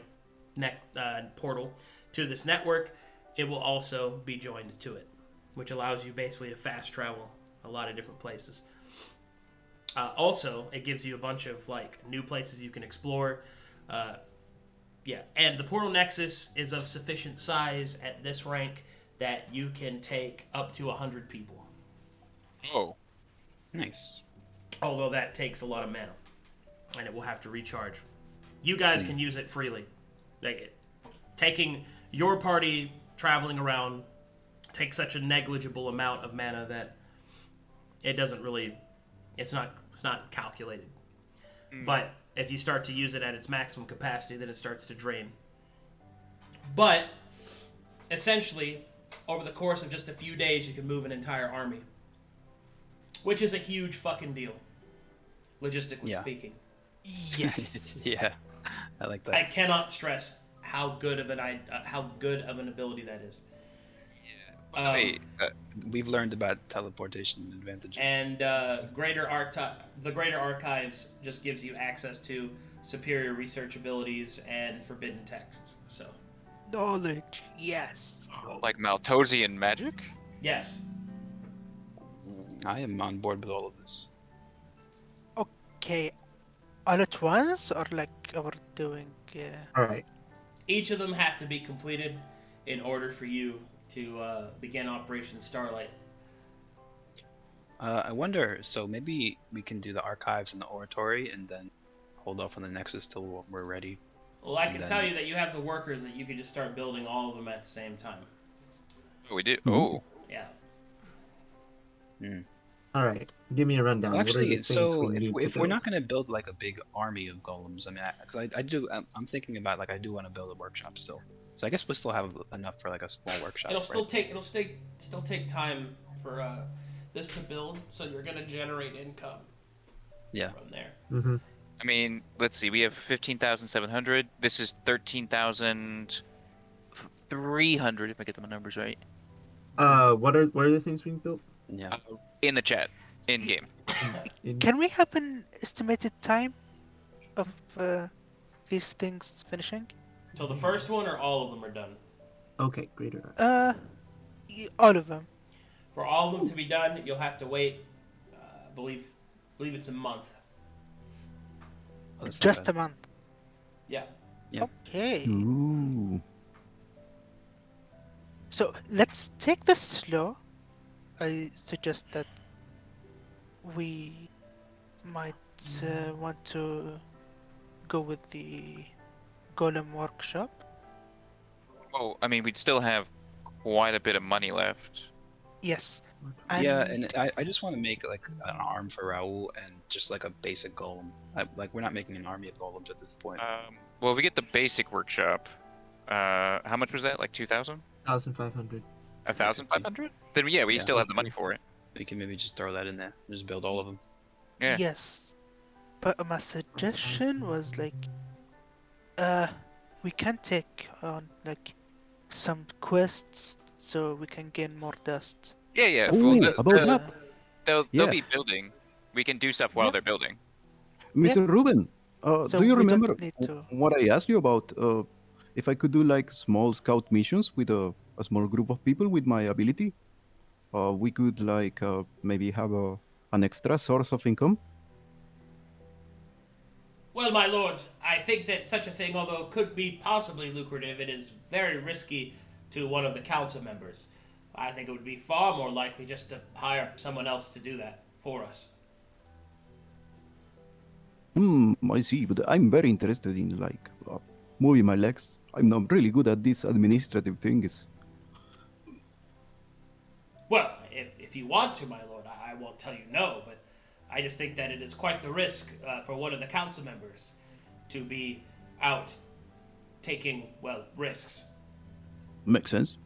portal to this network, it will also be joined to it, which allows you basically to fast travel a lot of different places. Also, it gives you a bunch of like new places you can explore. And the Portal Nexus is of sufficient size at this rank that you can take up to 100 people. Oh. Nice. Although that takes a lot of mana, and it will have to recharge. You guys can use it freely. Like, taking your party traveling around takes such a negligible amount of mana that it doesn't really, it's not calculated. But if you start to use it at its maximum capacity, then it starts to drain. But essentially, over the course of just a few days, you can move an entire army, which is a huge fucking deal, logistically speaking. Yes. Yeah, I like that. I cannot stress how good of an ability that is. We've learned about teleportation advantages. And the Greater Archives just gives you access to superior research abilities and forbidden texts. So Knowledge, yes. Like Maltosian magic? yes, I am on board with all of this. Okay, all at once or like we're doing? All right. each of them have to be completed in order for you to begin Operation Starlight. I wonder, so maybe we can do the archives and the oratory and then hold off on the Nexus till we're ready. Well, I And can then- tell you that you have the workers that you could just start building all of them at the same time. Oh, we did. Oh. Yeah. All right. Give me a rundown. Well, What are actually, the things so we need if to we're build? not going to build like a big army of golems, I mean, because I'm thinking about like I do want to build a workshop still. So I guess we still have enough for like a small workshop. It'll right? still take time for this to build, so you're gonna generate income. Yeah. From there. Mm-hmm. I mean, let's see. We have 15,700. This is 13,300 if I get the numbers right. What are the things being built? Yeah. In the chat, in game. Can we have an estimated time of these things finishing? So the first one or all of them are done. Okay, greater. All of them. For all of them to be done, you'll have to wait. Believe it's a month. Oh, that's not Just bad. a month. Yeah. Yeah. Okay. Ooh. So let's take this slow. I suggest that we might want to go with the Golem workshop. Oh, I mean, we'd still have quite a bit of money left. Yes. Yeah, and I just want to make like an arm for Raul and just like a basic golem. Like we're not making an army of golems at this point. Well, we get the basic workshop. How much was that? Like 2,000? 1,500. 1,500? Then yeah, we Yeah. still have the money for it. We can maybe just throw that in there. Just build all of them. Yeah. Yes. But my suggestion was like, we can take on like some quests so we can gain more dust. Yeah, yeah. Ooh, Well, about that, they'll Yeah. be building. We can do stuff while Yeah. they're building. Mr. Ruben, So do you we don't remember need to- what I asked you about? If I could do like small scout missions with a small group of people with my ability, we could like maybe have an extra source of income. Well, my lords, I think that such a thing, although it could be possibly lucrative, it is very risky to one of the council members. I think it would be far more likely just to hire someone else to do that for us. I see, but I'm very interested in like moving my legs. I'm not really good at these administrative things. Well, if you want to, my lord, I won't tell you no, but I just think that it is quite the risk for one of the council members to be out taking, well, risks. Makes sense.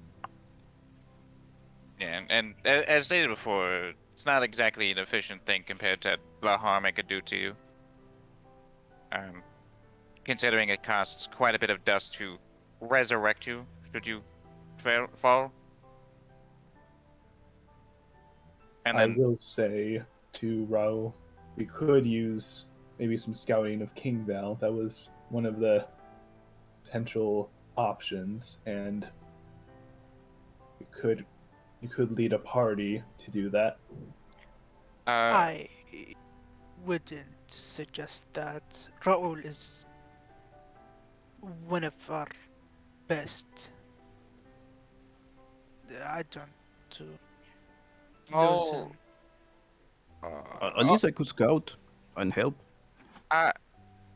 Yeah, and as stated before, it's not exactly an efficient thing compared to the harm it could do to you. Considering it costs quite a bit of dust to resurrect you, should you fall. And I then, will say to Raul, we could use maybe some scouting of King Val. That was one of the potential options, and you could lead a party to do that. I wouldn't suggest that. Raul is one of our best. I don't to lose him. At least I could scout and help. I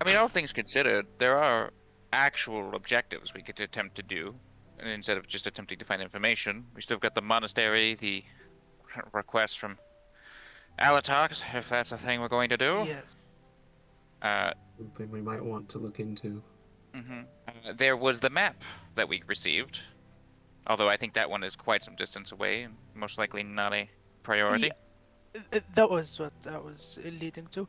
mean, all things considered, there are actual objectives we could attempt to do, and instead of just attempting to find information. We still got the monastery, the request from Alatox, if that's a thing we're going to do. Yes. Something we might want to look into. There was the map that we received, although I think that one is quite some distance away, and most likely not a priority. That was what I was leading to.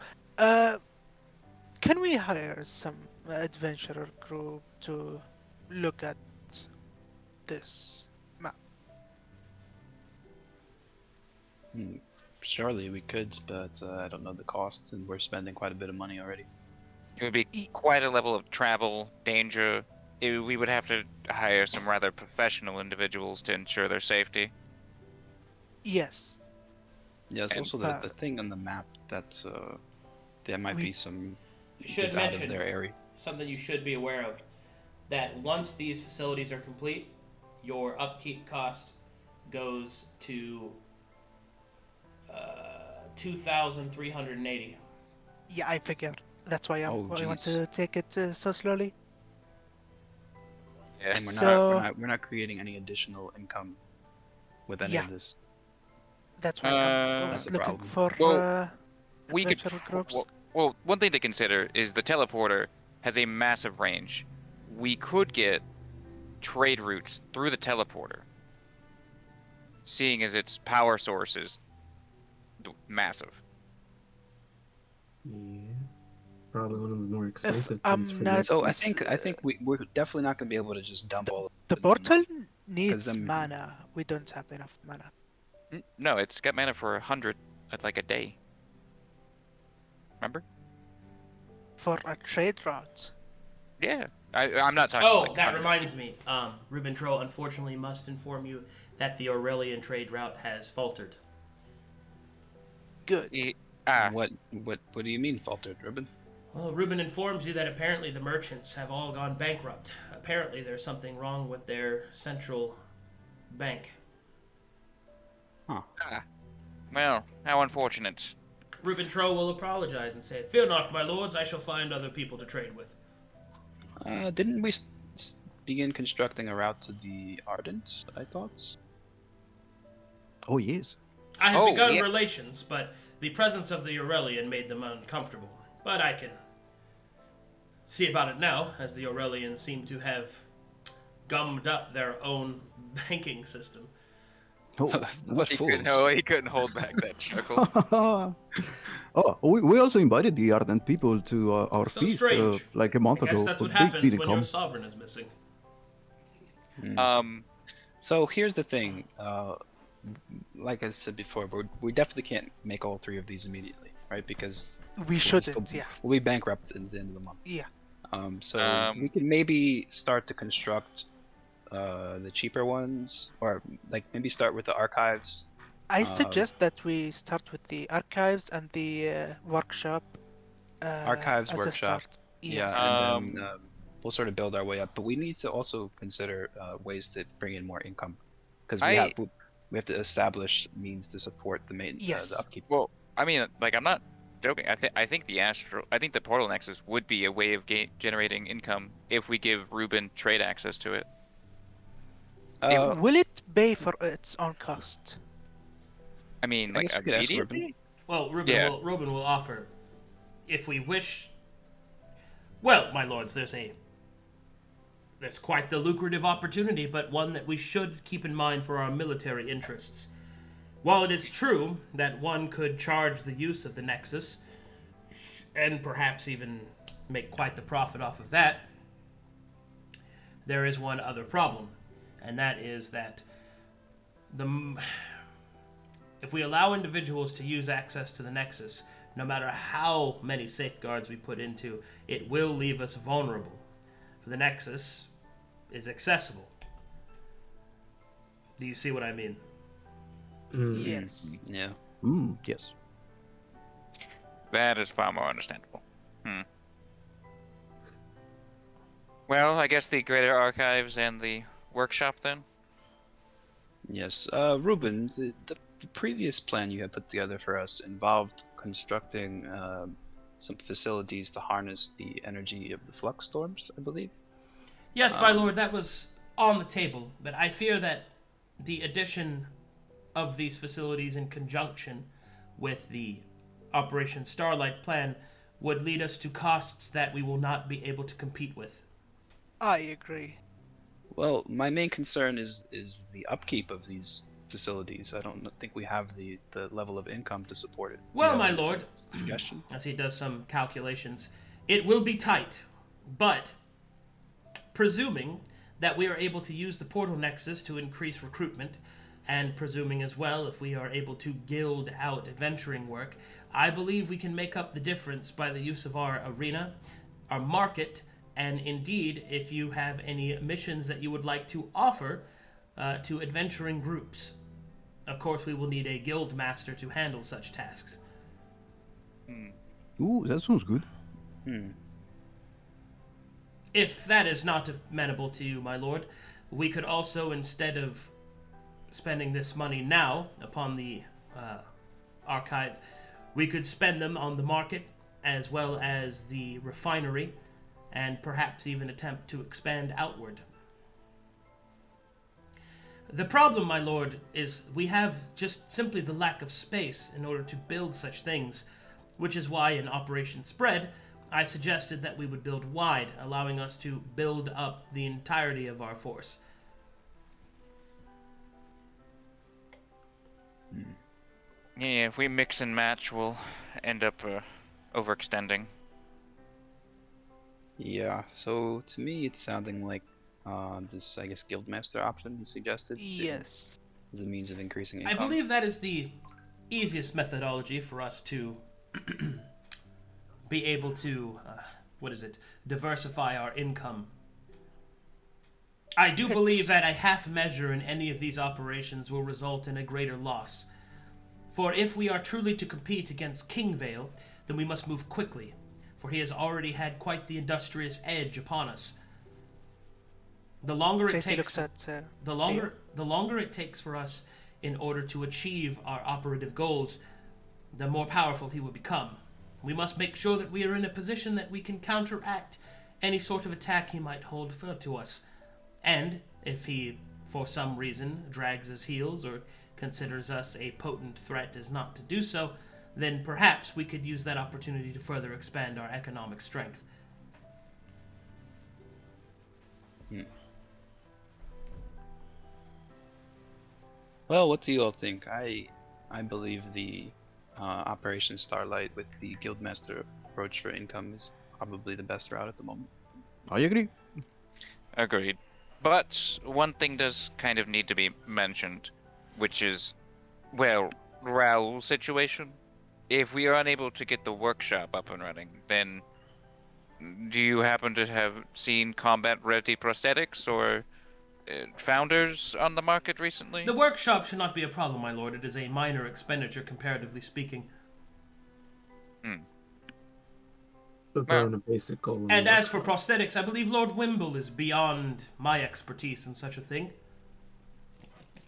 Can we hire some adventurer group to look at this map? Surely we could, but I don't know the cost, and we're spending quite a bit of money already. It would be quite a level of travel, danger. We would have to hire some rather professional individuals to ensure their safety. Yes. Yeah, it's And, also the thing on the map that there might be some You should get out of mention their area. something you should be aware of, that once these facilities are complete, your upkeep cost goes to 2,380. Yeah, I figured. That's why I Oh, want jeez. to take it so slowly. Yes. And So- we're not creating any additional income with any Yeah. of this. That's why I That's was the looking problem. for Well, we could. adventurer groups. Well, one thing to consider is the teleporter has a massive range. We could get trade routes through the teleporter, seeing as its power source is massive. Yeah. Probably one of the more expensive I'm things for not- you. So I think we're definitely not gonna be able to just dump all of The it in portal needs then- mana. We don't have enough mana. No, it's got mana for 100 at like a day. Remember? For a trade route. Yeah. I'm not talking. Oh, like that 100. reminds me. Ruben Troll unfortunately must inform you that the Aurelian trade route has faltered. Good. What do you mean faltered, Ruben? Well, Ruben informs you that apparently the merchants have all gone bankrupt. Apparently there's something wrong with their central bank. Well, how unfortunate. Ruben Troll will apologize and say, "Fear not, my lords, I shall find other people to trade with." Didn't we begin constructing a route to the Ardent? I thought. Oh yes. I have Oh, begun yeah. relations, but the presence of the Aurelian made them uncomfortable. But I can see about it now, as the Aurelians seem to have gummed up their own banking system. Oh, What He fools! couldn't hold back that chuckle. we also invited the Ardent people to our So feast strange. like a month I guess ago, that's but what they happens didn't when come. your sovereign is missing. So here's the thing. Like I said before, we definitely can't make all three of these immediately, right? Because We shouldn't, yeah. we'll be bankrupt at the end of the month. Yeah. So we can maybe start to construct the cheaper ones, or like maybe start with the archives. I suggest that we start with the archives and the workshop. Archives, as a workshop. start. Yeah, Yes. and then we'll sort of build our way up. But we need to also consider ways to bring in more income, because we have to establish means to support the main Yes. the upkeep. Well, I mean, like, I'm not joking. I think the portal nexus would be a way of generating income if we give Ruben trade access to it. Will it pay for its own cost? I mean, I like, guess we could ask immediately? Ruben. Well, Ruben, Yeah. Ruben will offer, if we wish. Well, my lords, there's quite the lucrative opportunity, but one that we should keep in mind for our military interests. While it is true that one could charge the use of the Nexus, and perhaps even make quite the profit off of that, there is one other problem, and that is that if we allow individuals to use access to the Nexus, no matter how many safeguards we put into, it will leave us vulnerable. For the Nexus is accessible. Do you see what I mean? Yes. Yeah. Yes. That is far more understandable. Well, I guess the Greater Archives and the workshop then? Yes. Ruben, the previous plan you had put together for us involved constructing some facilities to harness the energy of the flux storms, I believe. Yes, my lord, that was on the table, but I fear that the addition of these facilities in conjunction with the Operation Starlight plan would lead us to costs that we will not be able to compete with. I agree. Well, my main concern is the upkeep of these facilities. I don't think we have the level of income to support it. Well, You my have any lord, suggestion? as he does some calculations, it will be tight, but presuming that we are able to use the portal nexus to increase recruitment, and presuming as well if we are able to guild out adventuring work, I believe we can make up the difference by the use of our arena, our market, and indeed if you have any missions that you would like to offer to adventuring groups. Of course, we will need a guild master to handle such tasks. Ooh, that sounds good. If that is not amenable to you, my lord, we could also, instead of spending this money now upon the archive, we could spend them on the market as well as the refinery, and perhaps even attempt to expand outward. The problem, my lord, is we have just simply the lack of space in order to build such things, which is why in Operation Spread, I suggested that we would build wide, allowing us to build up the entirety of our force. Yeah, if we mix and match, we'll end up overextending. Yeah, so to me it's sounding like this, I guess, guildmaster option you suggested Yes. as a means of increasing I income. believe that is the easiest methodology for us to be able to, diversify our income. I do believe that a half measure in any of these operations will result in a greater loss. For if we are truly to compete against Kingvale, then we must move quickly, for he has already had quite the industrious edge upon us. The longer it Tracy takes, looks at the longer it takes for us in order to achieve our operative goals, the more powerful he will become. We must make sure that we are in a position that we can counteract any sort of attack he might hold for to us. And if he, for some reason, drags his heels or considers us a potent threat as not to do so, then perhaps we could use that opportunity to further expand our economic strength. Well, what do you all think? I believe the Operation Starlight with the guildmaster approach for income is probably the best route at the moment. I agree. Agreed. But one thing does kind of need to be mentioned, which is, well, Raul's situation. If we are unable to get the workshop up and running, then do you happen to have seen combat-ready prosthetics or founders on the market recently? The workshop should not be a problem, my lord. It is a minor expenditure, comparatively speaking. But they're in a basic colony. And as for prosthetics, I believe Lord Wimble is beyond my expertise in such a thing.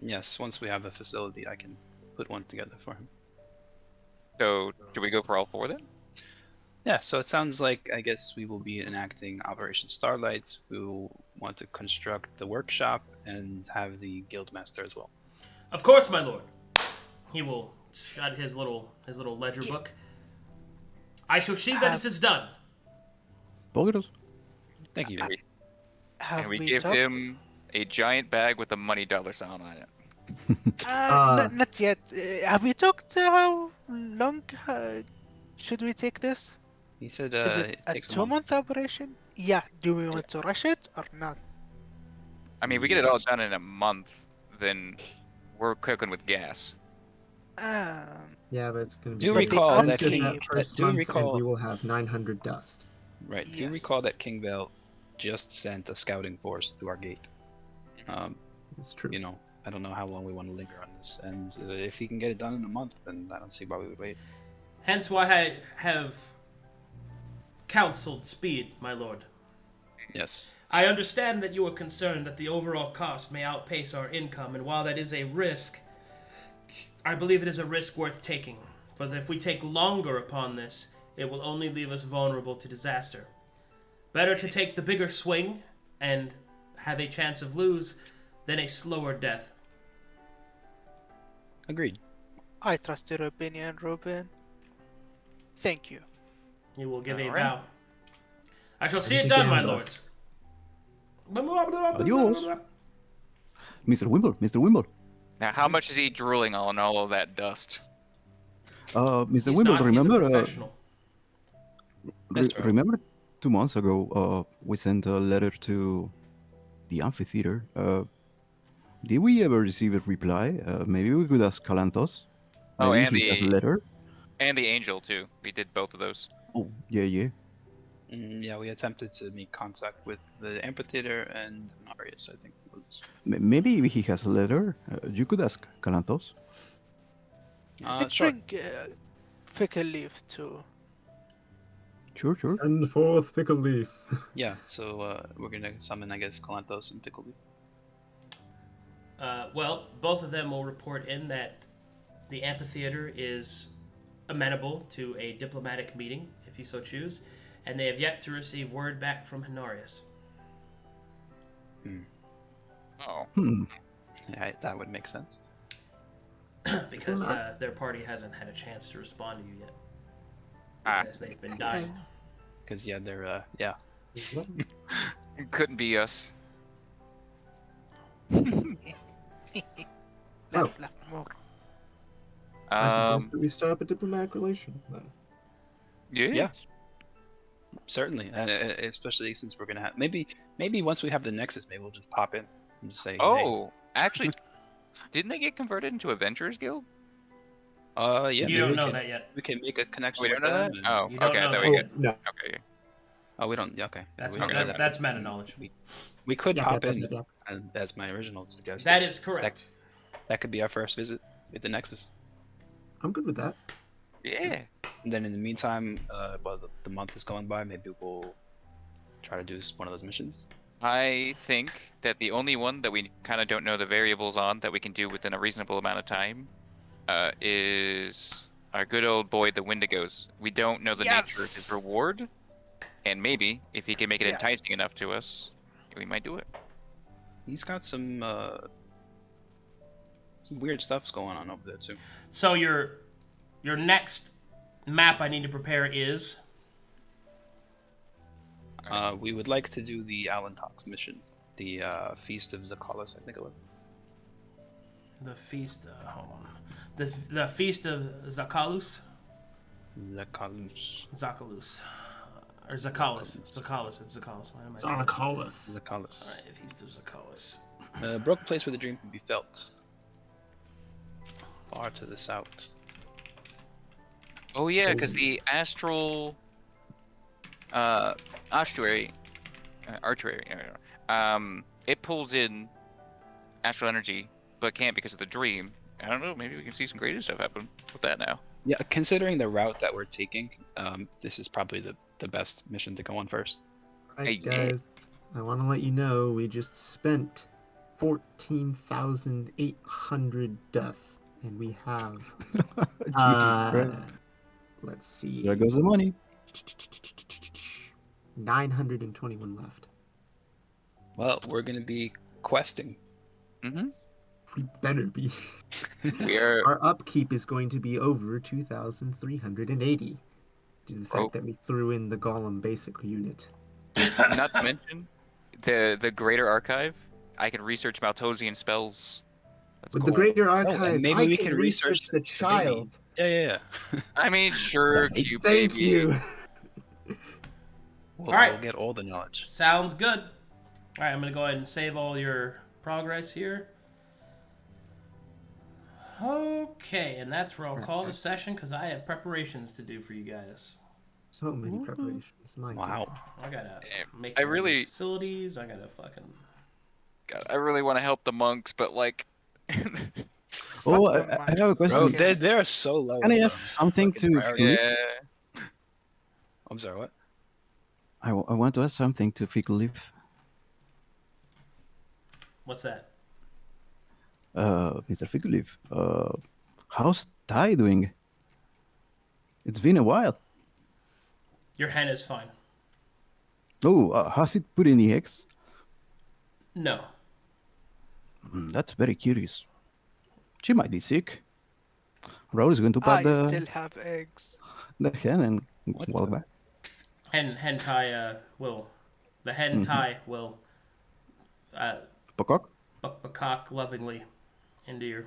Yes, once we have a facility, I can put one together for him. So, do we go for all four then? Yeah, so it sounds like, I guess, we will be enacting Operation Starlight. We will want to construct the workshop and have the guildmaster as well. Of course, my lord. He will shut his little ledger book. I shall see that it is done. Bogus. Thank you. Have And we we give talked? him a giant bag with a money dollar sign on it. Not yet. Have we talked how long should we take this? He said Is it it a takes a month. 2-month operation? Yeah. Do we want to rush it or not? I mean, we get it all done in a month, then we're cooking with gas. Yeah, but it's going to be Do But the recall that expensive upkeep- that first do month, recall- and we will have 900 dust. Right. Do Yes. recall that Kingvale just sent a scouting force to our gate. It's true. You know, I don't know how long we want to linger on this. And if he can get it done in a month, then I don't see why we would wait. Hence why I have counseled speed, my lord. Yes. I understand that you are concerned that the overall cost may outpace our income, and while that is a risk, I believe it is a risk worth taking. For if we take longer upon this, it will only leave us vulnerable to disaster. Better to take the bigger swing and have a chance of lose than a slower death. Agreed. I trust your opinion, Ruben. Thank you. You will give a Alright. bow. I shall see Thank it you, done, my Gandalf. lords. Adios. Mr. Wimble, Mr. Wimble. Now, how much is he drooling on all of that dust? Mr. He's Wimble, not, remember? he's a professional. Yes, Raul. Remember 2 months ago, we sent a letter to the amphitheater. Did we ever receive a reply? Maybe we could ask Calanthos. Oh, Maybe and he has a the- letter. And the angel, too. We did both of those. Oh, yeah. Yeah, we attempted to make contact with the amphitheater and Marius, I think. Was... Maybe he has a letter. You could ask Calanthos. Let's sure. bring Fickle Leaf too. Sure. And forth, Fickle Leaf. Yeah, so we're gonna summon, I guess, Calanthos and Pickle Leaf. Well, both of them will report in that the amphitheater is amenable to a diplomatic meeting, if you so choose, and they have yet to receive word back from Honorius. Oh. Yeah, that would make sense. Because their party hasn't had a chance to respond to you yet. Ah. Because they've been dying. Because, yeah, they're, yeah. It couldn't be us. Laugh more. I suppose Um, that we start up a diplomatic relation then. Yeah. Certainly, and especially since we're gonna have maybe once we have the Nexus, maybe we'll just pop in and just say, hey. Oh, actually, didn't they get converted into Adventurers Guild? Yeah, You maybe don't we know can, that yet. We can make a connection. We don't with know them that? and- Oh, You don't okay, I know thought that we Oh, did. no. Okay. Oh, we don't. Yeah, okay. That's we don't know that. that's meta knowledge. We could Yeah, pop yeah, in, yeah, yeah. and that's my original suggestion. That is correct. That could be our first visit with the Nexus. I'm good with that. Yeah. And then in the meantime, while the month is going by, maybe we'll try to do one of those missions. I think that the only one that we kind of don't know the variables on that we can do within a reasonable amount of time is our good old boy, the Wendigos. We don't know the nature of his Yes! reward, and maybe if he can make it Yes. enticing enough to us, we might do it. He's got some weird stuff's going on over there too. So your next map I need to prepare is We would like to do the Alantox mission, the Feast of Zacalas, I think it was. the feast. Hold on. The feast of Zacalus. Zacalus. Zacalus. Or Zacalus. Zacalus. It's Zacalus. Why am I It's saying on a that? Zacalus. Zacalus. Alright, feast of Zacalus. Broken place where the dream can be felt. Far to the south. Oh yeah, because the astral archery, it pulls in astral energy, but can't because of the dream. I don't know. Maybe we can see some crazy stuff happen with that now. Yeah, considering the route that we're taking, this is probably the best mission to go on first. Right, Hey, guys. I want to let you know we just spent 14,800 dust, and we have. Jesus Christ. Let's see. There goes the money. 921 left. Well, we're gonna be questing. Mm-hmm. We better be. We are. Our upkeep is going to be over 2,380 due to the fact Oh. that we threw in the Golem basic unit. Not to mention the greater archive. I can research Maltosian spells. That's With cool. the Greater Archive, maybe I we can can research the the child. Yeah. I mean, sure, Hey, cute thank baby. you. We'll, Alright. we'll get all the knowledge. Sounds good. Alright, I'm gonna go ahead and save all your progress here. Okay, and that's where I'll call the session because I have preparations to do for you guys. So many preparations. My Wow. I gotta make I my really- facilities. I gotta fucking. God, I really want to help the monks, but like, Oh, Fuck them, I man. have a question. Bro, Okay. they're so low. Can I on the ask something fucking to priority Philip? list. Yeah. I'm sorry, what? I want to ask something to Philip. What's that? Mr. Philip, how's Ty doing? It's been a while. Your hen is fine. Oh, has it put any eggs? No. That's very curious. She might be sick. Raul is going to pat I still have eggs. the hen and What walk the- back. Hen tie will. The hen tie will Pocock? cock lovingly into your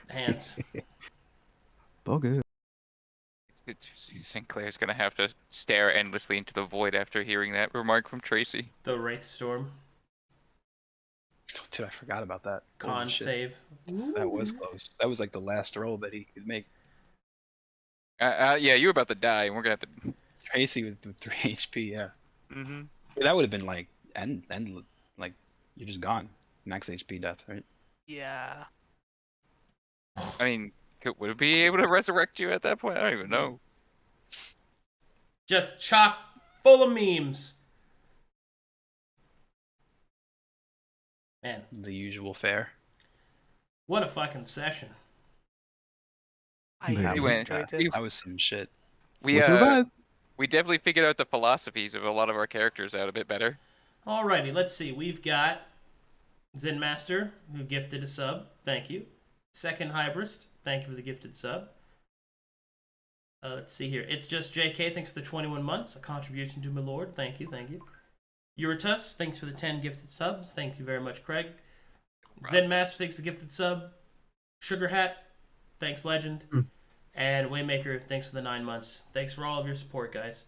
hands. Okay. Sinclair's gonna have to stare endlessly into the void after hearing that remark from Tracy. The Wraith Storm. Dude, I forgot about that. Holy Con shit. save. That was close. That was like the last roll that he could make. Yeah, you were about to die, and we're gonna have to. Tracy with 3 HP, yeah. Mm-hmm. That would have been like end like you're just gone. Max HP death, right? Yeah. I mean, would it be able to resurrect you at that point? I don't even know. Just chock full of memes. Man, The usual fare. what a fucking session. I Yeah, really we went- enjoyed we- it. That was some shit. We survived. we definitely figured out the philosophies of a lot of our characters out a bit better. Alrighty, let's see. We've got Zenmaster, who gifted a sub. Thank you. Second Hybrist, thank you for the gifted sub. Let's see here. It's just JK, thanks for the 21 months. A contribution to my lord. Thank you, thank you. Uratus, thanks for the 10 gifted subs. Thank you very much, Kraig. Zenmaster, thanks for the gifted sub. Sugar Hat, thanks, Legend. And Waymaker, thanks for the 9 months. Thanks for all of your support, guys.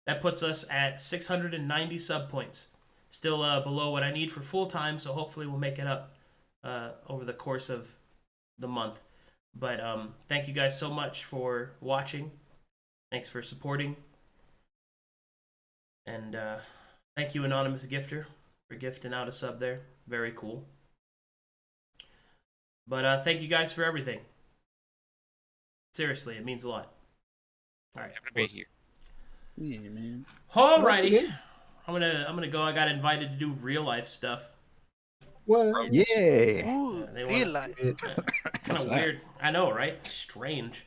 That puts us at 690 sub points. Still below what I need for full time, so hopefully we'll make it up over the course of the month. But thank you guys so much for watching. Thanks for supporting. And thank you, Anonymous Gifter, for gifting out a sub there. Very cool. But thank you guys for everything. Seriously, it means a lot. All right. Happy to be here. Yeah, man. Alrighty. I'm gonna go. I got invited to do real life stuff. What? Yeah. Ooh, they real wanna- life. Kind What's of that? weird. I know, right? Strange.